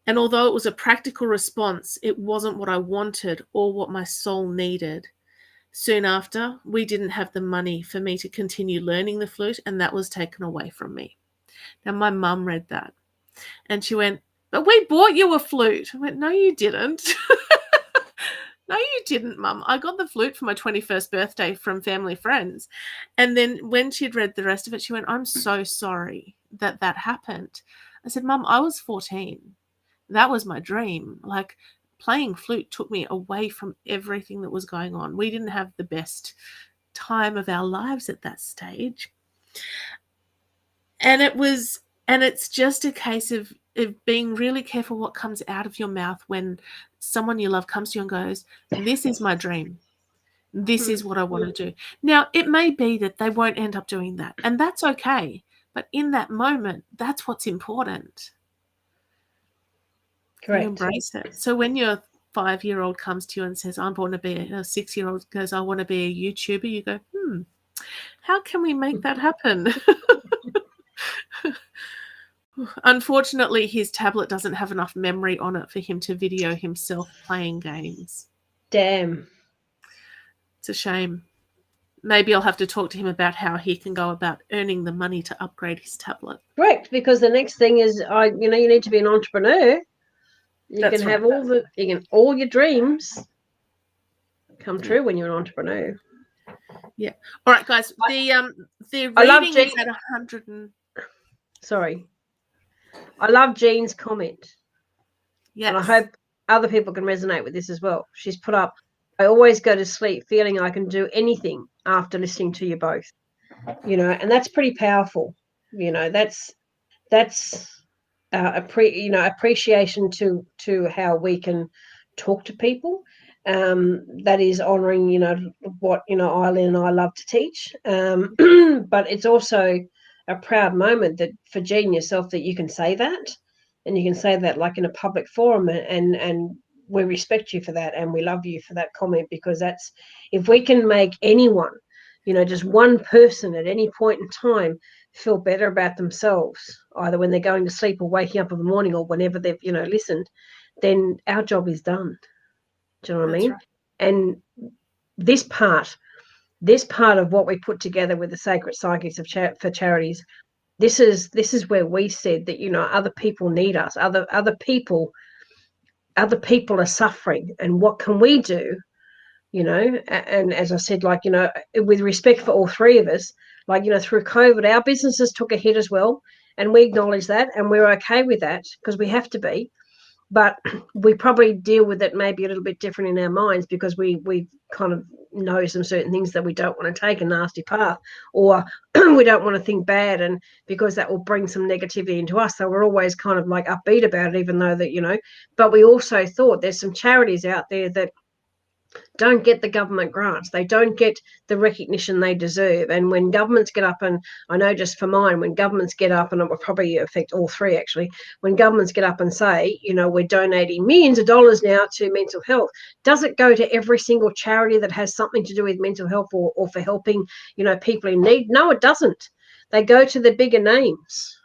And although it was a practical response, it wasn't what I wanted or what my soul needed. Soon after, we didn't have the money for me to continue learning the flute, and that was taken away from me. Now, my mum read that, and she went, but we bought you a flute. I went, no, you didn't. No, you didn't, Mum. I got the flute for my 21st birthday from family friends. And then when she'd read the rest of it, she went, I'm so sorry that that happened. I said, Mum, I was 14. That was my dream. Like, playing flute took me away from everything that was going on. We didn't have the best time of our lives at that stage. And it's just a case of being really careful what comes out of your mouth when someone you love comes to you and goes, this is my dream. This is what I want to do. Now, it may be that they won't end up doing that, and that's okay. But in that moment, that's what's important. correct. You embrace it. So when your 5-year-old comes to you and says, I want to be a 6-year-old goes, I want to be a YouTuber, you go, how can we make that happen? Unfortunately, his tablet doesn't have enough memory on it for him to video himself playing games. Damn. It's a shame. Maybe I'll have to talk to him about how he can go about earning the money to upgrade his tablet. Correct, because the next thing is, you need to be an entrepreneur. You can have all your dreams come true when you're an entrepreneur. Yeah. All right, guys. The reading is at 100 and... Sorry. I love Jean's comment. Yes. And I hope other people can resonate with this as well. She's put up, I always go to sleep feeling I can do anything after listening to you both. And that's pretty powerful. That's appreciation to how we can talk to people. That is honouring, what, Eileen and I love to teach. But it's also a proud moment that for Jean yourself that you can say that, and you can say that like in a public forum, and we respect you for that, and we love you for that comment, because that's, if we can make anyone, just one person at any point in time feel better about themselves, either when they're going to sleep or waking up in the morning or whenever they've, listened, then our job is done. Do you know what I mean? Right. And this part of what we put together with the Sacred Psychics for Charities, this is where we said that, other people need us, other people are suffering, and what can we do? And as I said, like, with respect for all three of us, like, through COVID, our businesses took a hit as well, and we acknowledge that, and we're okay with that because we have to be. but we probably deal with it maybe a little bit different in our minds because we kind of know some certain things that we don't want to take a nasty path, or we don't want to think bad, and because that will bring some negativity into us. So we're always kind of like upbeat about it, even though that, but we also thought there's some charities out there that don't get the government grants. They don't get the recognition they deserve. And when governments get up, and I know just for mine, when governments get up, and it will probably affect all three actually, when governments get up and say, we're donating millions of dollars now to mental health, does it go to every single charity that has something to do with mental health or for helping, people in need? No, it doesn't. They go to the bigger names.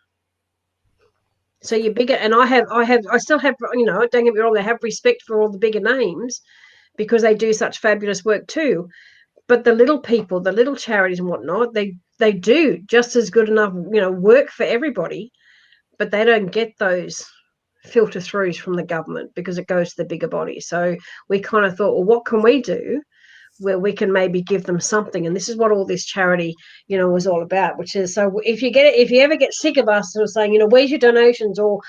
So you're bigger, and I still have, don't get me wrong, I have respect for all the bigger names, because they do such fabulous work too. But the little people, the little charities and whatnot, they do just as good enough, work for everybody, but they don't get those filter throughs from the government because it goes to the bigger body. So we kind of thought, well, what can we do where we can maybe give them something? And this is what all this charity, was all about, which is, so if you ever get sick of us sort of saying, where's your donations, or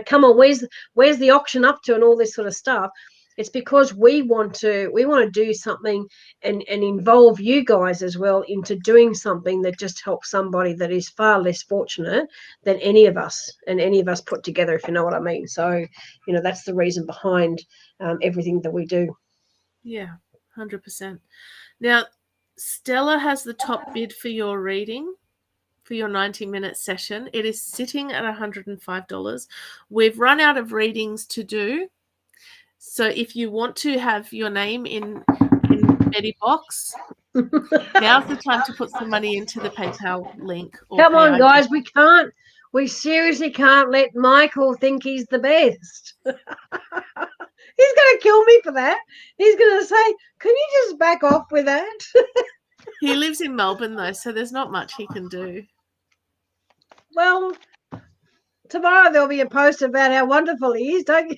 come on, where's the auction up to, and all this sort of stuff, it's because we want to do something and involve you guys as well into doing something that just helps somebody that is far less fortunate than any of us put together, if you know what I mean. So, that's the reason behind everything that we do. Yeah, 100%. Now, Stella has the top bid for your reading, for your 90-minute session. It is sitting at $105. We've run out of readings to do. So if you want to have your name in Betty Box, now's the time to put some money into the PayPal link. Come on, guys, we seriously can't let Michael think he's the best. He's going to kill me for that. He's going to say, can you just back off with that? He lives in Melbourne, though, so there's not much he can do. Well, tomorrow there'll be a post about how wonderful he is, don't you?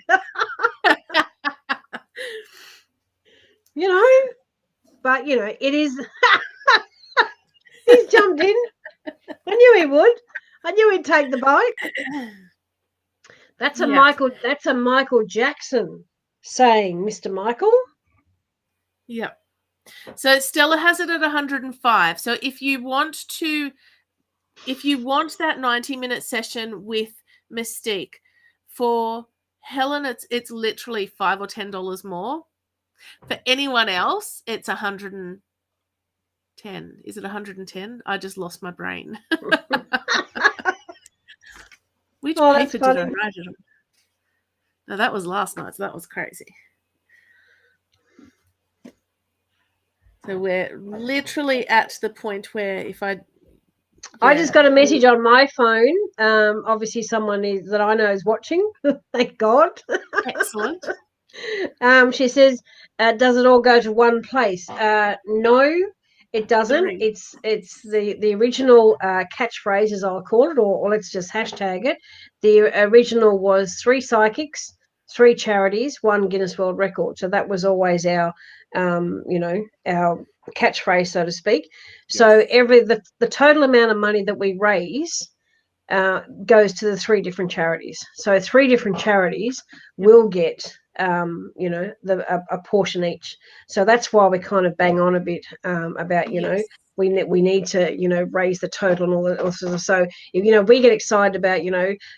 But it is. He's jumped in. I knew he would. I knew he'd take the bite. That's a Michael. That's a Michael Jackson saying, Mr. Michael. Yeah. So Stella has it at 105. So if you want that 90-minute session with Mystique, for Helen, it's literally $5 or $10 more. For anyone else, it's 110. Is it 110? I just lost my brain. Which paper did I write it on? No, that was last night, so that was crazy. So we're literally at the point where I just got a message on my phone. Obviously someone that I know is watching. Thank God. Excellent. She says, does it all go to one place? No, it doesn't. It's the original catchphrase, as I'll call it, or let's just hashtag it. The original was 3 psychics, 3 charities, 1 Guinness World Record. So that was always our our catchphrase, so to speak. Yes. So the total amount of money that we raise goes to the 3 different charities. So 3 different charities will get a portion each. So that's why we kind of bang on a bit about we need to raise the total and all that. So if we get excited about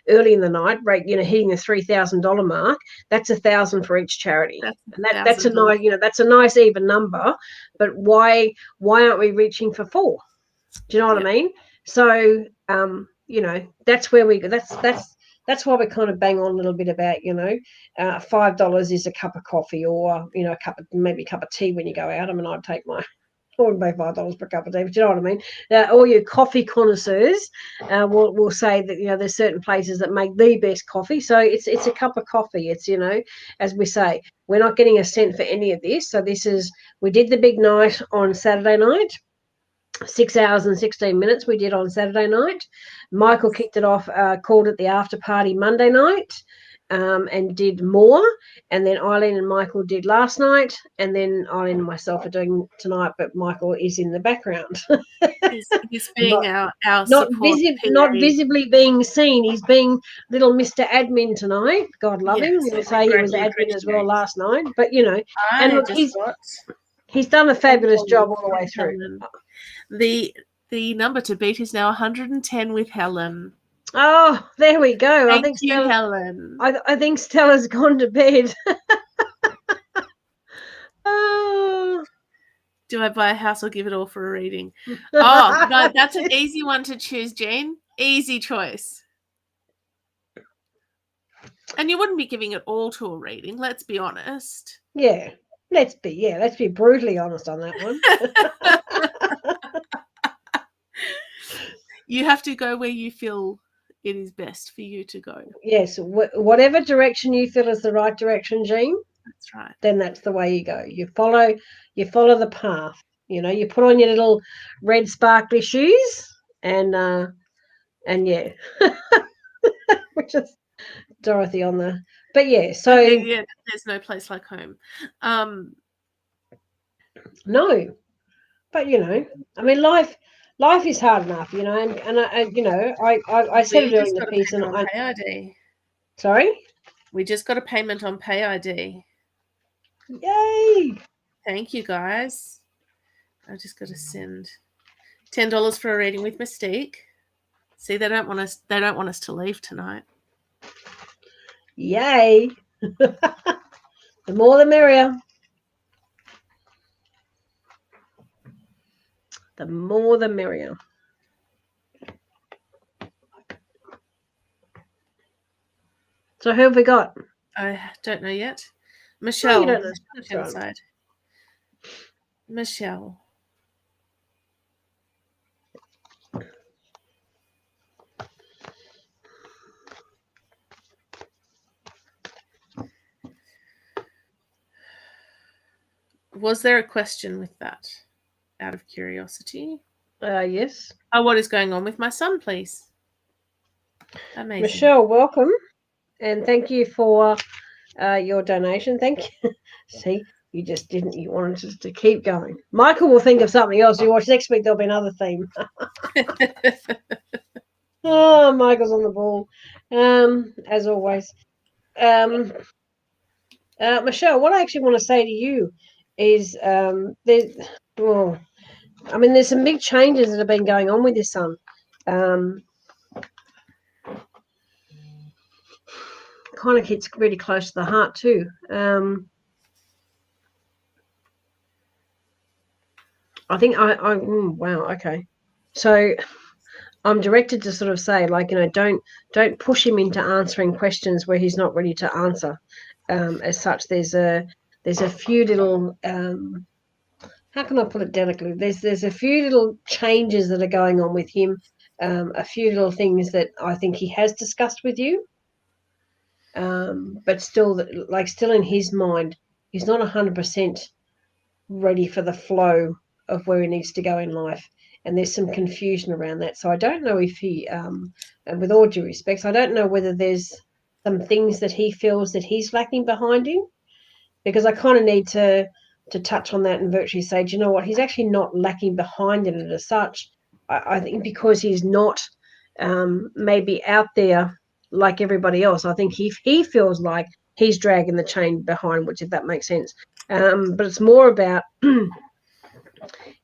early in the night, hitting the $3,000 mark, that's $1,000 for each charity. That's a nice that's a nice even number. But why aren't we reaching for 4? Do you know what I mean? So that's where that's why we kind of bang on a little bit about $5 is a cup of coffee, or a cup of tea when you go out. I mean, I wouldn't pay $5 per cup of tea, but you know what I mean. All your coffee connoisseurs will say that there's certain places that make the best coffee. So it's a cup of coffee. It's as we say, we're not getting a cent for any of this. So we did the big night on Saturday night. 6 hours and 16 minutes we did on Saturday night. Michael kicked it off, called it the after party Monday night, and did more. And then Eileen and Michael did last night. And then Eileen and myself are doing tonight, but Michael is in the background. He's being our not support not PA. visibly being seen. He's being little Mr. Admin tonight. God love him. Yes, He'll say he was admin as well last night. But and look, he's done a fabulous job all the way through. The number to beat is now 110 with Helen. Oh, there we go. Thank you, Helen. I think Stella's gone to bed. Oh. Do I buy a house or give it all for a reading? Oh, no, that's an easy one to choose, Jean. Easy choice. And you wouldn't be giving it all to a reading, let's be honest. Yeah, let's be brutally honest on that one. You have to go where you feel it is best for you to go. Yes, whatever direction you feel is the right direction, Jean. That's right. Then that's the way you go. You follow the path. You put on your little red sparkly shoes and yeah. Which is Dorothy on the. But yeah, so yeah, there's no place like home. No. But I mean life is hard enough, and I said it during the piece and Pay ID. Sorry? We just got a payment on Pay ID. Yay! Thank you, guys. I just got to send $10 for a reading with Mystique. See, they don't want us to leave tonight. Yay! The more the merrier. The more the merrier. So who have we got? I don't know yet. Michelle. You don't know. That's right. Michelle. Was there a question with that? Out of curiosity. Yes. What is going on with my son, please? Amazing. Michelle, welcome. And thank you for your donation. Thank you. See, you just didn't. You wanted us to keep going. Michael will think of something else. You watch next week, there'll be another theme. Oh, Michael's on the ball. As always. Michelle, what I actually want to say to you is there's some big changes that have been going on with your son. Kind of hits really close to the heart too. I think wow, okay. So I'm directed to sort of say, don't push him into answering questions where he's not ready to answer. As such, there's a few little how can I put it delicately? There's a few little changes that are going on with him, a few little things that I think he has discussed with you, but still in his mind, he's not 100% ready for the flow of where he needs to go in life, and there's some confusion around that. So I don't know if he, and with all due respect, I don't know whether there's some things that he feels that he's lacking behind him, because I kind of need to touch on that and virtually say, do you know what, he's actually not lacking behind in it as such. I think because he's not maybe out there like everybody else, I think he feels like he's dragging the chain behind, which, if that makes sense. But it's more about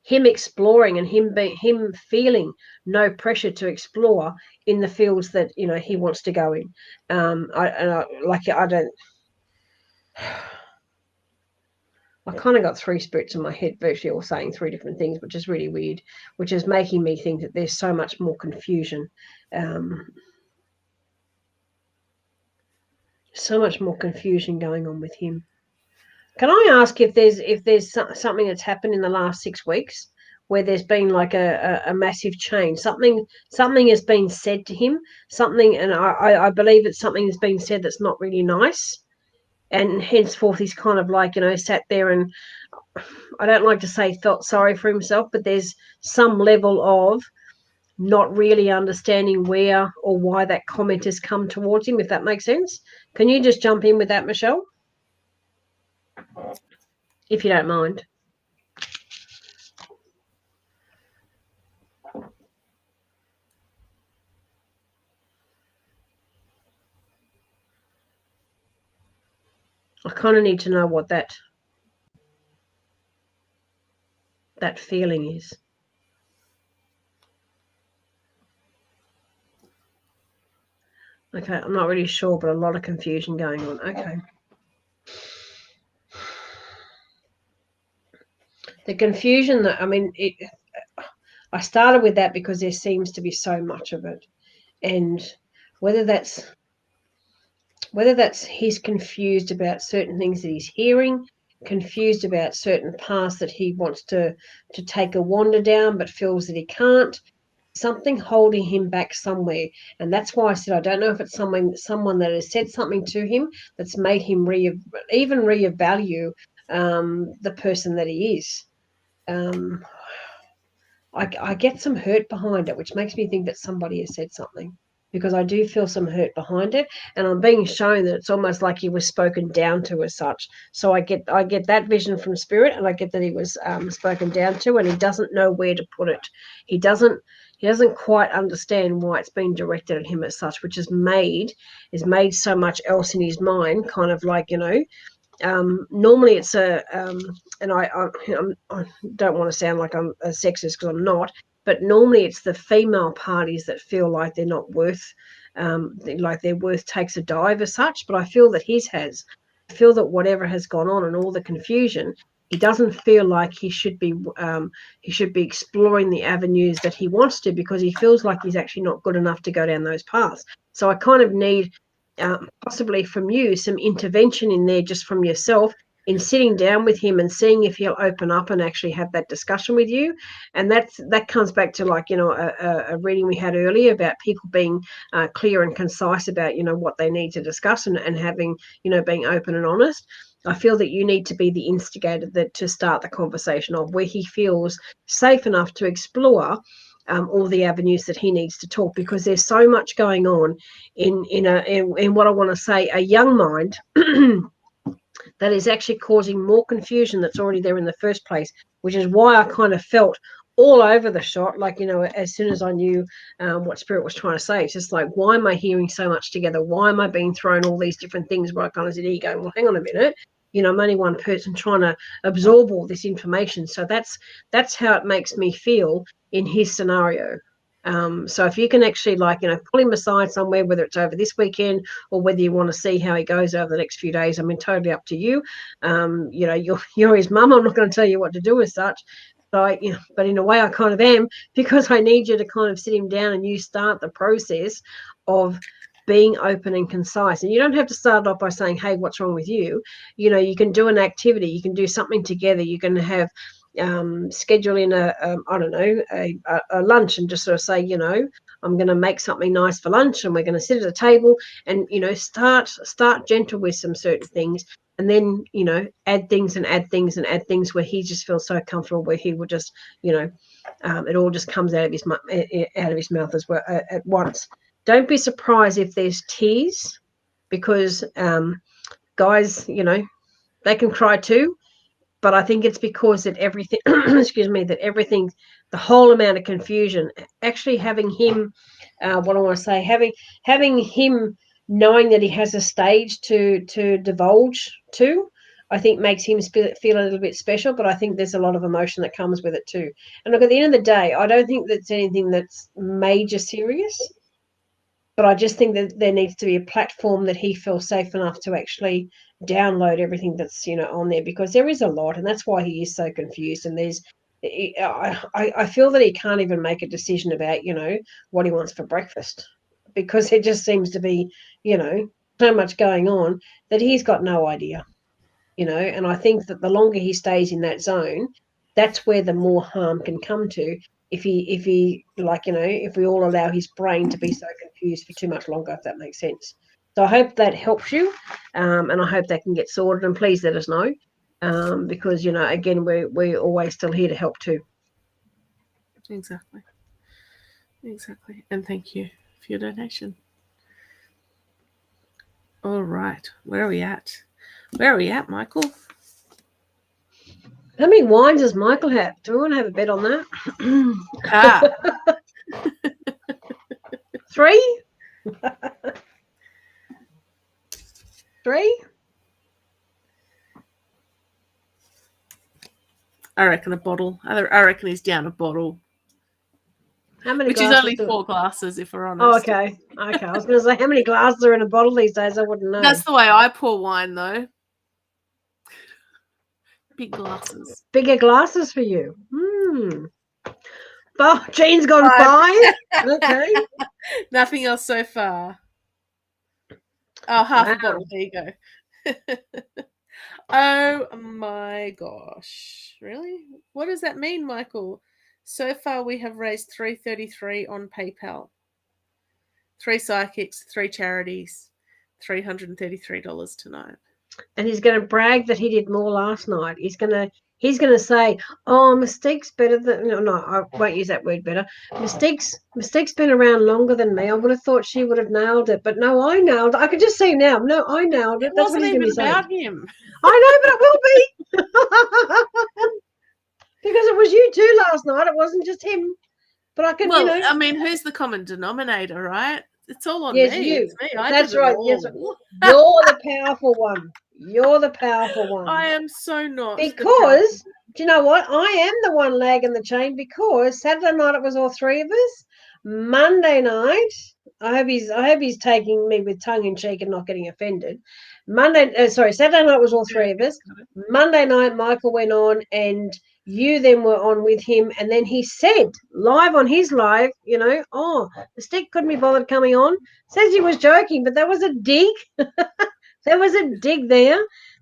him exploring and him feeling no pressure to explore in the fields that he wants to go in. I kind of got three spirits in my head, virtually all saying three different things, which is really weird, which is making me think that there's so much more confusion. So much more confusion going on with him. Can I ask if there's something that's happened in the last 6 weeks where there's been like a massive change? Something has been said to him, and I believe it's something that's been said that's not really nice. And henceforth, he's kind of sat there and, I don't like to say felt sorry for himself, but there's some level of not really understanding where or why that comment has come towards him, if that makes sense. Can you just jump in with that, Michelle? If you don't mind. I kind of need to know what that feeling is. Okay, I'm not really sure, but a lot of confusion going on. Okay. The confusion that, I mean, I started with that because there seems to be so much of it. And whether that's he's confused about certain things that he's hearing, confused about certain paths that he wants to take a wander down but feels that he can't, something holding him back somewhere. And that's why I said I don't know if it's someone that has said something to him that's made him even reevaluate the person that he is. I get some hurt behind it, which makes me think that somebody has said something, because I do feel some hurt behind it, and I'm being shown that it's almost like he was spoken down to as such. So I get that vision from spirit, and I get that he was spoken down to, and he doesn't know where to put it. He doesn't quite understand why it's been directed at him as such, which has made so much else in his mind, kind of like, normally it's and I don't want to sound like I'm a sexist, because I'm not, but normally it's the female parties that feel like they're not worth, like their worth takes a dive as such. But I feel that his has. I feel that whatever has gone on and all the confusion, he doesn't feel like he should be exploring the avenues that he wants to, because he feels like he's actually not good enough to go down those paths. So I kind of need, possibly from you, some intervention in there, just from yourself, in sitting down with him and seeing if he'll open up and actually have that discussion with you. And that comes back to, like, a reading we had earlier about people being clear and concise about, what they need to discuss, and having, being open and honest. I feel that you need to be the instigator to start the conversation of where he feels safe enough to explore all the avenues that he needs to talk, because there's so much going on in what I want to say, a young mind that is actually causing more confusion that's already there in the first place, which is why I kind of felt all over the shot, like, as soon as I knew what spirit was trying to say. It's just like, why am I hearing so much together? Why am I being thrown all these different things? Where I kind of said, here you go, well, hang on a minute, I'm only one person trying to absorb all this information. So that's how it makes me feel in his scenario. So if you can actually, like, pull him aside somewhere, whether it's over this weekend or whether you want to see how he goes over the next few days, I mean, totally up to you. You're his mum. I'm not going to tell you what to do as such. So but in a way I kind of am, because I need you to kind of sit him down and you start the process of being open and concise. And you don't have to start off by saying, hey, what's wrong with you? You can do an activity, you can do something together, you can have schedule in a lunch, and just sort of say, I'm going to make something nice for lunch, and we're going to sit at a table, and start gentle with some certain things, and then add things and add things and add things where he just feels so comfortable, where he will just it all just comes out of his mouth as well at once. Don't be surprised if there's tears, because guys, they can cry too. But I think it's because that everything, the whole amount of confusion, actually having him, what I want to say, having him knowing that he has a stage to divulge to, I think makes him feel a little bit special. But I think there's a lot of emotion that comes with it too. And look, at the end of the day, I don't think that's anything that's major serious. But I just think that there needs to be a platform that he feels safe enough to actually download everything that's on there, because there is a lot, and that's why he is so confused. And I feel that he can't even make a decision about what he wants for breakfast, because it just seems to be so much going on that he's got no idea. And I think that the longer he stays in that zone, that's where the more harm can come to, if he if we all allow his brain to be so confused for too much longer, if that makes sense. So I hope that helps you, and I hope that can get sorted, and please let us know, because again, we're always still here to help too. Exactly. Exactly. And thank you for your donation. All right. Where are we at? Where are we at, Michael? How many wines does Michael have? Do we want to have a bet on that? Ah. 3? 3? I reckon a bottle. I reckon he's down a bottle. How many Which is glasses? only 4 glasses, if we're honest. Oh, okay. Okay. I was going to say, how many glasses are in a bottle these days? I wouldn't know. That's the way I pour wine, though. Big glasses. Bigger glasses for you. Oh, Jean's gone 5. Okay. Nothing else so far. Oh, half a bottle. There you go. Oh my gosh. Really? What does that mean, Michael? So far we have raised $333 on PayPal. 3 psychics, 3 charities, $333 tonight. And he's going to brag that he did more last night. He's going to say, "Oh, Mystique's better than." No, I won't use that word. Better. Mystique's been around longer than me. I would have thought she would have nailed it, but no, I nailed it. I could just see now. No, I nailed it. It That's what wasn't he's going to even be saying. about him. I know, but it will be because it was you too last night. It wasn't just him. But I can, Well, I mean, who's the common denominator, right? It's all on me. You. It's me. That's right. Yes, you're the powerful one. You're the powerful one. I am so not. Because, do you know what? I am the one lag in the chain because Saturday night it was all 3 of us. Monday night, I hope he's taking me with tongue in cheek and not getting offended. Saturday night was all 3 of us. Monday night, Michael went on and you then were on with him. And then he said live on his live, oh, the stick couldn't be bothered coming on. Says he was joking, but that was a dig. There was a dig there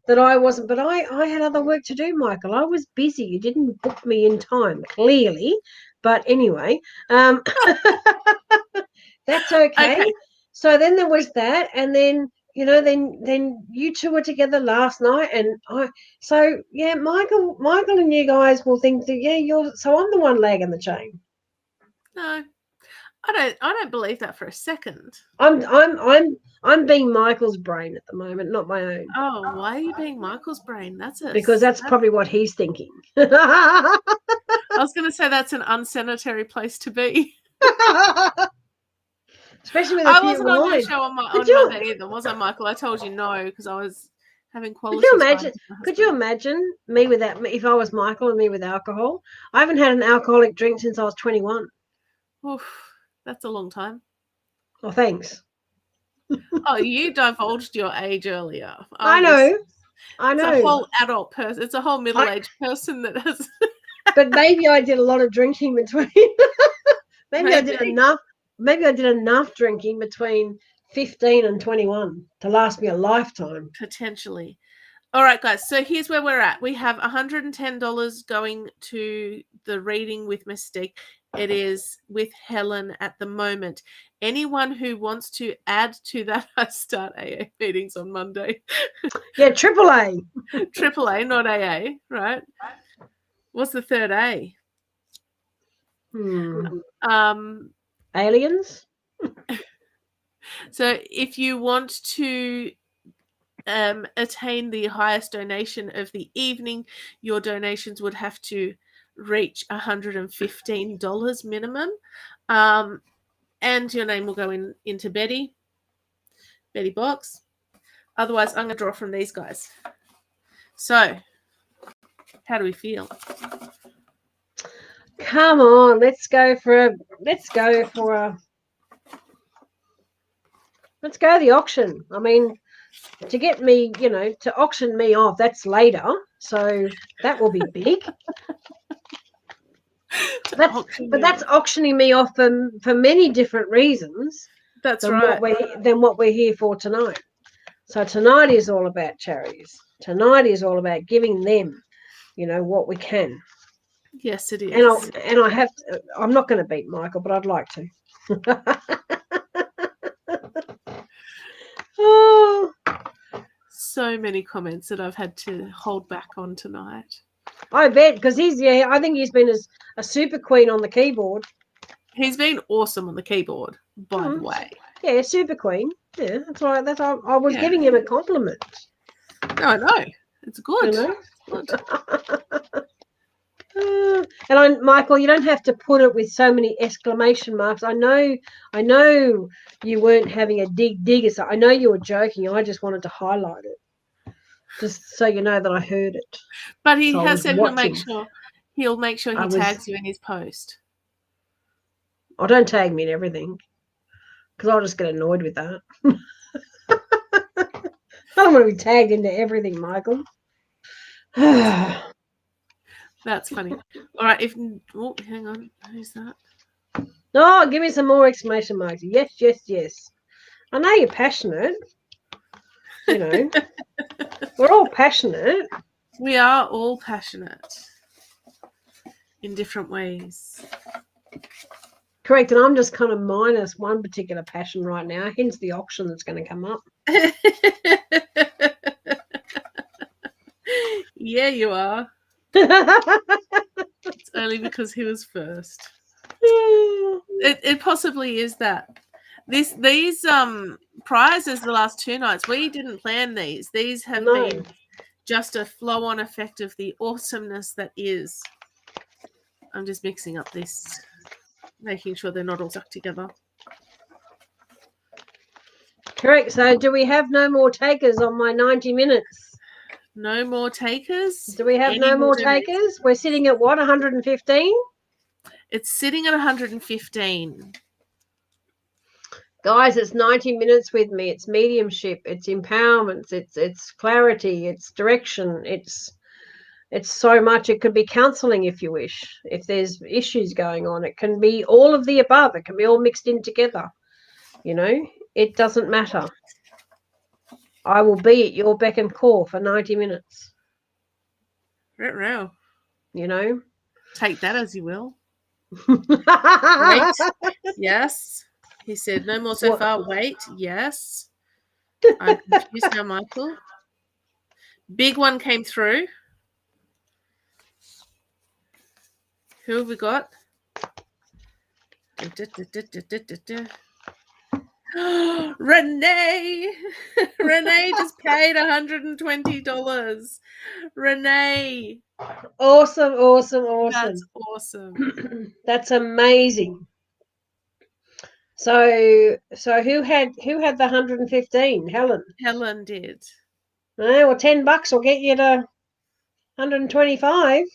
that I wasn't, but I had other work to do, Michael. I was busy. You didn't book me in time, clearly. But anyway, that's okay. So then there was that, and then then you two were together last night, and Michael and you guys will think that I'm the one lag in the chain. No, I don't believe that for a second. I'm being Michael's brain at the moment, not my own. Oh, why are you being Michael's brain? Because that's probably what he's thinking. I was going to say that's an unsanitary place to be. Especially with I wasn't on your show on Monday either, was I, Michael? I told you no because I was having quality. Could you imagine me without if I was Michael and me with alcohol? I haven't had an alcoholic drink since I was 21. Oof, that's a long time. Oh, thanks. Oh, you divulged your age earlier. I know. It's a whole adult person. It's a whole middle-aged person that has. But maybe I did a lot of drinking between. maybe I did enough. Maybe I did enough drinking between 15 and 21 to last me a lifetime. Potentially. All right, guys. So here's where we're at. We have $110 going to the reading with Mystique. It is with Helen at the moment. Anyone who wants to add to that, I start AA meetings on Monday. Yeah, AAA. AAA, not AA, right? What's the third A? Aliens. So if you want to attain the highest donation of the evening, your donations would have to reach $115 minimum. And your name will go into Betty box. Otherwise, I'm going to draw from these guys. So, how do we feel? Come on, let's go the auction. I mean, to get me, to auction me off, that's later. So that will be big. That's auctioning me off for many different reasons. That's right. Than what we're here for tonight. So tonight is all about charities. Tonight is all about giving them, what we can. Yes, it is. And I have to, I'm not going to beat Michael, but I'd like to. Oh. So many comments that I've had to hold back on tonight. I bet, because I think he's been a super queen on the keyboard. He's been awesome on the keyboard, by the way. Yeah, Super Queen. Yeah, that's right. I was Yeah. giving him a compliment. No, I know. It's good. You know? It's good. Michael, you don't have to put it with so many exclamation marks. I know you weren't having a dig. So I know you were joking. I just wanted to highlight it, just so you know that I heard it. But he So has said he'll make sure he I was- tags you in his post. Oh, don't tag me in everything, because I'll just get annoyed with that. I don't want to be tagged into everything, Michael. That's funny. All right, hang on. Who's that? Oh, give me some more exclamation marks. Yes, yes, yes. I know you're passionate. You know, we're all passionate. We are all passionate in different ways. Correct, and I'm just kind of minus one particular passion right now, hence the auction that's going to come up. Yeah, you are. It's only because he was first. It possibly is that. These prizes the last 2 nights, we didn't plan these. These have been just a flow-on effect of the awesomeness that is. I'm just mixing up this, making sure they're not all stuck together. Correct. So do we have no more takers on my 90 minutes? No more takers? Do we have no more takers? We're sitting at what, 115? It's sitting at 115. Guys, it's 90 minutes with me. It's mediumship. It's empowerment. It's clarity. It's direction. It's so much. It could be counseling if you wish. If there's issues going on, it can be all of the above. It can be all mixed in together. You know, it doesn't matter. I will be at your beck and call for 90 minutes. Right. You know? Take that as you will. Wait. Yes. He said, no more so far. Wait. Yes. I'm confused now, Michael. Big one came through. Who have we got? Renee! Renee just paid $120. Renee! Awesome. That's awesome. That's amazing. So who had the 115? Helen. Helen did. Well, $10 will get you to 125.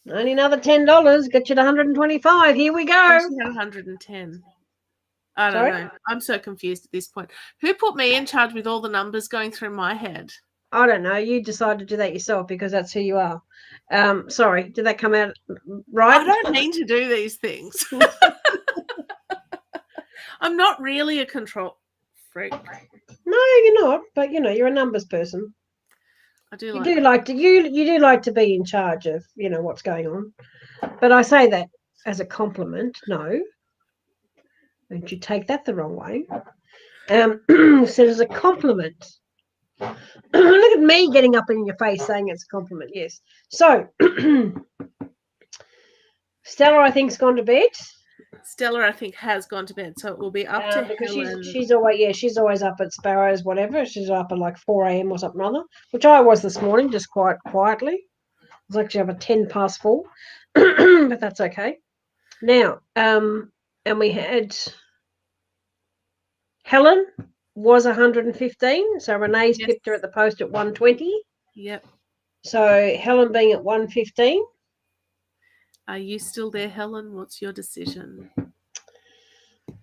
Only another $10 get you to 125. Here we go. She had 110. I don't know. I'm so confused at this point. Who put me in charge with all the numbers going through my head? I don't know. You decided to do that yourself because that's who you are. Sorry, did that come out right? I don't mean to do these things. I'm not really a control freak. No, you're not. But you're a numbers person. I do. You do like to be in charge of what's going on. But I say that as a compliment. No, don't you take that the wrong way. Said as a compliment. Look at me getting up in your face saying it's a compliment. Yes. So Stella, I think, has gone to bed. Stella, I think, has gone to bed, so it will be up to because Helen. she's always up at Sparrows, whatever. She's up at like 4 a.m. or something or other, which I was this morning, just quite quietly. I was actually up at 10 past 4, but that's okay. Now, and we had Helen was 115, so Renee's pipped her at the post at 120. Yep. So Helen being at 115. Are you still there, Helen? What's your decision?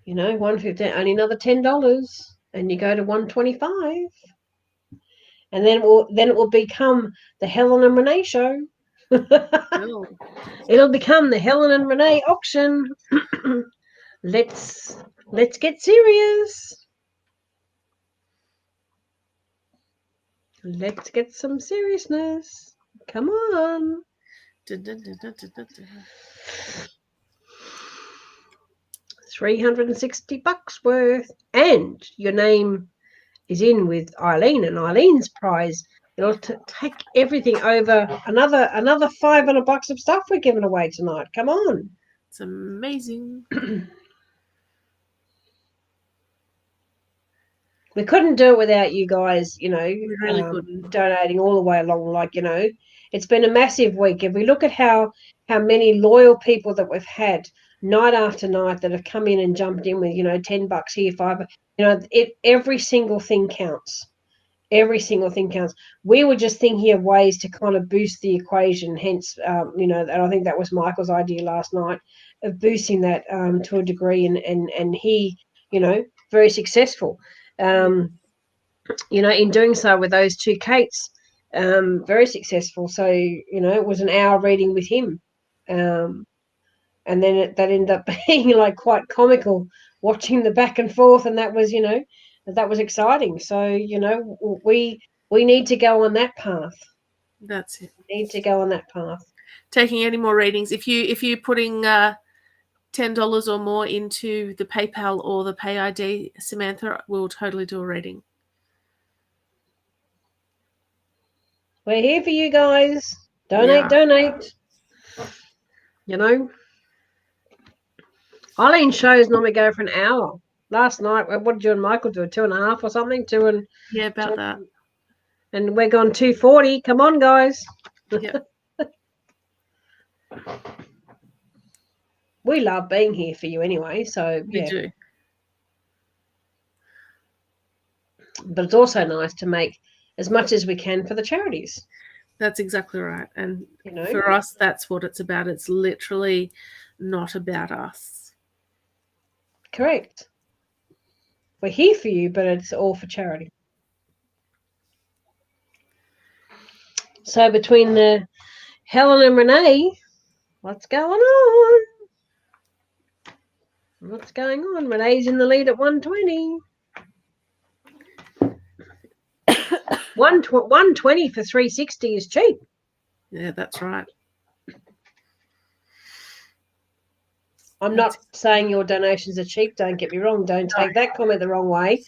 115, only another $10, and you go to 125, and then it will become the Helen and Renee show. It'll become the Helen and Renee auction. Let's get serious. Let's get some seriousness. Come on. $360 worth, and your name is in with Eileen, and Eileen's prize. It'll take everything over another $500 of stuff we're giving away tonight. Come on. It's amazing. We couldn't do it without you guys, We really couldn't. donating all the way along. It's been a massive week. If we look at how many loyal people that we've had night after night that have come in and jumped in with, $10 here, $5, every single thing counts. Every single thing counts. We were just thinking of ways to kind of boost the equation. Hence, and I think that was Michael's idea last night of boosting that to a degree, and he, very successful. In doing so with those two Kates, very successful. So, it was an hour reading with him. And then that ended up being quite comical watching the back and forth. And that was, that was exciting. So, we need to go on that path. That's it. We need to go on that path. Taking any more readings. If you're putting $10 or more into the PayPal or the Pay ID, Samantha will totally do a reading. We're here for you guys. Donate. Eileen's shows normally go for an hour. Last night, what did you and Michael do? 2.5 or something? About that. And we're gone 2:40. Come on, guys. Yeah. We love being here for you anyway, so We do. But it's also nice to make as much as we can for the charities. That's exactly right. And for us, that's what it's about. It's literally not about us. Correct. We're here for you, but it's all for charity. So between Helen and Renee, what's going on? What's going on? Renee's in the lead at 120. 120 for 360 is cheap. Yeah, that's right. I'm not saying your donations are cheap. Don't get me wrong. Don't take that comment the wrong way.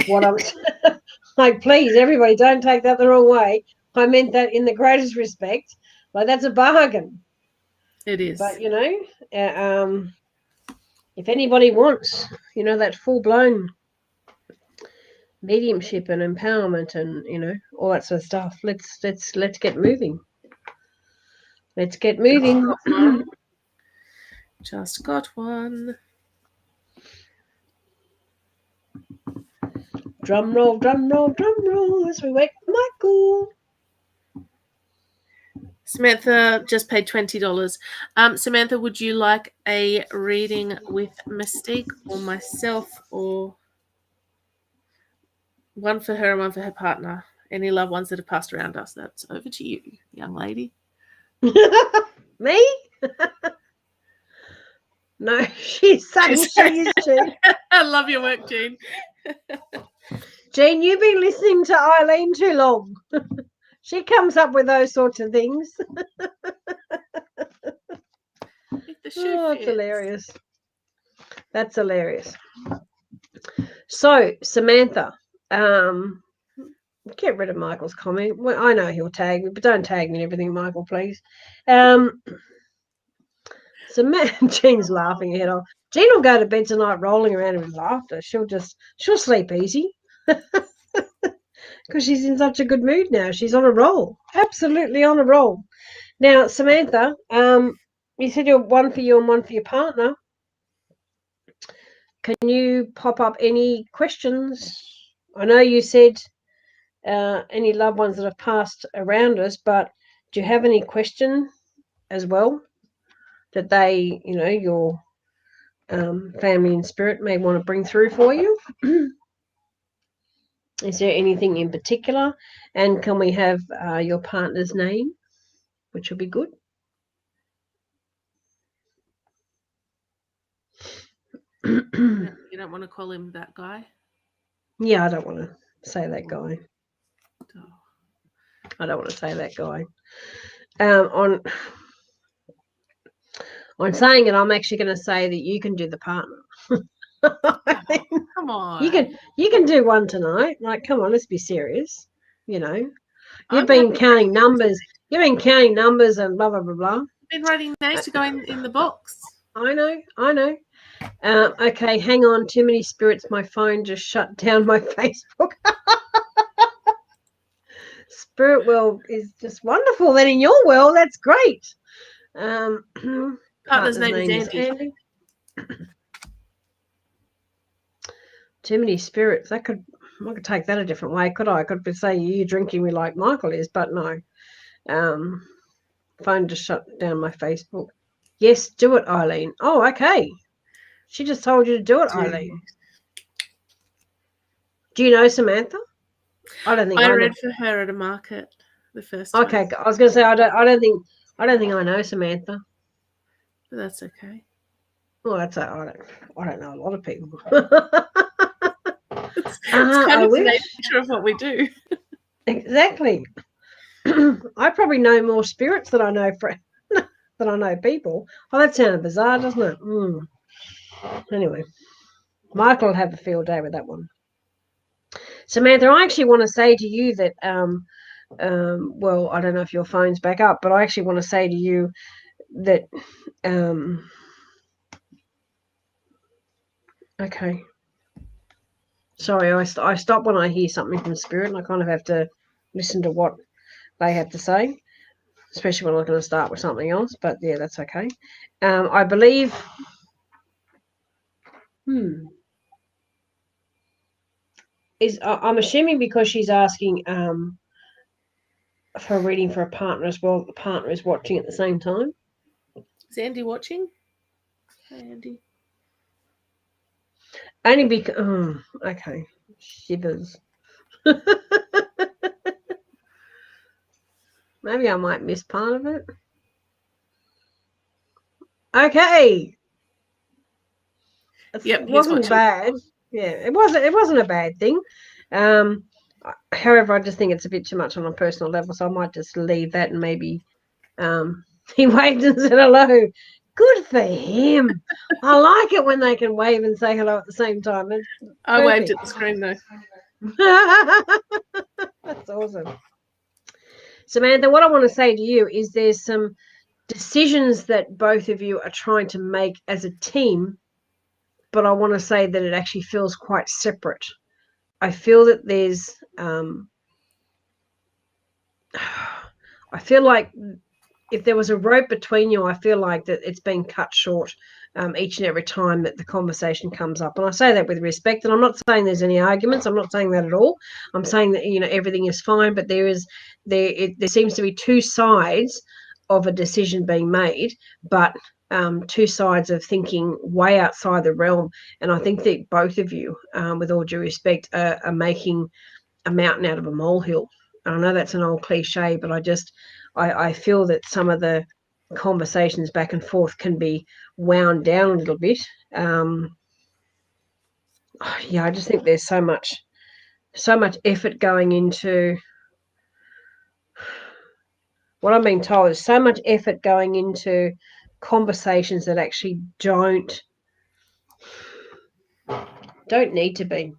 What I'm please, everybody, don't take that the wrong way. I meant that in the greatest respect. That's a bargain. It is. But if anybody wants, that full blown mediumship and empowerment and all that sort of stuff, let's get moving. Let's get moving. Just got one. Drum roll, drum roll, drum roll as we wait for Michael. Samantha just paid $20. Samantha, would you like a reading with Mystique or myself, or one for her and one for her partner? Any loved ones that have passed around us? That's over to you, young lady. Me? No, she's saying she is, Jean. I love your work, Jean. Jean, you've been listening to Eileen too long. She comes up with those sorts of things. That's hilarious. That's hilarious. So, Samantha, get rid of Michael's comment. Well, I know he'll tag me, but don't tag me and everything, Michael, please. Jean's laughing her head off. Jean will go to bed tonight rolling around with laughter. She'll sleep easy. Because she's in such a good mood now. She's on a roll. Absolutely on a roll. Now, Samantha, you said you're one for you and one for your partner. Can you pop up any questions? I know you said any loved ones that have passed around us, but do you have any question as well that they, your family and spirit may want to bring through for you? Is there anything in particular? And can we have your partner's name, which will be good? You don't want to call him that guy? Yeah, I don't want to say that guy. Oh. I don't want to say that guy. On saying it, I'm actually going to say that you can do the partner. Come on. You can do one tonight. Come on, let's be serious. You've been counting numbers. You've been counting numbers and blah blah blah blah. I've been writing names to go in the box. I know. Okay, hang on. Too many spirits. My phone just shut down my Facebook. Spirit world is just wonderful. Then in your world, that's great. Partner's name is Andy. Too many spirits. I could take that a different way, could I? I could say you drinking me like Michael is, but no. Phone just shut down my Facebook. Yes, do it, Eileen. Oh, okay. She just told you to do it, Eileen. Do you know Samantha? I don't think I read for her at a market the first time. Okay, I was going to say I don't think I know Samantha. But that's okay. Well, that's I don't know a lot of people. It's kind of the nature of what we do. Exactly. I probably know more spirits than I know than I know people. Oh, that sounded bizarre, doesn't it? Anyway, Michael will have a field day with that one. Samantha, I actually want to say to you that, well, I don't know if your phone's back up, but I actually want to say to you that, okay. Sorry, I stop when I hear something from spirit, and I kind of have to listen to what they have to say, especially when I'm going to start with something else. But yeah, that's okay. I believe. I'm assuming because she's asking for a reading for a partner as well. The partner is watching at the same time. Is Andy watching? Hi, Andy. Only because okay, shivers. Maybe I might miss part of it. Okay. It wasn't bad. Yeah, it wasn't a bad thing. However, I just think it's a bit too much on a personal level, so I might just leave that and maybe he waved and said hello. Good for him. I like it when they can wave and say hello at the same time. I waved at the screen though. That's awesome. Samantha, what I want to say to you is there's some decisions that both of you are trying to make as a team, but I want to say that it actually feels quite separate. I feel that there's I feel like if there was a rope between you, I feel like that it's been cut short each and every time that the conversation comes up. And I say that with respect, and I'm not saying there's any arguments. I'm not saying that at all. I'm saying that, everything is fine, but there seems to be two sides of a decision being made, but two sides of thinking way outside the realm. And I think that both of you, with all due respect, are making a mountain out of a molehill. And I know that's an old cliche, but I feel that some of the conversations back and forth can be wound down a little bit. I just think there's so much effort going into what I'm being told is so much effort going into conversations that actually don't need to be.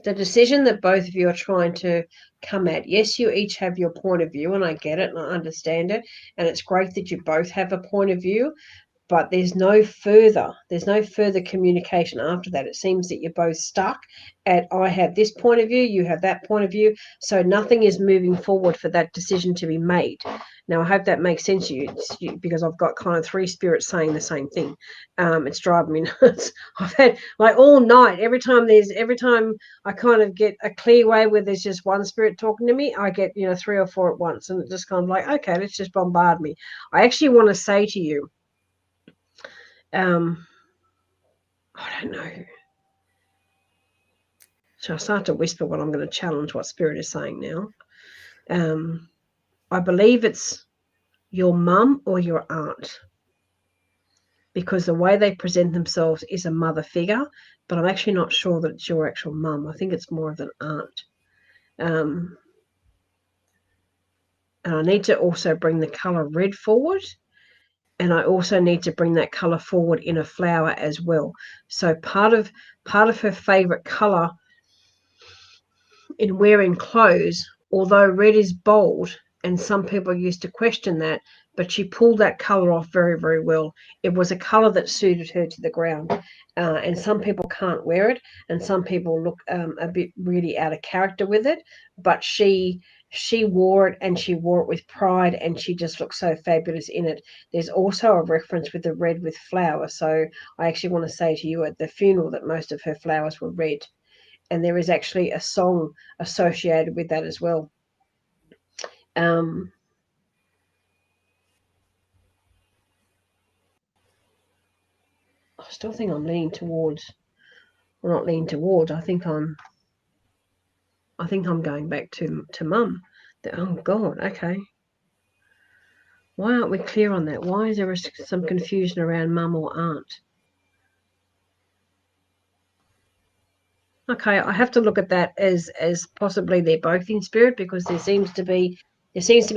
The decision that both of you are trying to come at, yes, you each have your point of view, and I get it and I understand it, and it's great that you both have a point of view, but there's no further communication after that. It seems that you're both stuck at, I have this point of view, you have that point of view, so nothing is moving forward for that decision to be made. Now, I hope that makes sense to you, because I've got kind of three spirits saying the same thing. It's driving me nuts. I've had like all night, every time I kind of get a clear way where there's just one spirit talking to me, I get, three or four at once, and it just kind of like, okay, let's just bombard me. I actually want to say to you, I don't know. So I start to whisper what I'm going to challenge what spirit is saying now. I believe it's your mum or your aunt, because the way they present themselves is a mother figure, but I'm actually not sure that it's your actual mum. I think it's more of an aunt. And I need to also bring the colour red forward. And I also need to bring that colour forward in a flower as well. So part of her favourite colour in wearing clothes, although red is bold and some people used to question that, but she pulled that color off very, very well. It was a color that suited her to the ground. And some people can't wear it, and some people look a bit really out of character with it, but she wore it, and she wore it with pride, and she just looked so fabulous in it. There's also a reference with the red with flowers. So I actually want to say to you at the funeral that most of her flowers were red, and there is actually a song associated with that as well. I still think I'm leaning towards, well, not leaning towards. I think I'm going back to mum. Oh God, okay. Why aren't we clear on that? Why is there some confusion around mum or aunt? Okay, I have to look at that as possibly they're both in spirit, because there seems to be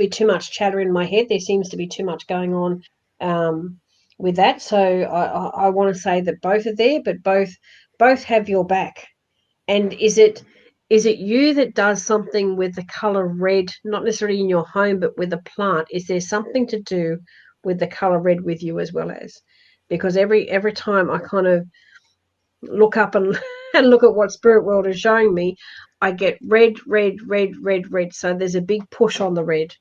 too much chatter in my head. There seems to be too much going on with that. So I want to say that both are there, but both have your back. And is it you that does something with the color red, not necessarily in your home, but with a plant? Is there something to do with the color red with you as well as? Because every time I kind of look up and and look at what spirit world is showing me, I get red, red, red, red, red. So there's a big push on the red.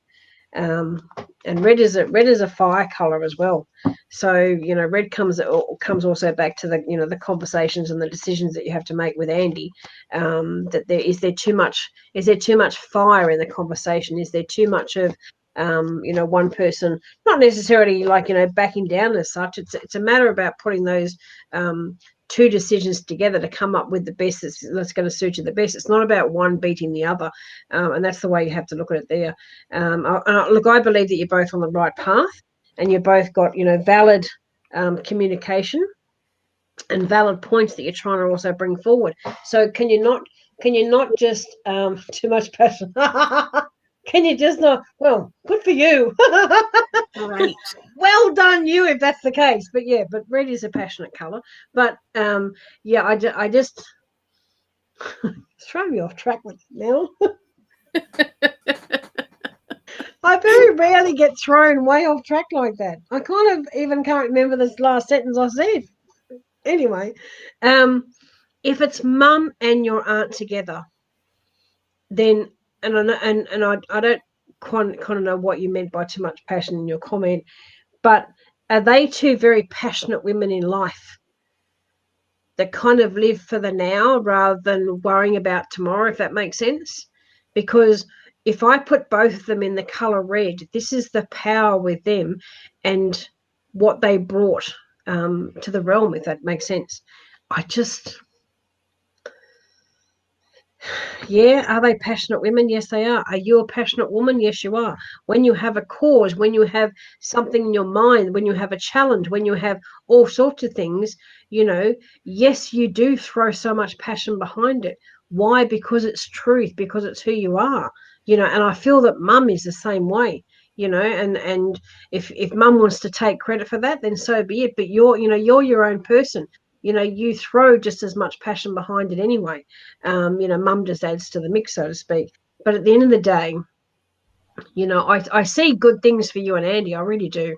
And red is a fire color as well. So red comes also back to the the conversations and the decisions that you have to make with Andy. That there too much fire in the conversation? Is there too much of one person not necessarily like backing down as such? It's a matter about putting those two decisions together to come up with the best that's going to suit you the best. It's not about one beating the other, and that's the way you have to look at it there. Look, I believe that you're both on the right path, and you've both got valid communication and valid points that you're trying to also bring forward. So can you not just too much passion? Can you just not? Well, good for you. Right. Well done, you, if that's the case. But yeah, but red is a passionate color. But yeah, I just throw me off track with Mel. I very rarely get thrown way off track like that. I kind of even can't remember this last sentence I said. Anyway, if it's mum and your aunt together, then and I don't kind of know what you meant by too much passion in your comment, but are they two very passionate women in life that kind of live for the now rather than worrying about tomorrow, if that makes sense? Because if I put both of them in the color red, this is the power with them and what they brought to the realm, if that makes sense. Yeah, are they passionate women? Yes, they are. Are you a passionate woman? Yes, you are. When you have a cause, when you have something in your mind, when you have a challenge, when you have all sorts of things, yes, you do throw so much passion behind it. Why? Because it's truth, because it's who you are, and I feel that mum is the same way, and if mum wants to take credit for that, then so be it. But you're your own person. You throw just as much passion behind it anyway. Mum just adds to the mix, so to speak. But at the end of the day, I see good things for you and Andy. I really do.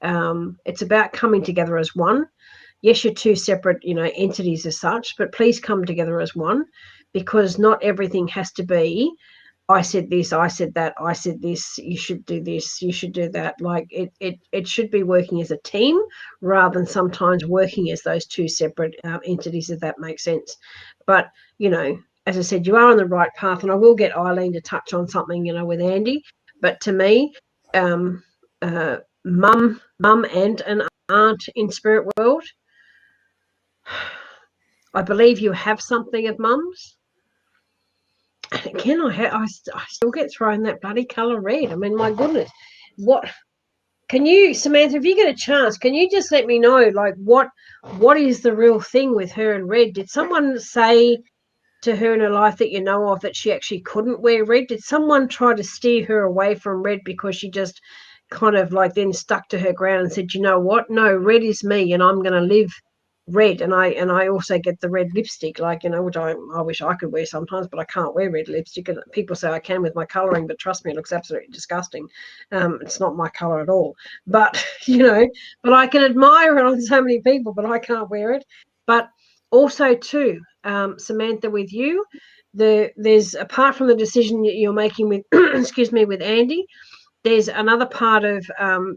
It's about coming together as one. Yes, you're two separate, entities as such, but please come together as one, because not everything has to be, I said this, I said that, I said this, you should do this, you should do that. Like it should be working as a team rather than sometimes working as those two separate entities, if that makes sense. But, as I said, you are on the right path, and I will get Eileen to touch on something, with Andy. But to me, mum and an aunt in spirit world, I believe you have something of mum's. And again, I still get thrown that bloody colour red. I mean, my goodness. What can you, Samantha, if you get a chance, can you just let me know, like, what is the real thing with her and red? Did someone say to her in her life that you know of that she actually couldn't wear red? Did someone try to steer her away from red because she just kind of like then stuck to her ground and said, you know what? No, red is me, and I'm going to live red, and I also get the red lipstick, like, which I wish I could wear sometimes, but I can't wear red lipstick. And people say I can with my colouring, but trust me, it looks absolutely disgusting. It's not my colour at all. But but I can admire it on so many people, but I can't wear it. But also too, Samantha, with you, there's, apart from the decision you're making with excuse me, with Andy, there's another part of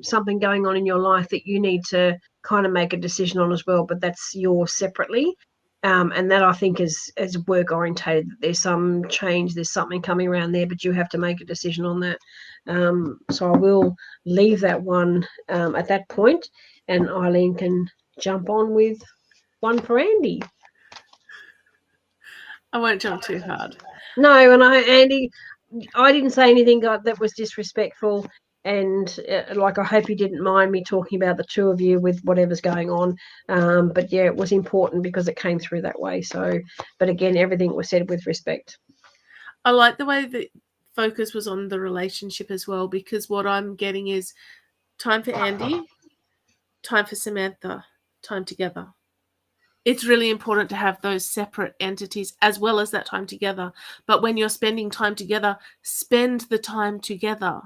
something going on in your life that you need to kind of make a decision on as well, but that's yours separately. And that, I think, is work orientated. There's some change, there's something coming around there, but you have to make a decision on that. So I will leave that one at that point, and Eileen can jump on with one for Andy. I won't jump too hard. No, and Andy, I didn't say anything that was disrespectful, and I hope you didn't mind me talking about the two of you with whatever's going on. But yeah, it was important because it came through that way. So, but again, everything was said with respect. I like the way the focus was on the relationship as well, because what I'm getting is time for Andy, time for Samantha, time together. It's really important to have those separate entities as well as that time together. But when you're spending time together, spend the time together.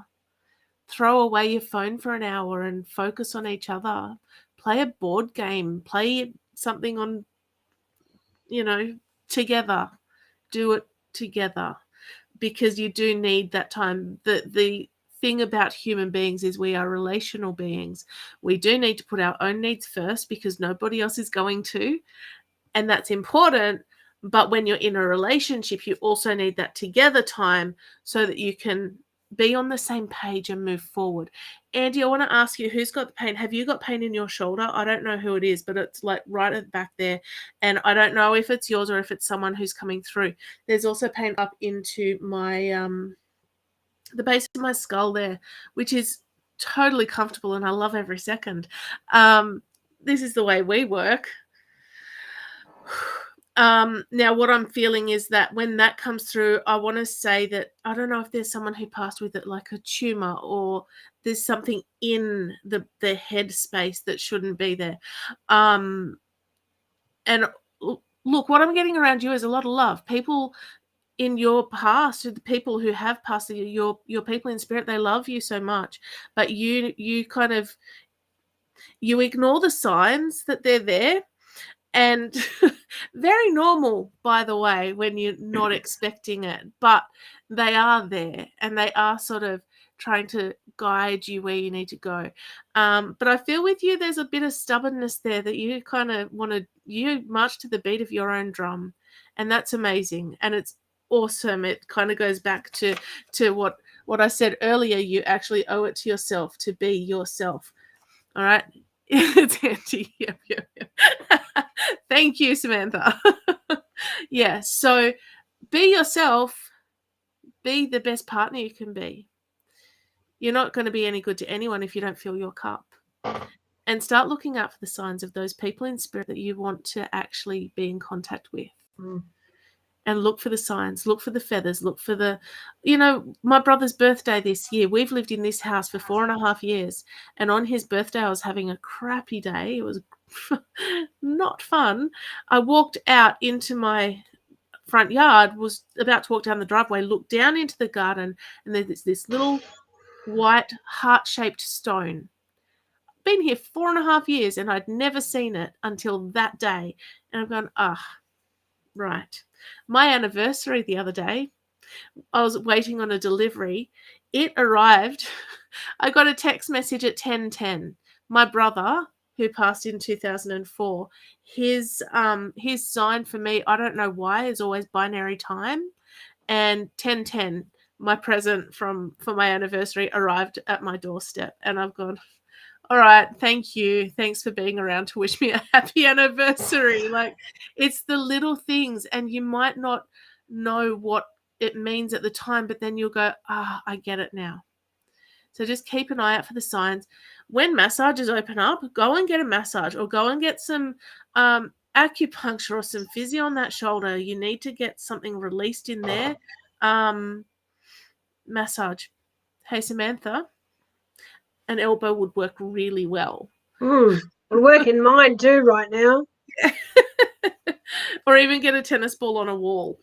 Throw away your phone for an hour and focus on each other. Play a board game. Play something on, together. Do it together, because you do need that time. The thing about human beings is we are relational beings. We do need to put our own needs first because nobody else is going to. And that's important. But when you're in a relationship, you also need that together time so that you can be on the same page and move forward. Andy, I want to ask you, who's got the pain? Have you got pain in your shoulder? I don't know who it is, but it's like right at the back there. And I don't know if it's yours or if it's someone who's coming through. There's also pain up into my the base of my skull there, which is totally comfortable, and I love every second. This is the way we work. Now what I'm feeling is that when that comes through, I want to say that I don't know if there's someone who passed with it, like a tumor, or there's something in the head space that shouldn't be there. And look, what I'm getting around you is a lot of love. People in your past, the people who have passed, your people in spirit, they love you so much, but you kind of, you ignore the signs that they're there. And very normal, by the way, when you're not expecting it, but they are there, and they are sort of trying to guide you where you need to go. But I feel with you, there's a bit of stubbornness there that you kind of you march to the beat of your own drum, and that's amazing. And it's awesome. It kind of goes back to what I said earlier. You actually owe it to yourself to be yourself. All right. It's Andy. Yep. Thank you, Samantha. Yeah, so be yourself. Be the best partner you can be. You're not going to be any good to anyone if you don't fill your cup. And start looking out for the signs of those people in spirit that you want to actually be in contact with. And look for the signs, look for the feathers, look for the, my brother's birthday this year. We've lived in this house for 4.5 years. And on his birthday, I was having a crappy day. It was not fun. I walked out into my front yard, was about to walk down the driveway, looked down into the garden, and there's this little white heart-shaped stone. Been here 4.5 years, and I'd never seen it until that day. And I've gone, right. My anniversary the other day, I was waiting on a delivery. It arrived. I got a text message at 10:10. My brother, who passed in 2004, his sign for me, I don't know why, is always binary time. And 10:10, my present for my anniversary arrived at my doorstep. And I've gone, all right, thank you. Thanks for being around to wish me a happy anniversary. Like, it's the little things, and you might not know what it means at the time, but then you'll go, I get it now. So just keep an eye out for the signs. When massages open up, go and get a massage, or go and get some acupuncture or some physio on that shoulder. You need to get something released in there. Massage. Hey, Samantha, an elbow would work really well. It'll work in mine too right now. Or even get a tennis ball on a wall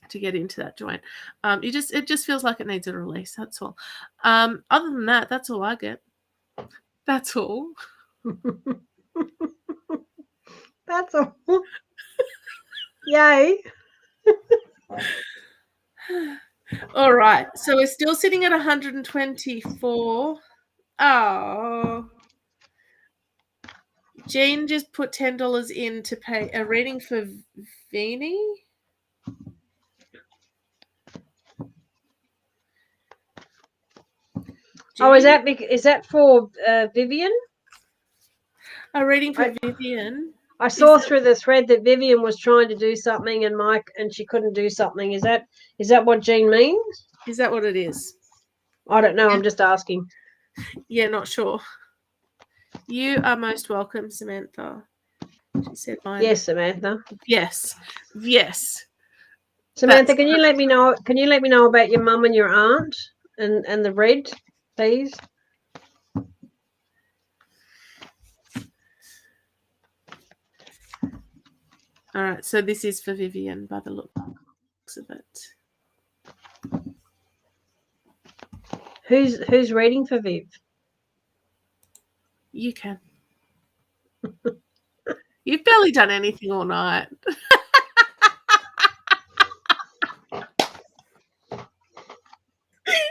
to get into that joint. It just feels like it needs a release. That's all. Other than that, that's all I get. That's all. That's all. Yay. All right. So we're still sitting at 124. Oh. Jean just put $10 in to pay a reading for Vini. Oh, is that for Vivian? A reading for Vivian. I saw through the thread that Vivian was trying to do something and she couldn't do something. Is that what Jean means? Is that what it is? I don't know. I'm just asking. Yeah, not sure. You are most welcome, Samantha. She said mine. Yes, Samantha. Yes. Samantha, can you let me know? Can you let me know about your mum and your aunt and the red, please? All right. So this is for Vivian by the looks of it. Who's reading for Viv? You can. You've barely done anything all night.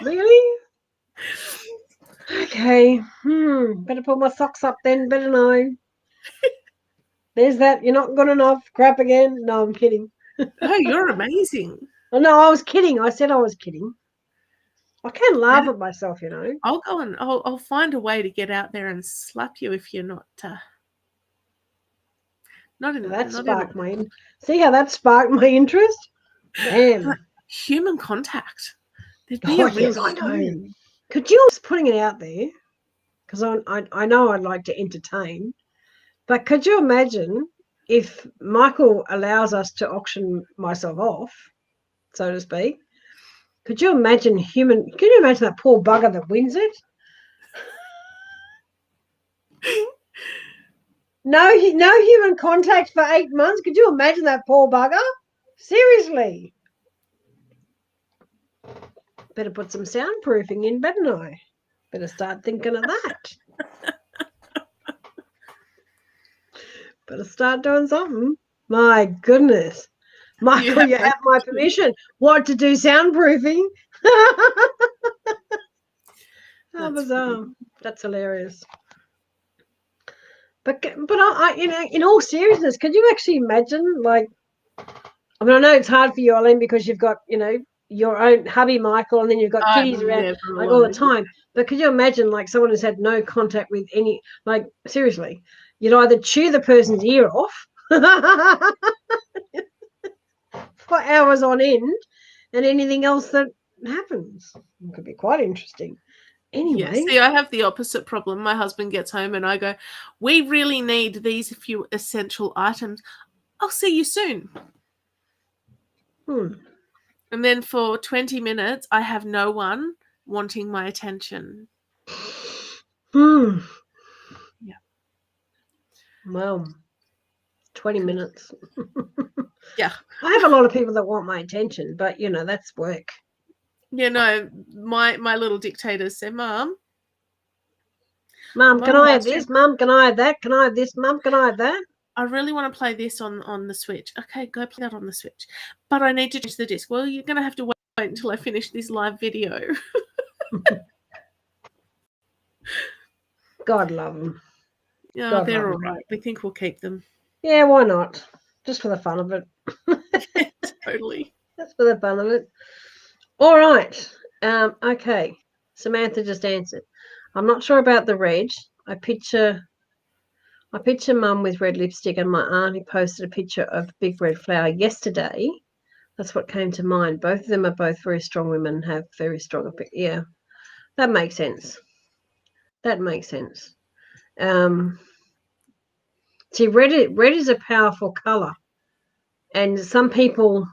Really? Okay. Better put my socks up then. Better know. There's that. You're not good enough. Crap again. No, I'm kidding. Oh, you're amazing. Oh, no, I was kidding. I said I was kidding. I can laugh at myself, you know. I'll go and I'll find a way to get out there and slap you if you're not. Not in that sparked my. See how that sparked my interest? Damn. Human contact. There'd be a real I know. Could you just putting it out there? Because I know I'd like to entertain, but could you imagine if Michael allows us to auction myself off, so to speak? Could you imagine that poor bugger that wins it? No human contact for 8 months. Could you imagine that poor bugger? Seriously. Better put some soundproofing in, better I? Better start thinking of that. Better start doing something. My goodness. Michael, you have my permission. What, to do soundproofing? How bizarre. That's hilarious. But I in all seriousness, could you actually imagine, like, I mean, I know it's hard for you, Eileen, because you've got, your own hubby, Michael, and then you've got kiddies around like all the time. But could you imagine, like, someone who's had no contact with any, like, seriously, you'd either chew the person's ear off for hours on end, and anything else that happens. It could be quite interesting. Anyway. Yeah, see, I have the opposite problem. My husband gets home and I go, we really need these few essential items. I'll see you soon. And then for 20 minutes, I have no one wanting my attention. Yeah. Well, 20 minutes. Yeah. I have a lot of people that want my attention, but, that's work. You know, my little dictators say, Mum, can I have this? Mum, can I have that? Can I have this? Mum, can I have that? I really want to play this on the Switch. Okay, go play that on the Switch. But I need to change the disc. Well, you're going to have to wait until I finish this live video. God love them. Yeah, God, they're all right. We think we'll keep them. Yeah, why not? Just for the fun of it. Totally. Just for the fun of it. All right. Okay. Samantha just answered. I'm not sure about the red. I picture Mum with red lipstick and my auntie posted a picture of big red flower yesterday. That's what came to mind. Both of them are both very strong women and have very strong opinion. Yeah, that makes sense. That makes sense. See, red is a powerful colour, and some people,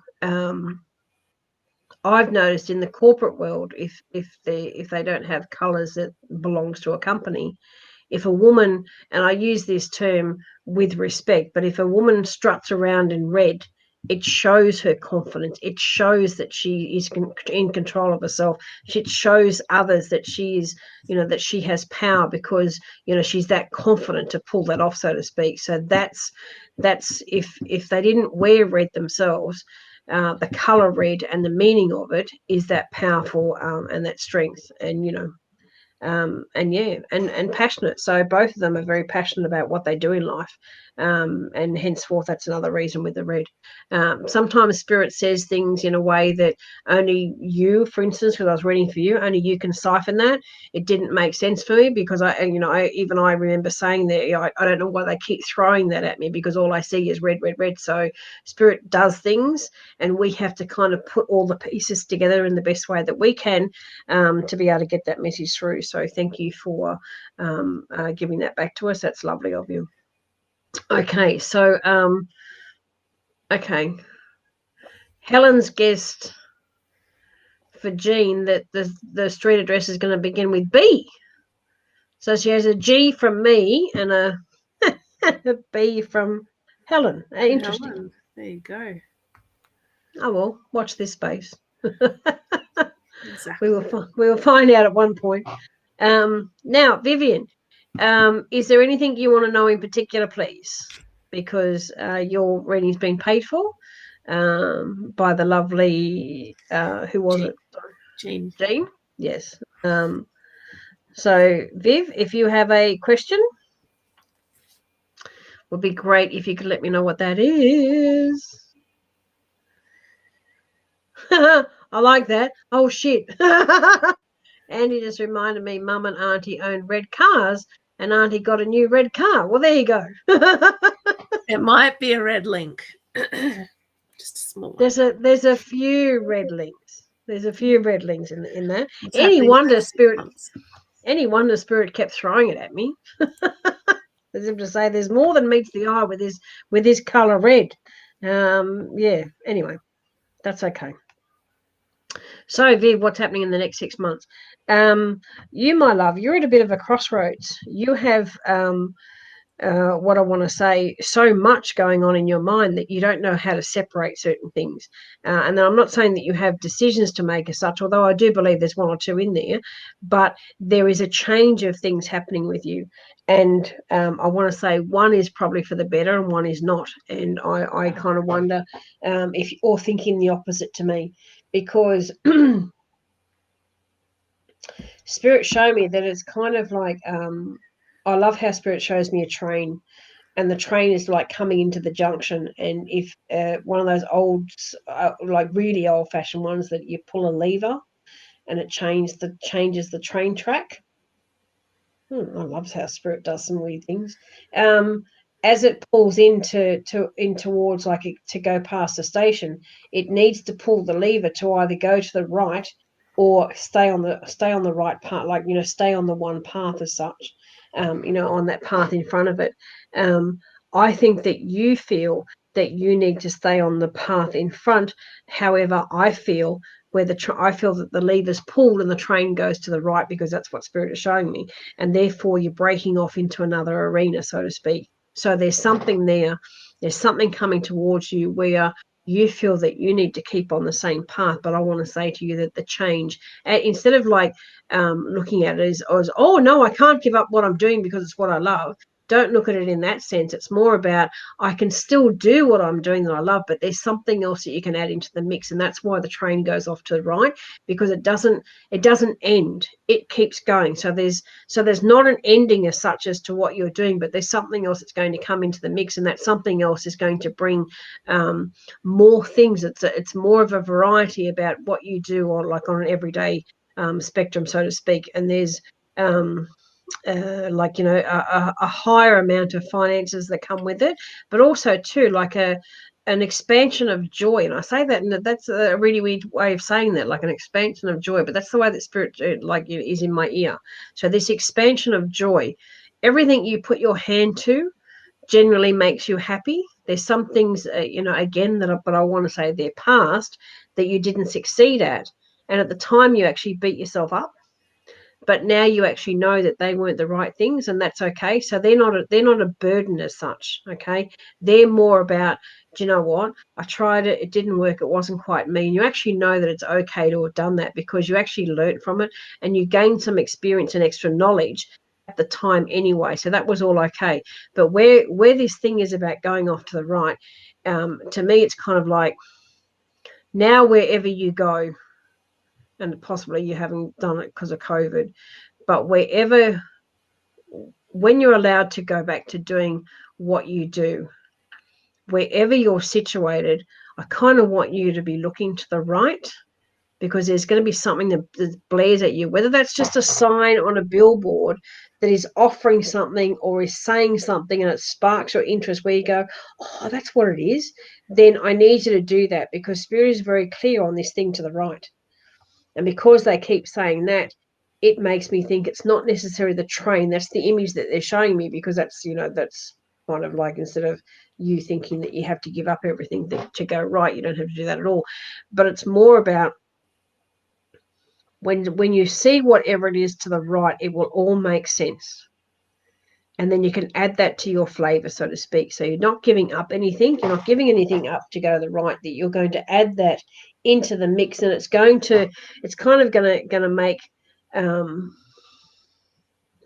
I've noticed in the corporate world, if they don't have colours that belongs to a company, if a woman, and I use this term with respect, but if a woman struts around in red, it shows her confidence. It shows that she is in control of herself. It shows others that she is, that she has power, because she's that confident to pull that off, so to speak. So that's if they didn't wear red themselves, the color red and the meaning of it is that powerful, and that strength, and and passionate. So both of them are very passionate about what they do in life, and henceforth that's another reason with the red. Sometimes spirit says things in a way that only you, for instance, because I was reading for you, only you can siphon that. It didn't make sense for me, because I remember saying that, I don't know why they keep throwing that at me, because all I see is red, red, red. So spirit does things, and we have to kind of put all the pieces together in the best way that we can, to be able to get that message through. So thank you for giving that back to us. That's lovely of you. Okay, so Helen's guessed for Jean that the street address is going to begin with B. So she has a G from me and a B from Helen. Interesting. Helen, there you go. Oh well, watch this space. Exactly. We will find out at one point. Now, Vivian, is there anything you want to know in particular, please? Because your reading's been paid for by the lovely, who was it? Jean. Jean? Yes. So, Viv, if you have a question, would be great if you could let me know what that is. I like that. Oh, shit. Andy just reminded me Mum and Auntie owned red cars, and Auntie got a new red car. Well, there you go. It might be a red link. Just a small one. There's a few red links. There's a few red links in there. Any wonder spirit kept throwing it at me. As if to say there's more than meets the eye with this colour red. Yeah, anyway, that's okay. So, Viv, what's happening in the next 6 months? You, my love, you're at a bit of a crossroads. You have, what I want to say, so much going on in your mind that you don't know how to separate certain things. And then I'm not saying that you have decisions to make as such, although I do believe there's one or two in there, but there is a change of things happening with you. And I want to say one is probably for the better and one is not. And I kind of wonder if you're thinking the opposite to me, because Spirit show me that it's kind of like, I love how Spirit shows me a train, and the train is like coming into the junction. And if one of those old, like really old-fashioned ones that you pull a lever and it changes the train track. I love how Spirit does some weird things. As it pulls in towards like to go past the station, it needs to pull the lever to either go to the right or stay on the right path, like stay on the one path as such, on that path in front of it. I think that you feel that you need to stay on the path in front. However, I feel I feel that the lever's pulled and the train goes to the right, because that's what Spirit is showing me, and therefore you're breaking off into another arena, so to speak. So there's something there. There's something coming towards you where you feel that you need to keep on the same path. But I want to say to you that the change, instead of like looking at it as, oh no, I can't give up what I'm doing because it's what I love. Don't look at it in that sense. It's more about, I can still do what I'm doing that I love, but there's something else that you can add into the mix. And that's why the train goes off to the right, because it doesn't end. It keeps going. So there's not an ending as such as to what you're doing, but there's something else that's going to come into the mix, and that something else is going to bring more things. It's more of a variety about what you do, or like on an everyday spectrum, so to speak. And there's a higher amount of finances that come with it, but also too like an expansion of joy. And I say that, and that's a really weird way of saying that, like an expansion of joy, but that's the way that Spirit is in my ear. So this expansion of joy, everything you put your hand to generally makes you happy. There's some things, again, but I want to say they're past, that you didn't succeed at, and at the time you actually beat yourself up. but now you actually know that they weren't the right things, and that's okay. So they're not a burden as such. Okay, they're more about, do you know what, I tried it, it didn't work, it wasn't quite me. And you actually know that it's okay to have done that because you actually learned from it and you gained some experience and extra knowledge at the time anyway. So that was all okay. But where this thing is about going off to the right, to me, it's kind of like now wherever you go, and possibly you haven't done it because of COVID, but when you're allowed to go back to doing what you do, wherever you're situated, I kind of want you to be looking to the right, because there's going to be something that blares at you, whether that's just a sign on a billboard that is offering something or is saying something and it sparks your interest where you go, oh, that's what it is. Then I need you to do that, because Spirit is very clear on this thing to the right. And because they keep saying that, it makes me think it's not necessarily the train. That's the image that they're showing me, because that's, that's kind of like, instead of you thinking that you have to give up everything to go right, you don't have to do that at all. But it's more about when you see whatever it is to the right, it will all make sense. And then you can add that to your flavor, so to speak. So you're not giving up anything. You're not giving anything up to go to the right. That you're going to add that into the mix, and it's kind of going to make. I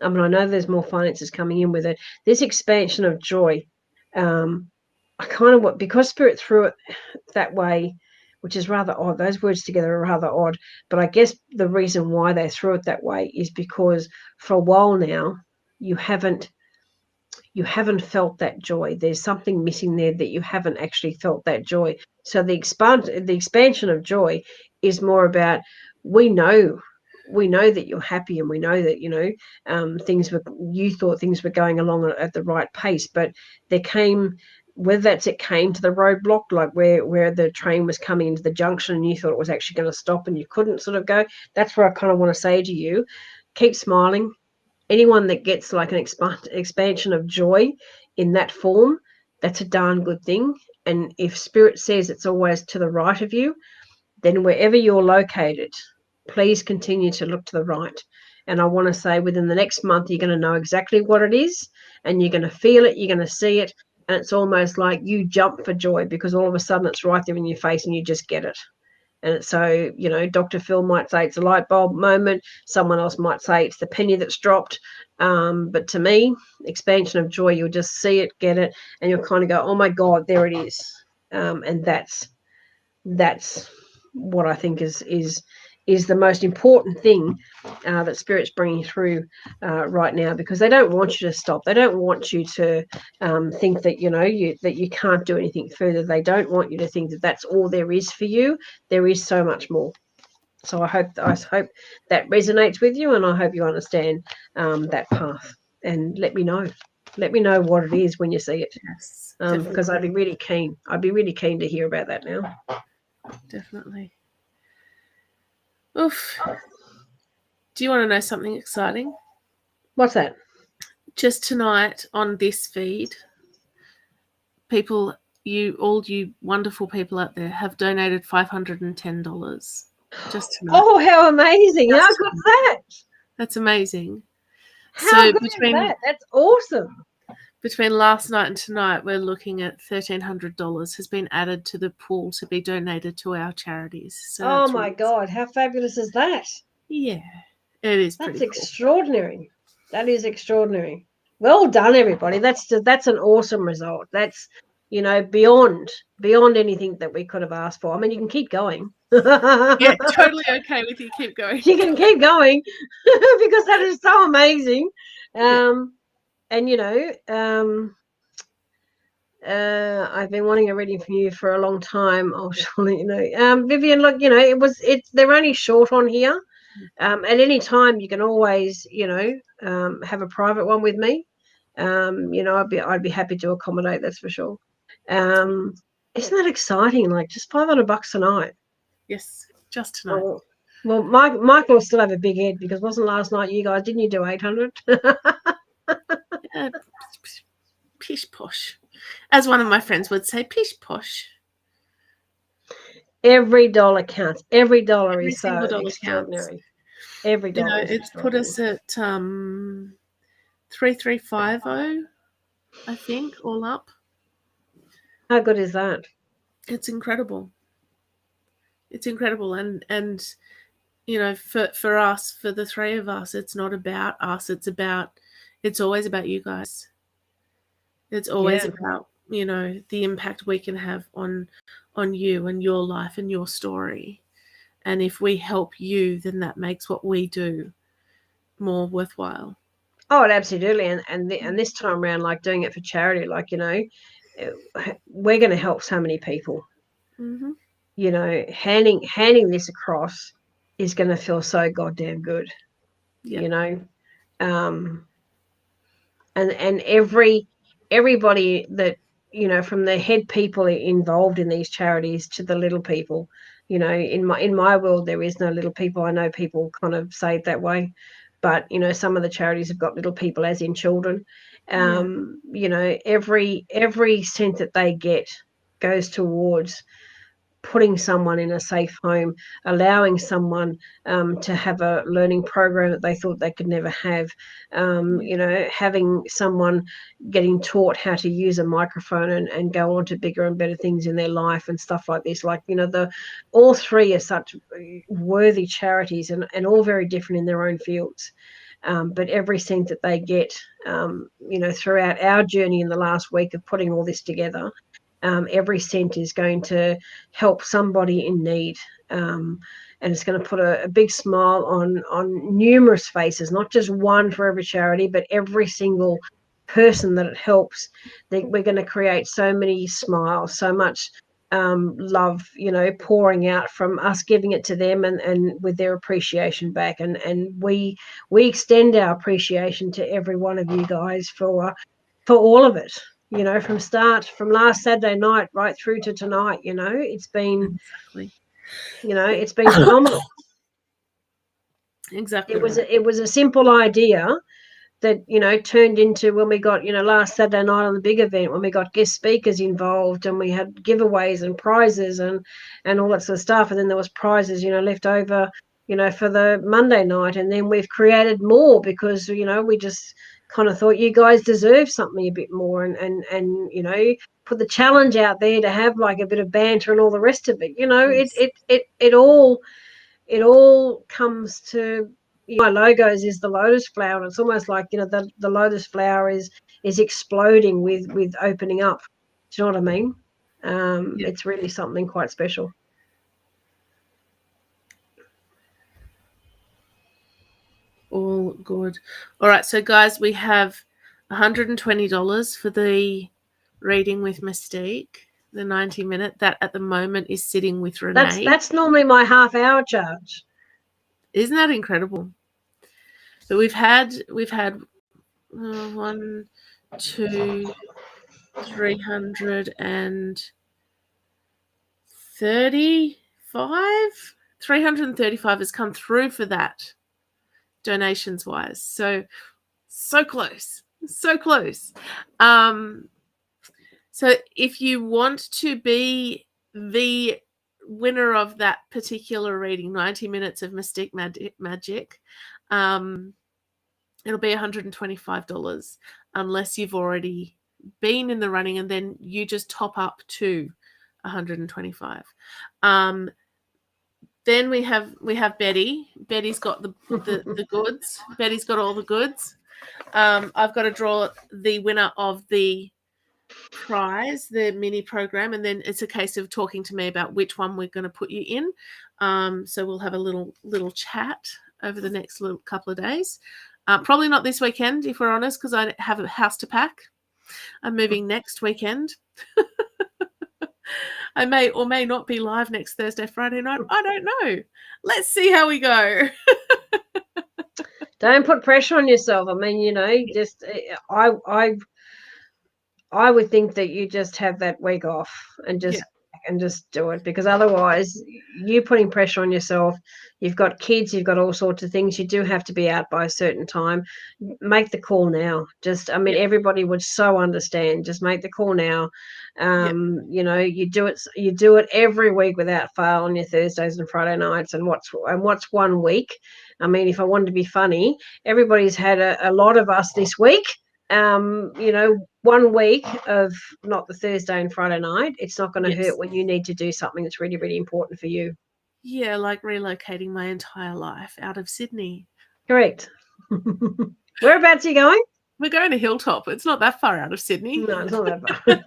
know there's more finances coming in with it. This expansion of joy. I kind of want, because Spirit threw it that way, which is rather odd. Those words together are rather odd. But I guess the reason why they threw it that way is because for a while now you haven't felt that joy. There's something missing there, that you haven't actually felt that joy. So the expansion of joy is more about, we know that you're happy, and we know that you thought things were going along at the right pace, but there came, whether it came to the roadblock, like where the train was coming into the junction and you thought it was actually going to stop and you couldn't sort of go. That's where I kind of want to say to you, keep smiling. Anyone that gets like an expansion of joy in that form, that's a darn good thing. And if Spirit says it's always to the right of you, then wherever you're located, please continue to look to the right. And I want to say, within the next month, you're going to know exactly what it is, and you're going to feel it, you're going to see it, and it's almost like you jump for joy, because all of a sudden it's right there in your face and you just get it. And so, Dr. Phil might say it's a light bulb moment. Someone else might say it's the penny that's dropped. But to me, expansion of joy, you'll just see it, get it, and you'll kind of go, oh my God, there it is. And that's what I think is the most important thing that Spirit's bringing through right now, because they don't want you to stop. They don't want you to think that you can't do anything further. They don't want you to think that that's all there is for you. There is so much more. So I hope that resonates with you, and I hope you understand that path. And let me know what it is when you see it. Yes, because I'd be really keen. I'd be really keen to hear about that now. Definitely. Oof. Do you want to know something exciting? What's that? Just tonight on this feed, people, all you wonderful people out there, have donated $510. Just tonight. Oh, how amazing! How good's that? That's amazing. How good is that? That's awesome. Between last night and tonight, we're looking at $1,300 has been added to the pool to be donated to our charities. So oh my God, how fabulous is that? Yeah, it is. That's pretty extraordinary. Cool. That is extraordinary. Well done, everybody. That's an awesome result. That's beyond anything that we could have asked for. I mean, you can keep going. Yeah, totally okay with you. Keep going. You can keep going because that is so amazing. And I've been wanting a reading from you for a long time. Oh, surely Vivian. Look, they're only short on here. At any time, you can always have a private one with me. I'd be happy to accommodate. That's for sure. Isn't that exciting? Like, just $500 a night. Yes, just tonight. Well, Michael will still have a big head, because wasn't last night you guys? Didn't you do 800? Pish posh, as one of my friends would say. Pish posh. Every dollar counts. Every dollar is so extraordinary. Every You know, dollar is it's put us extraordinary. at 3350, I think, all up. How good is that? It's incredible. It's incredible, and you know, for us, for the three of us, it's not about us. It's always about you guys. It's always Yeah. about, you know, the impact we can have on you and your life and your story. And if we help you, then that makes what we do more worthwhile. Oh, absolutely. And this time around, like doing it for charity, like, we're going to help so many people. Mm-hmm. Handing this across is going to feel so goddamn good. Yeah. You know, um, and everybody that, from the head people involved in these charities to the little people, in my world there is no little people. I know people kind of say it that way, but some of the charities have got little people as in children. Yeah. Every cent that they get goes towards putting someone in a safe home, allowing someone to have a learning program that they thought they could never have, having someone getting taught how to use a microphone and go on to bigger and better things in their life and stuff like this. Like, all three are such worthy charities and all very different in their own fields. But every cent that they get, throughout our journey in the last week of putting all this together, every cent is going to help somebody in need, and it's going to put a big smile on numerous faces, not just one for every charity, but every single person that it helps. We're going to create so many smiles, so much love, pouring out from us giving it to them, and with their appreciation back, and we extend our appreciation to every one of you guys for all of it, from last Saturday night right through to tonight. Exactly. It's been phenomenal. Exactly It was right. a simple idea that turned into, when we got, last Saturday night on the big event, when we got guest speakers involved and we had giveaways and prizes and all that sort of stuff, and then there was prizes left over for the Monday night, and then we've created more because we just kind of thought you guys deserve something a bit more, and put the challenge out there to have like a bit of banter and all the rest of it. Yes. It all comes to, my logos is the lotus flower, and it's almost like the lotus flower is exploding with opening up. Do you know what I mean? Yeah. It's really something quite special. All good. All right, so guys, we have $120 for the reading with Mystique, the 90-minute. That at the moment is sitting with Renee. That's normally my half-hour charge. Isn't that incredible? But we've had 1, 2, 335. 335 has come through for that, donations wise. So close. So close. So if you want to be the winner of that particular reading, 90 minutes of Mystique Magic, it'll be $125 unless you've already been in the running, and then you just top up to $125. Then we have Betty. Betty's got the goods. Betty's got all the goods. I've got to draw the winner of the prize, the mini program, and then it's a case of talking to me about which one we're going to put you in. So we'll have a little chat over the next little couple of days. Probably not this weekend, if we're honest, because I have a house to pack. I'm moving next weekend. I may or may not be live next Thursday, Friday night. I don't know. Let's see how we go. Don't put pressure on yourself. I mean, just I would think that you just have that week off and just and just do it, because otherwise you're putting pressure on yourself. You've got kids, you've got all sorts of things. You do have to be out by a certain time. Make the call now. Just, I mean, everybody would so understand. Just make the call now. You know, you do it every week without fail on your Thursdays and Friday nights. And what's 1 week? I mean, if I wanted to be funny, everybody's had a lot of us this week. You know, 1 week of not the Thursday and Friday night. It's not going to hurt when you need to do something that's really, really important for you. Yeah, like relocating my entire life out of Sydney. Correct. Whereabouts are you going? We're going to Hilltop. It's not that far out of Sydney. No, it's not that far.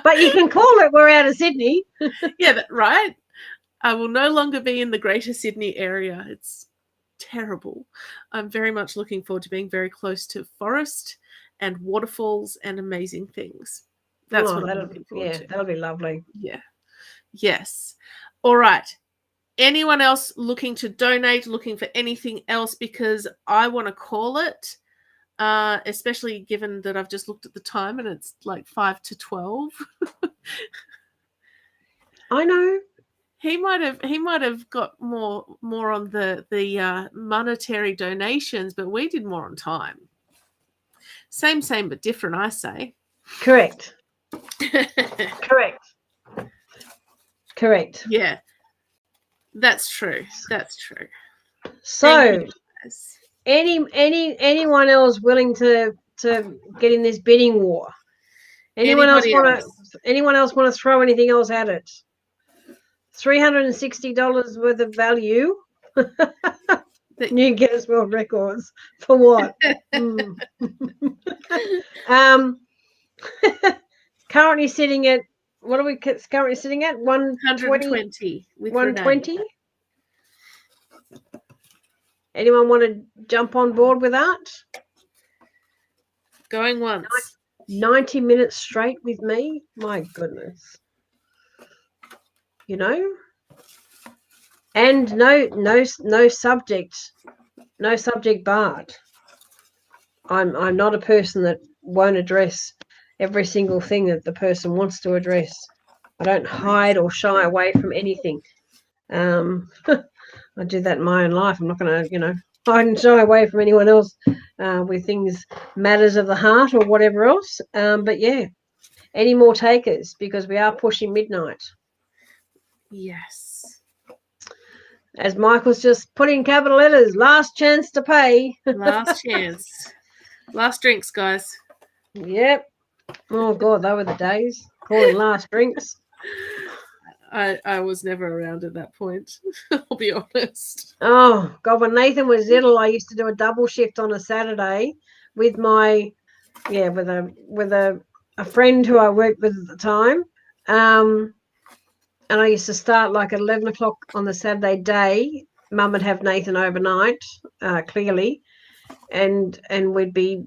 But you can call it we're out of Sydney. Yeah, right. I will no longer be in the Greater Sydney area. It's terrible. I'm very much looking forward to being very close to forest and waterfalls and amazing things. That's what I'm looking forward to. That'll be lovely. Yeah. Yes. All right. Anyone else looking to donate, looking for anything else? Because I want to call it, especially given that I've just looked at the time and it's like 5 to 12. I know. He might have got more on the monetary donations, but we did more on time. Same but different, I say. Correct. Correct. Yeah, that's true. So, anyone else willing to get in this bidding war? Anyone else want to throw anything else at it? $360 worth of value. New Guinness World Records for what? Currently sitting at, what are we currently sitting at? 120. 120. Anyone want to jump on board with that? Going once. 90 minutes straight with me. My goodness. You know, and no subject barred. I'm not a person that won't address every single thing that the person wants to address. I don't hide or shy away from anything. I do that in my own life. I'm not going to, hide and shy away from anyone else with things, matters of the heart or whatever else. But yeah, any more takers, because we are pushing midnight. Yes. As Michael's just put in capital letters, last chance to pay. Last chance. Last drinks, guys. Yep. Oh, God, they were the days. Calling last drinks. I was never around at that point. I'll be honest. Oh, God, when Nathan was little, I used to do a double shift on a Saturday with with a friend who I worked with at the time. And I used to start like at 11 o'clock on the Saturday day. Mum would have Nathan overnight, clearly. And we'd be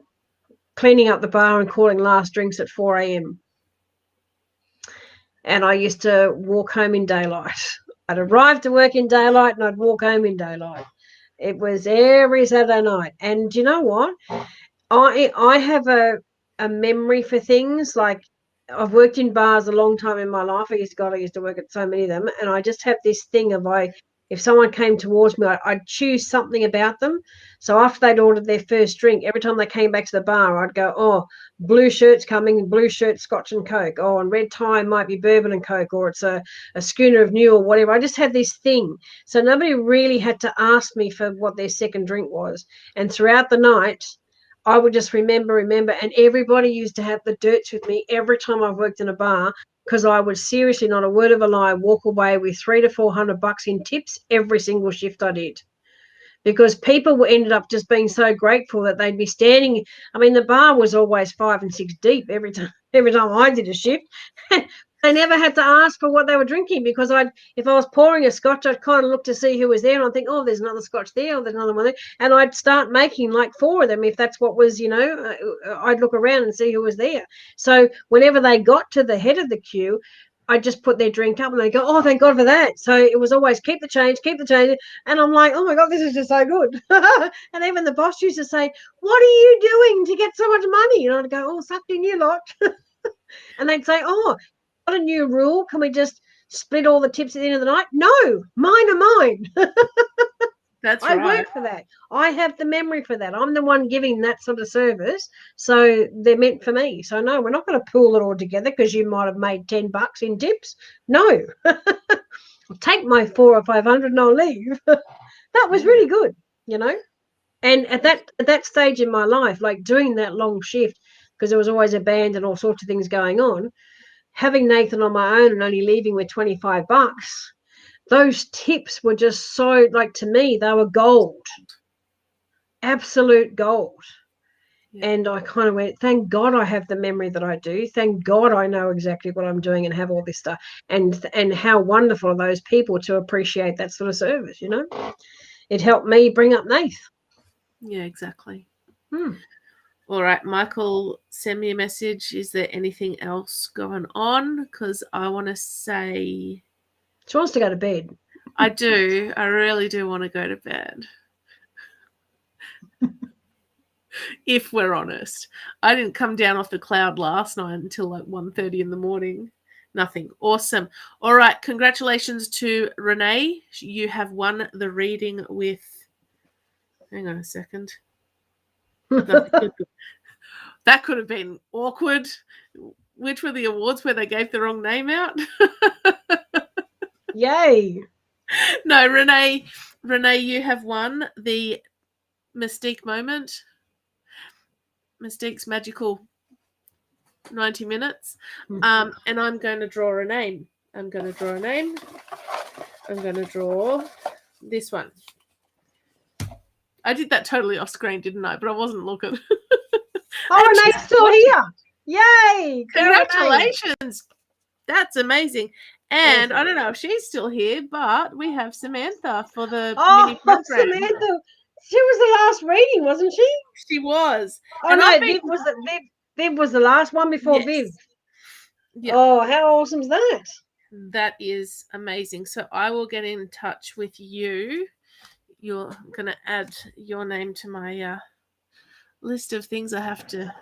cleaning up the bar and calling last drinks at 4 a.m. And I used to walk home in daylight. I'd arrive to work in daylight and I'd walk home in daylight. It was every Saturday night. And you know what? I have a memory for things. Like, I've worked in bars a long time in my life. I used to work at so many of them. And I just have this thing of if someone came towards me, I'd choose something about them. So after they'd ordered their first drink, every time they came back to the bar, I'd go, oh, blue shirt's coming, blue shirt, Scotch and Coke. Oh, and red tie might be bourbon and Coke, or it's a schooner of new or whatever. I just had this thing. So nobody really had to ask me for what their second drink was. And throughout the night, I would just remember. And everybody used to have the dirts with me every time I've worked in a bar, because I would seriously, not a word of a lie, walk away with $300 to $400 in tips every single shift I did. Because people ended up just being so grateful that they'd be standing. I mean, the bar was always 5 and 6 deep every time I did a shift. They never had to ask for what they were drinking, because if I was pouring a scotch, I'd kind of look to see who was there, and I'd think, oh, there's another scotch there, or there's another one there, and I'd start making like 4 of them if that's what was, I'd look around and see who was there. So whenever they got to the head of the queue, I just put their drink up and they go, oh, thank God for that. So it was always keep the change. And I'm like, oh my God, this is just so good. And even the boss used to say, what are you doing to get so much money? And I'd go, oh, sucked in you lot. And they'd say, oh, a new rule? Can we just split all the tips at the end of the night? No, mine are mine. That's I right. work for that. I have the memory for that. I'm the one giving that sort of service. So they're meant for me. So no, we're not going to pool it all together because you might have made $10 in tips. No. I'll take my 400 or 500 and I'll leave. That was really good, you know. And at that stage in my life, like doing that long shift, because there was always a band and all sorts of things going on, having Nathan on my own and only leaving with $25, those tips were just so, like, to me, they were gold, absolute gold. Yeah. And I kind of went, thank God I have the memory that I do. Thank God I know exactly what I'm doing and have all this stuff. And how wonderful are those people to appreciate that sort of service, you know? It helped me bring up Nath. Yeah, exactly. All right, Michael, send me a message. Is there anything else going on? Because I want to say... She wants to go to bed. I do. I really do want to go to bed. If we're honest. I didn't come down off the cloud last night until like 1:30 in the morning. Nothing. Awesome. All right. Congratulations to Renee. You have won the reading with... Hang on a second. That could have been awkward. Which were the awards where they gave the wrong name out? Yay. No, Renee, you have won the Mystique moment. Mystique's magical 90 minutes. And I'm going to draw a name. I'm going to draw this one. I did that totally off screen, didn't I? But I wasn't looking. Oh, Renee's still here. Yay. Congratulations. That's amazing. And awesome. I don't know if she's still here, but we have Samantha for the mini program. Samantha. She was the last reading, wasn't she? She was. Oh, and no, Viv was the last one before Viv. Yep. Oh, how awesome is that? That is amazing. So I will get in touch with you. You're going to add your name to my list of things I have to...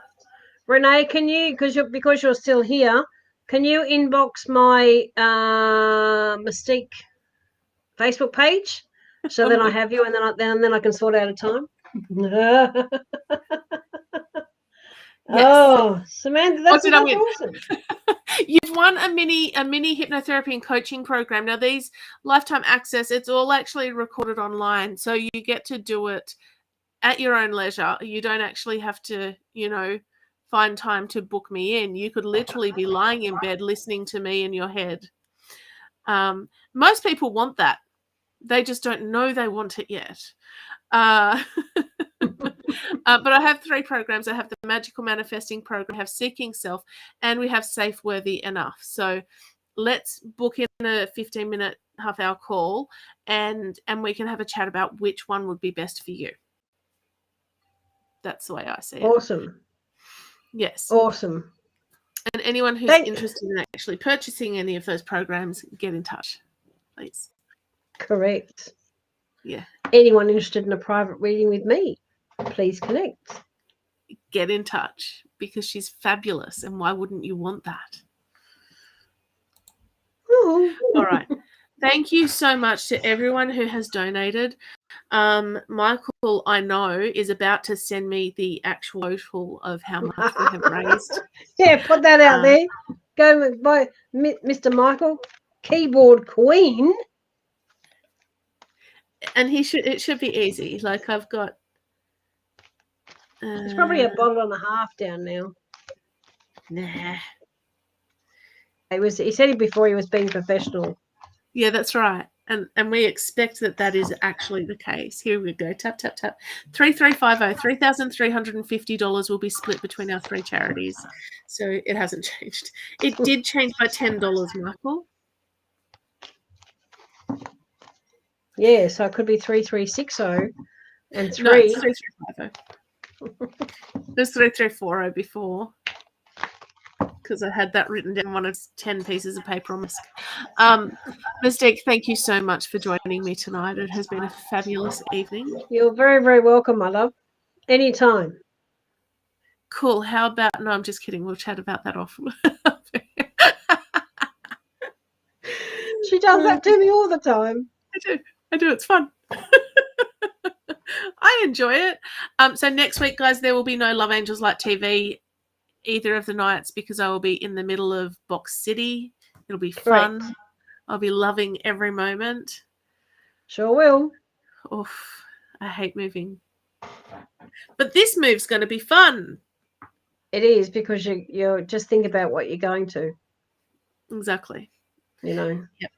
Renee, can you, because you're still here, can you inbox my Mystique Facebook page so then I have you, and then I can sort out a time? Yes. Oh, Samantha, that's awesome. You've won a mini hypnotherapy and coaching program. Now, these lifetime access, it's all actually recorded online, so you get to do it at your own leisure. You don't actually have to, find time to book me in. You could literally be lying in bed listening to me in your head. Most people want that. They just don't know they want it yet. But I have 3 programs. I have the Magical Manifesting program, I have Seeking Self, and we have Safe, Worthy, Enough. So let's book in a 15-minute, half-hour call, and we can have a chat about which one would be best for you. That's the way I see it. Awesome. Yes. Awesome. And anyone who's interested in actually purchasing any of those programs, get in touch, please. Correct. Yeah. Anyone interested in a private reading with me, please connect. Get in touch, because she's fabulous, and why wouldn't you want that? Ooh. All right. Thank you so much to everyone who has donated. Michael, I know, is about to send me the actual total of how much we have raised. Yeah, put that out there. Go by Mr. Michael, keyboard queen. And it should be easy. Like, I've got... It's probably a bottle and a half down now. Nah. He said it before he was being professional. Yeah, that's right. And we expect that is actually the case. Here we go. Tap, tap, tap. 3350. $3,350 will be split between our 3 charities. So it hasn't changed. It did change by $10, Michael. Yeah, so it could be 3360 and 3. No, it's 3350. There's 3340 before, because I had that written down on one of 10 pieces of paper on my Mystique, thank you so much for joining me tonight. It has been a fabulous evening. You're very, very welcome, my love. Anytime. Cool. How about... No, I'm just kidding. We'll chat about that off. She does that to me all the time. I do. It's fun. I enjoy it. So next week, guys, there will be no Love Angels Light TV either of the nights because I will be in the middle of Box City. It'll be fun. Correct. I'll be loving every moment. Sure will. Oof, I hate moving. But this move's going to be fun. It is, because you just think about what you're going to. Exactly. You know. Yep.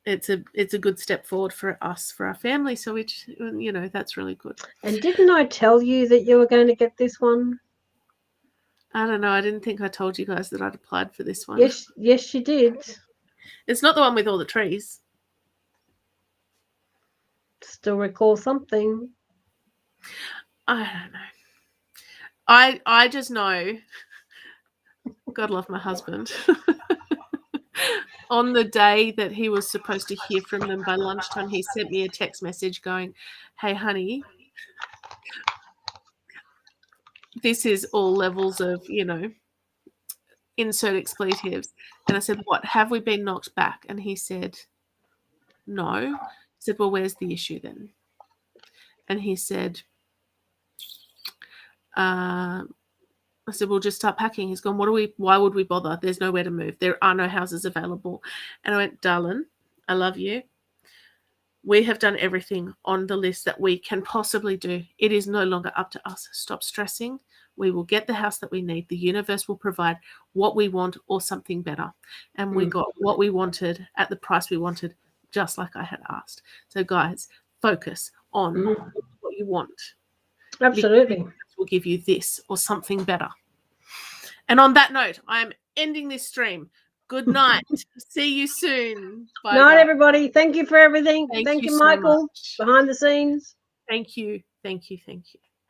It's a good step forward for us, for our family. So that's really good. And didn't I tell you that you were going to get this one? I don't know. I didn't think I told you guys that I'd applied for this one. Yes, you did. It's not the one with all the trees. Still recall something. I don't know. I just know. God love my husband. On the day that he was supposed to hear from them by lunchtime, he sent me a text message going, "Hey, honey, this is all levels of, insert expletives." And I said, "What? Have we been knocked back?" And he said, "No." I said, "Well, where's the issue then?" And he said, I said, "We'll just start packing." He's gone, why would we bother? There's nowhere to move. There are no houses available. And I went, "Darling, I love you. We have done everything on the list that we can possibly do. It is no longer up to us. Stop stressing. We will get the house that we need. The universe will provide what we want or something better." And we got what we wanted at the price we wanted, just like I had asked. So guys, focus on what you want. Absolutely. Will give you this or something better. And on that note, I am ending this stream. Good night. See you soon. Bye. Night, guys. everybody. Thank you for everything. Thank you, so Michael, much. behind the scenes. Thank you. Thank you. Thank you.